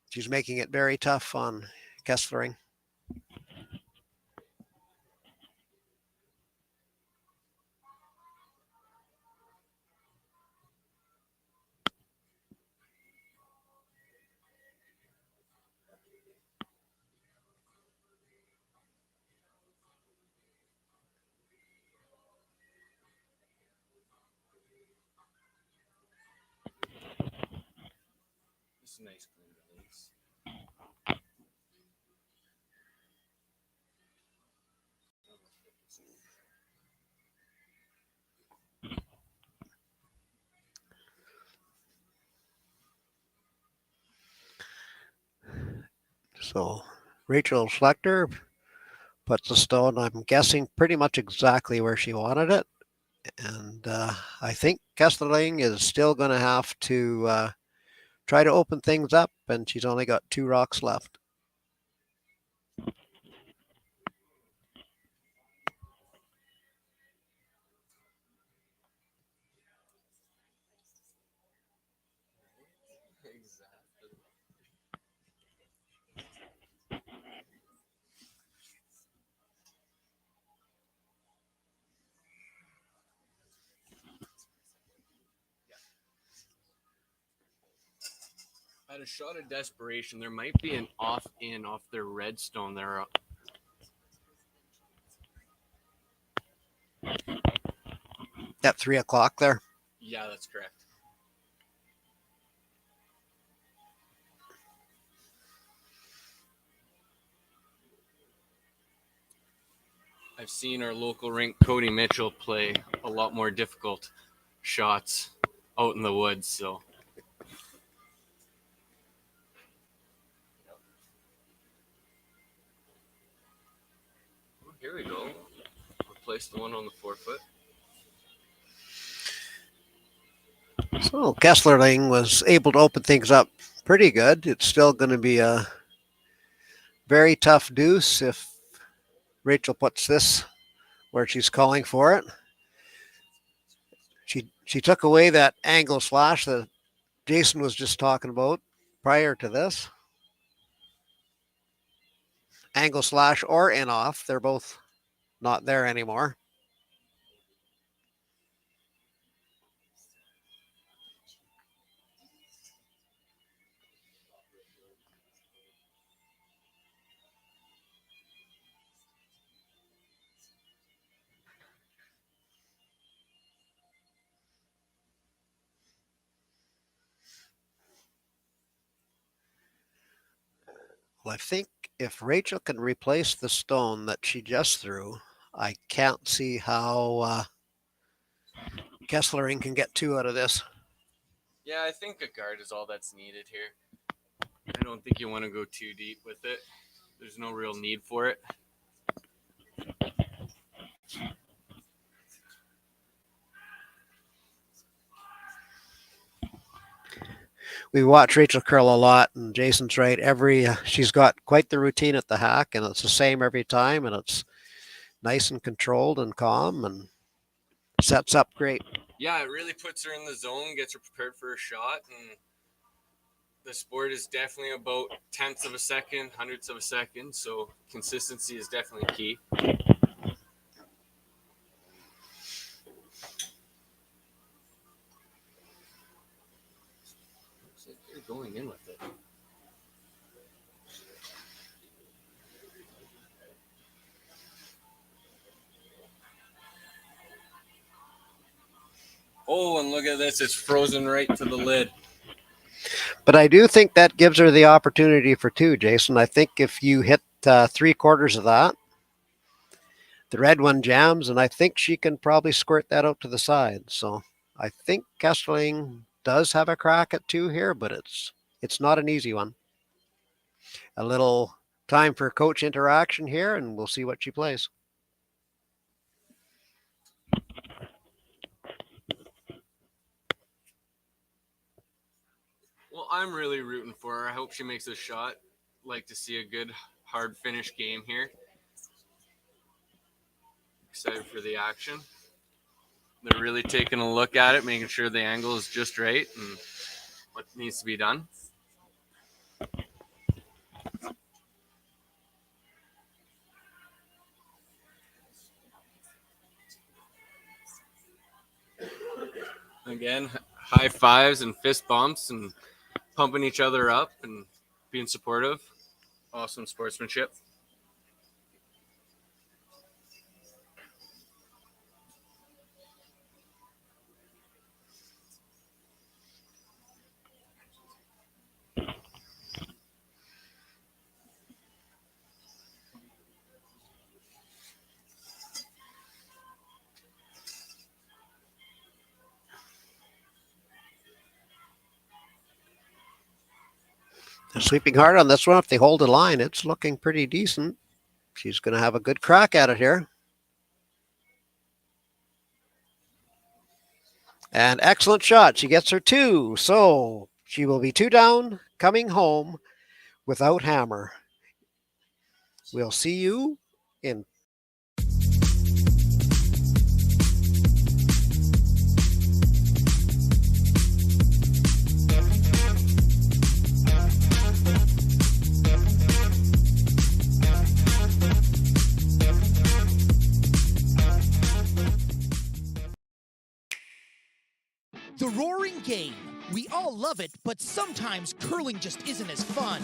she's making it very tough on Kesslering. This is a nice clean release. So Raechel Schlechter puts the stone, I'm guessing, pretty much exactly where she wanted it. And I think Kesslering is still going to have to try to open things up, and she's only got 2 rocks left. At a shot of desperation, there might be an off-in off their redstone there. At 3 o'clock there. Yeah, that's correct. I've seen our local rink, Cody Mitchell, play a lot more difficult shots out in the woods, so. Here we go. Replace the one on the 4-foot. So Kesslering was able to open things up pretty good. It's still going to be a very tough deuce if Raechel puts this where she's calling for it. She took away that angle slash that Jason was just talking about prior to this. Angle slash or in off, they're both not there anymore. Well, I think if Raechel can replace the stone that she just threw, I can't see how Kesslering can get 2 out of this. Yeah, I think a guard is all that's needed here. I don't think you want to go too deep with it. There's no real need for it. We watch Raechel curl a lot, and Jason's right. She's got quite the routine at the hack, and it's the same every time, and it's nice and controlled and calm, and sets up great. Yeah, it really puts her in the zone, gets her prepared for a shot, and the sport is definitely about tenths of a second, hundredths of a second. So consistency is definitely key. Looks like they're going in with it. Oh, and look at this. It's frozen right to the lid. But I do think that gives her the opportunity for two, Jason. I think if you hit 3/4 of that, the red one jams, and I think she can probably squirt that out to the side. So I think Kesslering does have a crack at two here, but it's not an easy one. A little time for coach interaction here, and we'll see what she plays. Well, I'm really rooting for her. I hope she makes a shot. Like to see a good, hard finish game here. Excited for the action. They're really taking a look at it, making sure the angle is just right and what needs to be done. Again, high fives and fist bumps and pumping each other up and being supportive. Awesome sportsmanship. They're sweeping hard on this one. If they hold the line, it's looking pretty decent. She's going to have a good crack at it here. And excellent shot. She gets her two. So she will be two down, coming home without hammer. We'll see you in The roaring game. We all love it, but sometimes curling just isn't as fun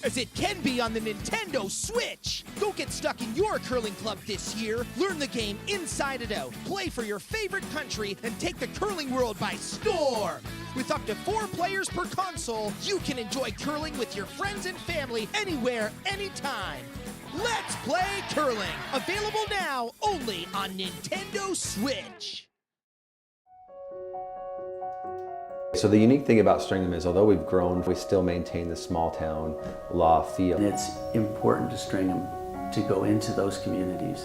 as it can be on the Nintendo Switch. Don't get stuck in your curling club this year. Learn the game inside and out. Play for your favorite country and take the curling world by storm. With up to 4 players per console, you can enjoy curling with your friends and family anywhere, anytime. Let's play curling. Available now only on Nintendo Switch. So the unique thing about Stringham is, although we've grown, we still maintain the small town law feel. And it's important to Stringham to go into those communities,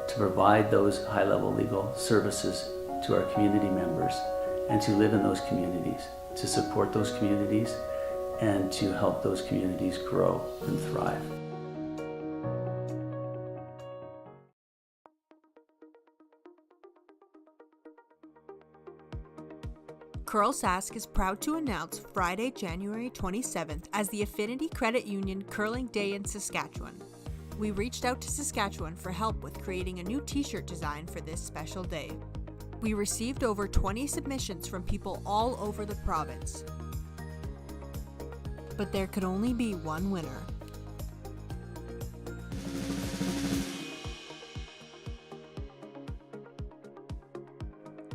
to provide those high-level legal services to our community members, and to live in those communities, to support those communities, and to help those communities grow and thrive. CURLSASK is proud to announce Friday, January 27th as the Affinity Credit Union Curling Day in Saskatchewan. We reached out to Saskatchewan for help with creating a new t-shirt design for this special day. We received over 20 submissions from people all over the province. But there could only be one winner.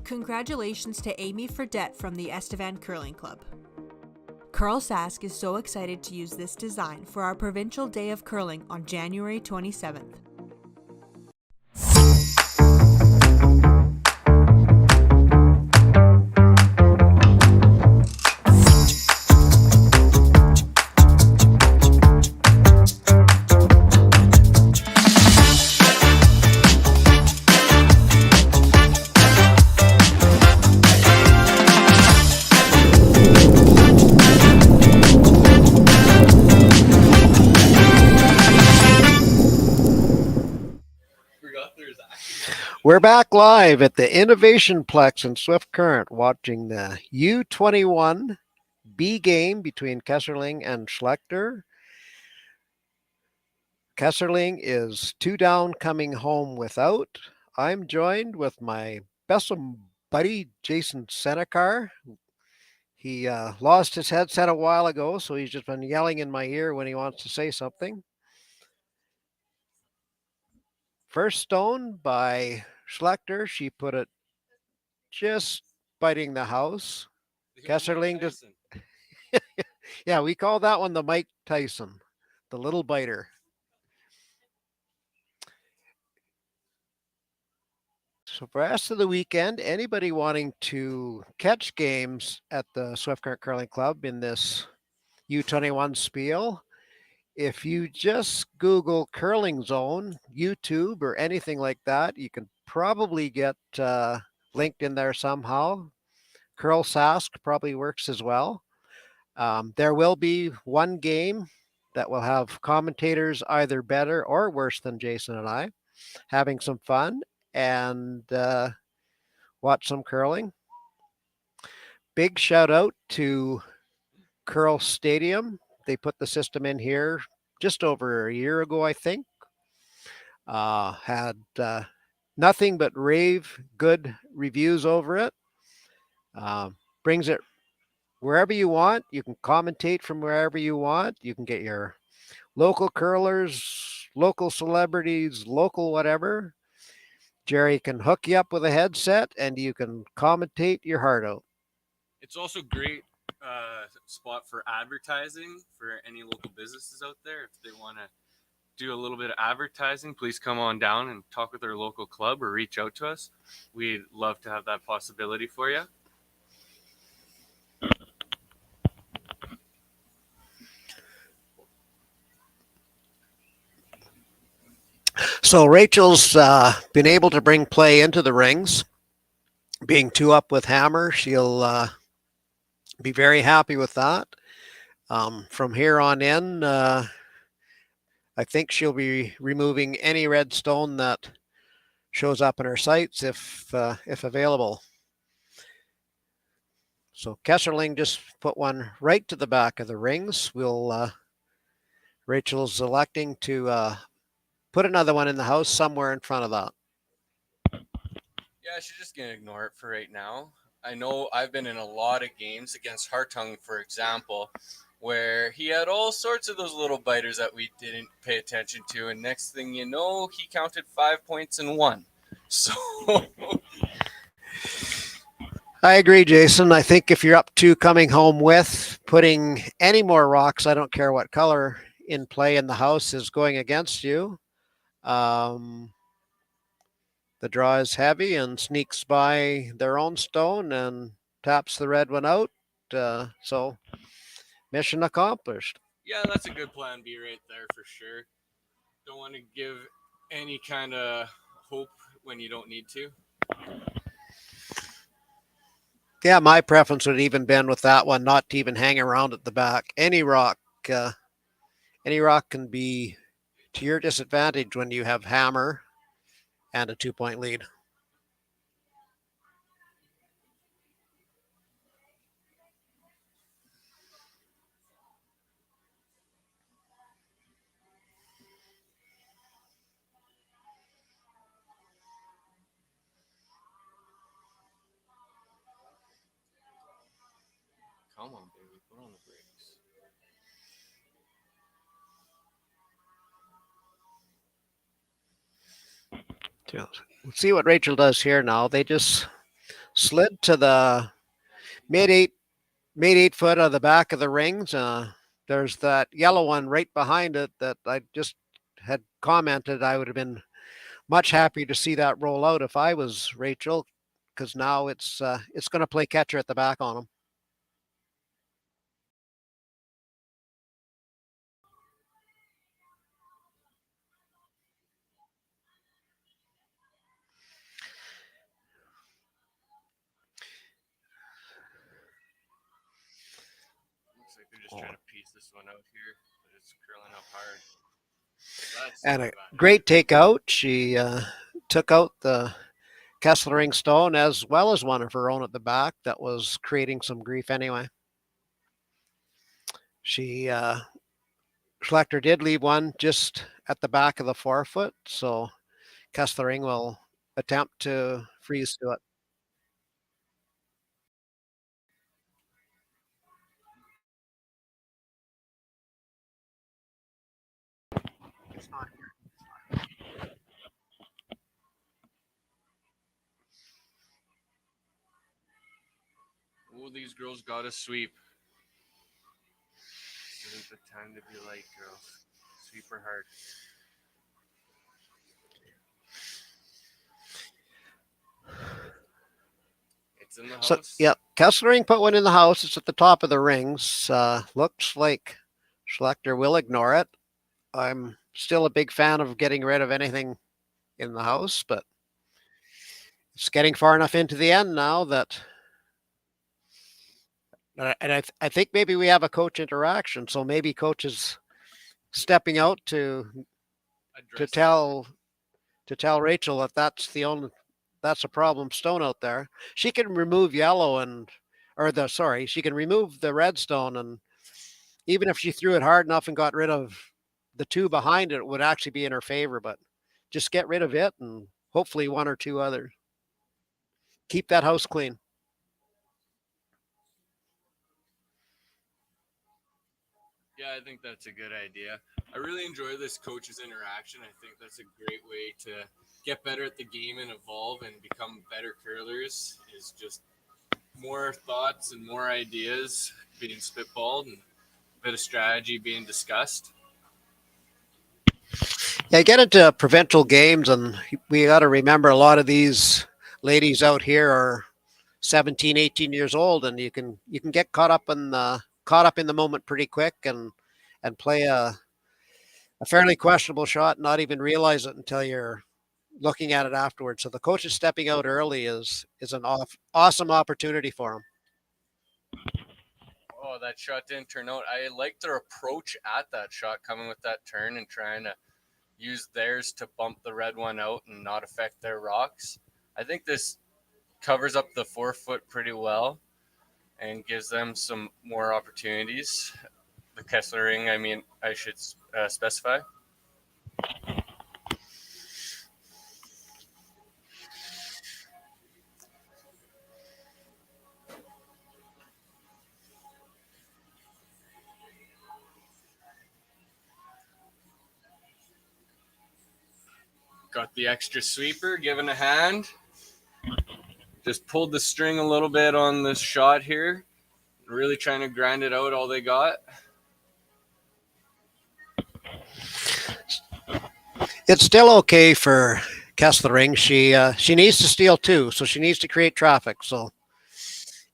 Congratulations to Amy Fredette from the Estevan Curling Club. CURLSASK is so excited to use this design for our Provincial Day of Curling on January 27th. We're back live at the Innovation Plex in Swift Current watching the U21 B game between Kesslering and Schlechter. Kesslering is 2 down, coming home without. I'm joined with my best buddy, Jason Senekar. He lost his headset a while ago, so he's just been yelling in my ear when he wants to say something. First stone by Schlechter. She put it just biting the house. Kesslering just... Yeah, we call that one the Mike Tyson, the little biter. So for the rest of the weekend, anybody wanting to catch games at the Swift Current Curling Club in this U21 spiel, if you just Google Curling Zone, YouTube, or anything like that, you can probably get linked in there somehow. CURLSASK probably works as well. There will be one game that will have commentators either better or worse than Jason and I, having some fun and watch some curling. Big shout out to Curl Stadium. They put the system in here just over a year ago, I think. Had nothing but rave good reviews over it. Brings it wherever you want. You can commentate from wherever you want. You can get your local curlers, local celebrities, local whatever. Jerry can hook you up with a headset and you can commentate your heart out. It's also great spot for advertising for any local businesses out there. If they want to do a little bit of advertising, please come on down and talk with our local club or reach out to us. We'd love to have that possibility for you. So Raechel's been able to bring play into the rings. Being 2 up with hammer, she'll be very happy with that. From here on in, I think she'll be removing any red stone that shows up in her sights if available. So Kesslering just put one right to the back of the rings. Raechel's electing to put another one in the house somewhere in front of that. Yeah, she's just going to ignore it for right now. I know I've been in a lot of games against Hartung, for example, where he had all sorts of those little biters that we didn't pay attention to. And next thing you know, he counted 5 points and won. So I agree, Jason. I think if you're up 2 coming home with, putting any more rocks, I don't care what color, in play in the house is going against you. The draw is heavy and sneaks by their own stone and taps the red one out. So mission accomplished. yeah, that's a good plan B right there for sure. Don't want to give any kind of hope when you don't need to. Yeah, my preference would even been with that one not to even hang around at the back. Any rock can be to your disadvantage when you have hammer and a 2-point lead. Come on, baby, put on the brakes. Let's see what Raechel does here now. They just slid to the mid 8 foot of the back of the rings. There's that yellow one right behind it that I just had commented I would have been much happy to see that roll out if I was Raechel, because now it's going to play catcher at the back on them. Looks like they're just trying to piece this one out here, but it's curling up hard. That's And a great takeout. She took out the Kesslering stone as well as one of her own at the back that was creating some grief anyway. Schlechter did leave one just at the back of the forefoot, so Kesslering will attempt to freeze to it. Oh, these girls got to sweep. This isn't the time to be light, girls. Sweep her hard. It's in the house. So, yeah, Kesslering put one in the house. It's at the top of the rings. Looks like Schlechter will ignore it. I'm still a big fan of getting rid of anything in the house, but it's getting far enough into the end now that, and I think maybe we have a coach interaction. So maybe coach is stepping out to tell Raechel that that's a problem stone out there. She can remove yellow she can remove the red stone, and even if she threw it hard enough and got rid of the two behind it, it would actually be in her favor. But just get rid of it and hopefully one or two others. Keep that house clean. Yeah, I think that's a good idea. I really enjoy this coach's interaction. I think that's a great way to get better at the game and evolve and become better curlers, is just more thoughts and more ideas being spitballed and a bit of strategy being discussed. Yeah, get into provincial games, and we got to remember a lot of these ladies out here are 17, 18 years old, and you can get caught up in the moment pretty quick and play a fairly questionable shot and not even realize it until you're looking at it afterwards. So the coach is stepping out early is an awesome opportunity for him. Oh, that shot didn't turn out. I like their approach at that shot, coming with that turn and trying to use theirs to bump the red one out and not affect their rocks. I think this covers up the forefoot pretty well and gives them some more opportunities. The Kesslering, I should specify. Got the extra sweeper, giving a hand. Just pulled the string a little bit on this shot here. Really trying to grind it out all they got. It's still okay for Kesslering. She needs to steal two, so she needs to create traffic. So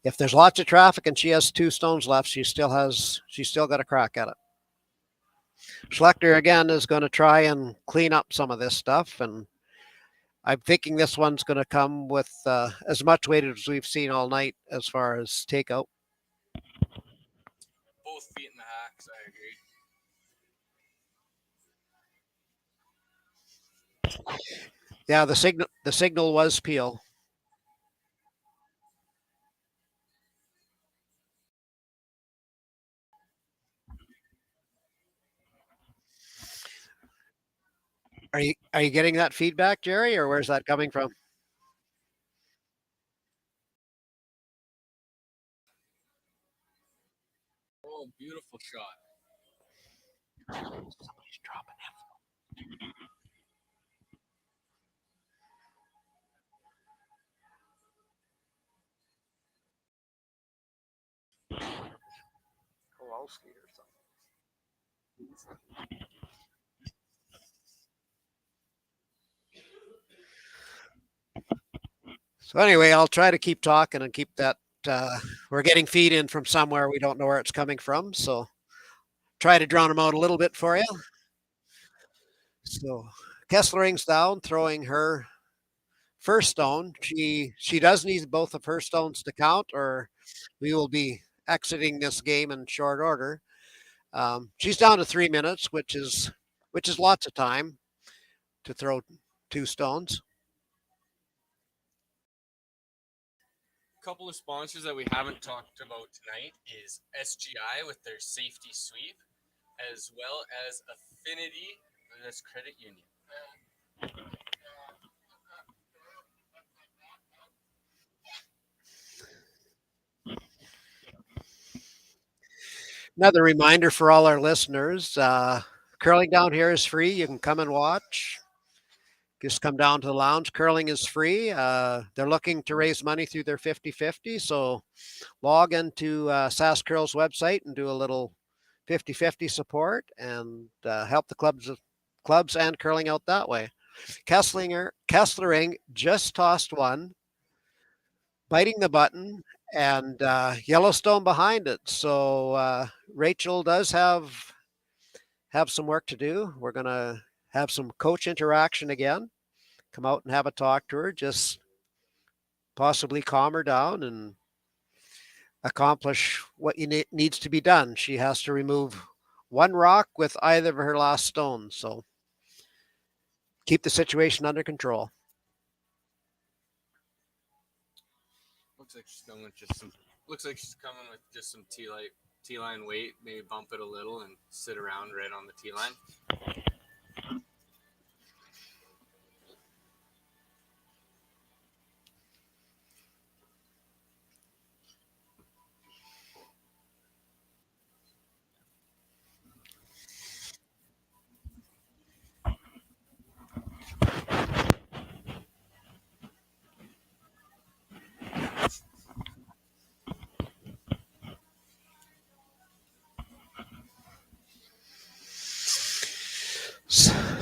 if there's lots of traffic and she has two stones left, she's still got a crack at it. Schlechter again is going to try and clean up some of this stuff, and I'm thinking this one's going to come with as much weight as we've seen all night as far as takeout. Both feet in the hacks, I agree. Yeah, the signal was peel. Are you getting that feedback, Jerry, or where's that coming from? Oh, beautiful shot. Somebody's dropping him. Kowalski or something. So anyway, I'll try to keep talking and keep that. We're getting feed in from somewhere. We don't know where it's coming from. So try to drown them out a little bit for you. So Kesslering's down, throwing her first stone. She does need both of her stones to count, or we will be exiting this game in short order. She's down to 3 minutes, which is lots of time to throw two stones. couple of sponsors that we haven't talked about tonight is SGI with their safety sweep, as well as Affinity with this credit union. Another reminder for all our listeners, curling down here is free. You can come and watch. Just come down to the lounge. Curling is free. They're looking to raise money through their 50-50. So log into SAS Curls website and do a little 50-50 support and help the clubs and curling out that way. Kesslering just tossed one, biting the button, and Yellowstone behind it. So Raechel does have some work to do. We're going to have some coach interaction again. Come out and have a talk to her, just possibly calm her down and accomplish what needs to be done. She has to remove one rock with either of her last stones. So keep the situation under control. Looks like she's coming with just some T-line weight. Maybe bump it a little and sit around right on the T-line.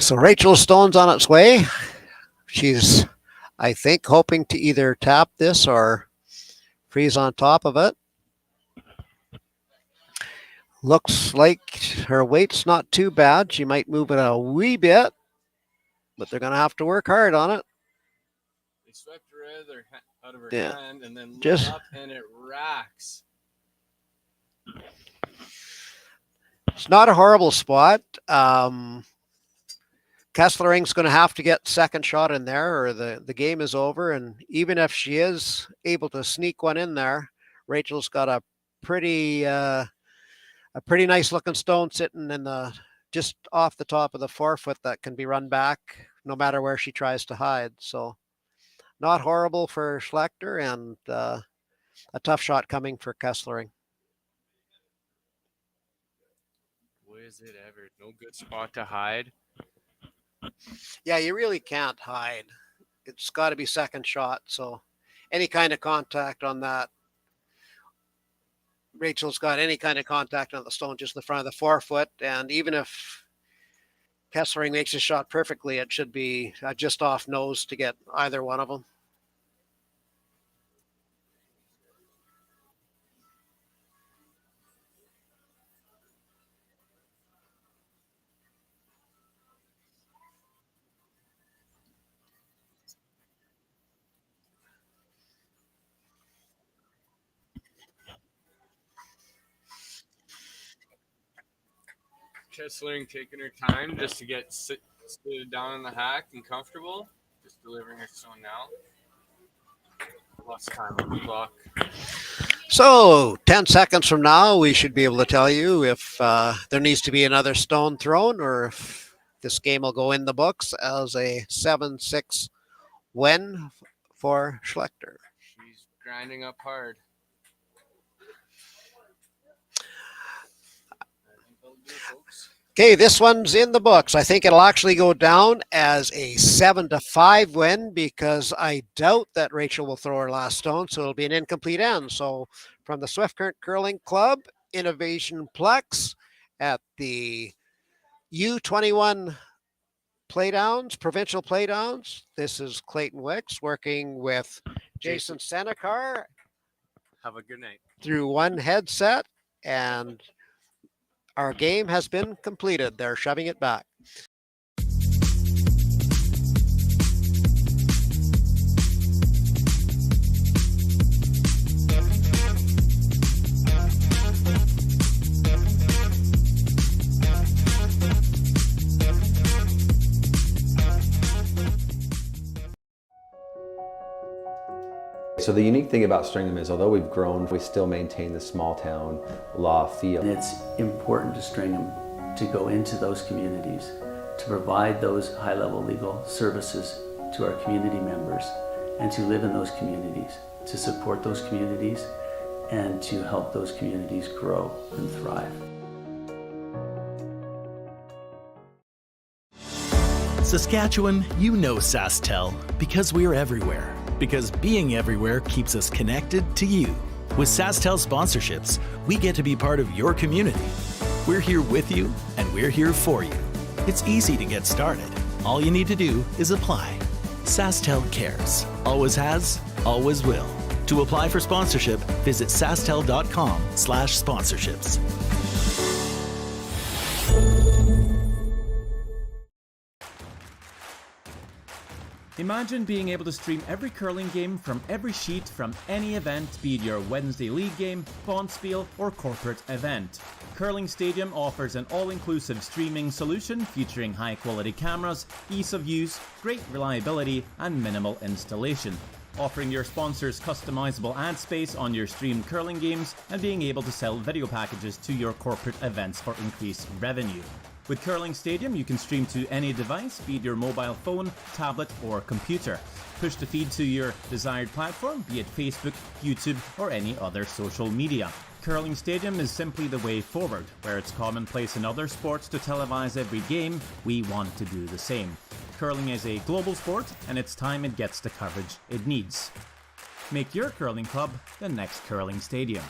So Raechel's stone's on its way. She's, I think, hoping to either tap this or freeze on top of it. Looks like her weight's not too bad. She might move it a wee bit, but they're going to have to work hard on it. They swept her out of her Yeah. hand and then Just up and it racks. It's not a horrible spot. Kesslering's going to have to get second shot in there or the game is over. And even if she is able to sneak one in there, Raechel's got a pretty nice looking stone sitting in just off the top of the forefoot that can be run back no matter where she tries to hide. So not horrible for Schlechter and a tough shot coming for Kesslering. Boy, is it ever. No good spot to hide. Yeah, you really can't hide. It's got to be second shot. So any kind of contact on that. Raechel's got any kind of contact on the stone, just in the front of the forefoot. And even if Kesslering makes a shot perfectly, it should be just off nose to get either one of them. Kesslering taking her time just to get sit down in the hack and comfortable. Just delivering her stone now. Lost time on the clock. So 10 seconds from now, we should be able to tell you if there needs to be another stone thrown or if this game will go in the books as a 7-6 win for Schlechter. She's grinding up hard. Okay, this one's in the books. I think it'll actually go down as a 7-5 win because I doubt that Raechel will throw her last stone, so it'll be an incomplete end. So from the Swift Current Curling Club, Innovation Plex at the U21 Playdowns, Provincial Playdowns. This is Clayton Wicks working with Jason Senekar. Have a good night. Through one headset, and our game has been completed. They're shoving it back. So the unique thing about Stringham is, although we've grown, we still maintain the small town law feel. And it's important to Stringham to go into those communities, to provide those high-level legal services to our community members, and to live in those communities, to support those communities, and to help those communities grow and thrive. Saskatchewan, you know SaskTel because we're everywhere. Because being everywhere keeps us connected to you. With SaskTel sponsorships, we get to be part of your community. We're here with you, and we're here for you. It's easy to get started. All you need to do is apply. SaskTel cares. Always has, always will. To apply for sponsorship, visit sastel.com/sponsorships. Imagine being able to stream every curling game from every sheet from any event, be it your Wednesday league game, bonspiel, or corporate event. Curling Stadium offers an all-inclusive streaming solution featuring high-quality cameras, ease of use, great reliability, and minimal installation. Offering your sponsors customizable ad space on your streamed curling games and being able to sell video packages to your corporate events for increased revenue. With Curling Stadium, you can stream to any device, be it your mobile phone, tablet, or computer. Push the feed to your desired platform, be it Facebook, YouTube, or any other social media. Curling Stadium is simply the way forward. Where it's commonplace in other sports to televise every game, we want to do the same. Curling is a global sport, and it's time it gets the coverage it needs. Make your curling club the next Curling Stadium.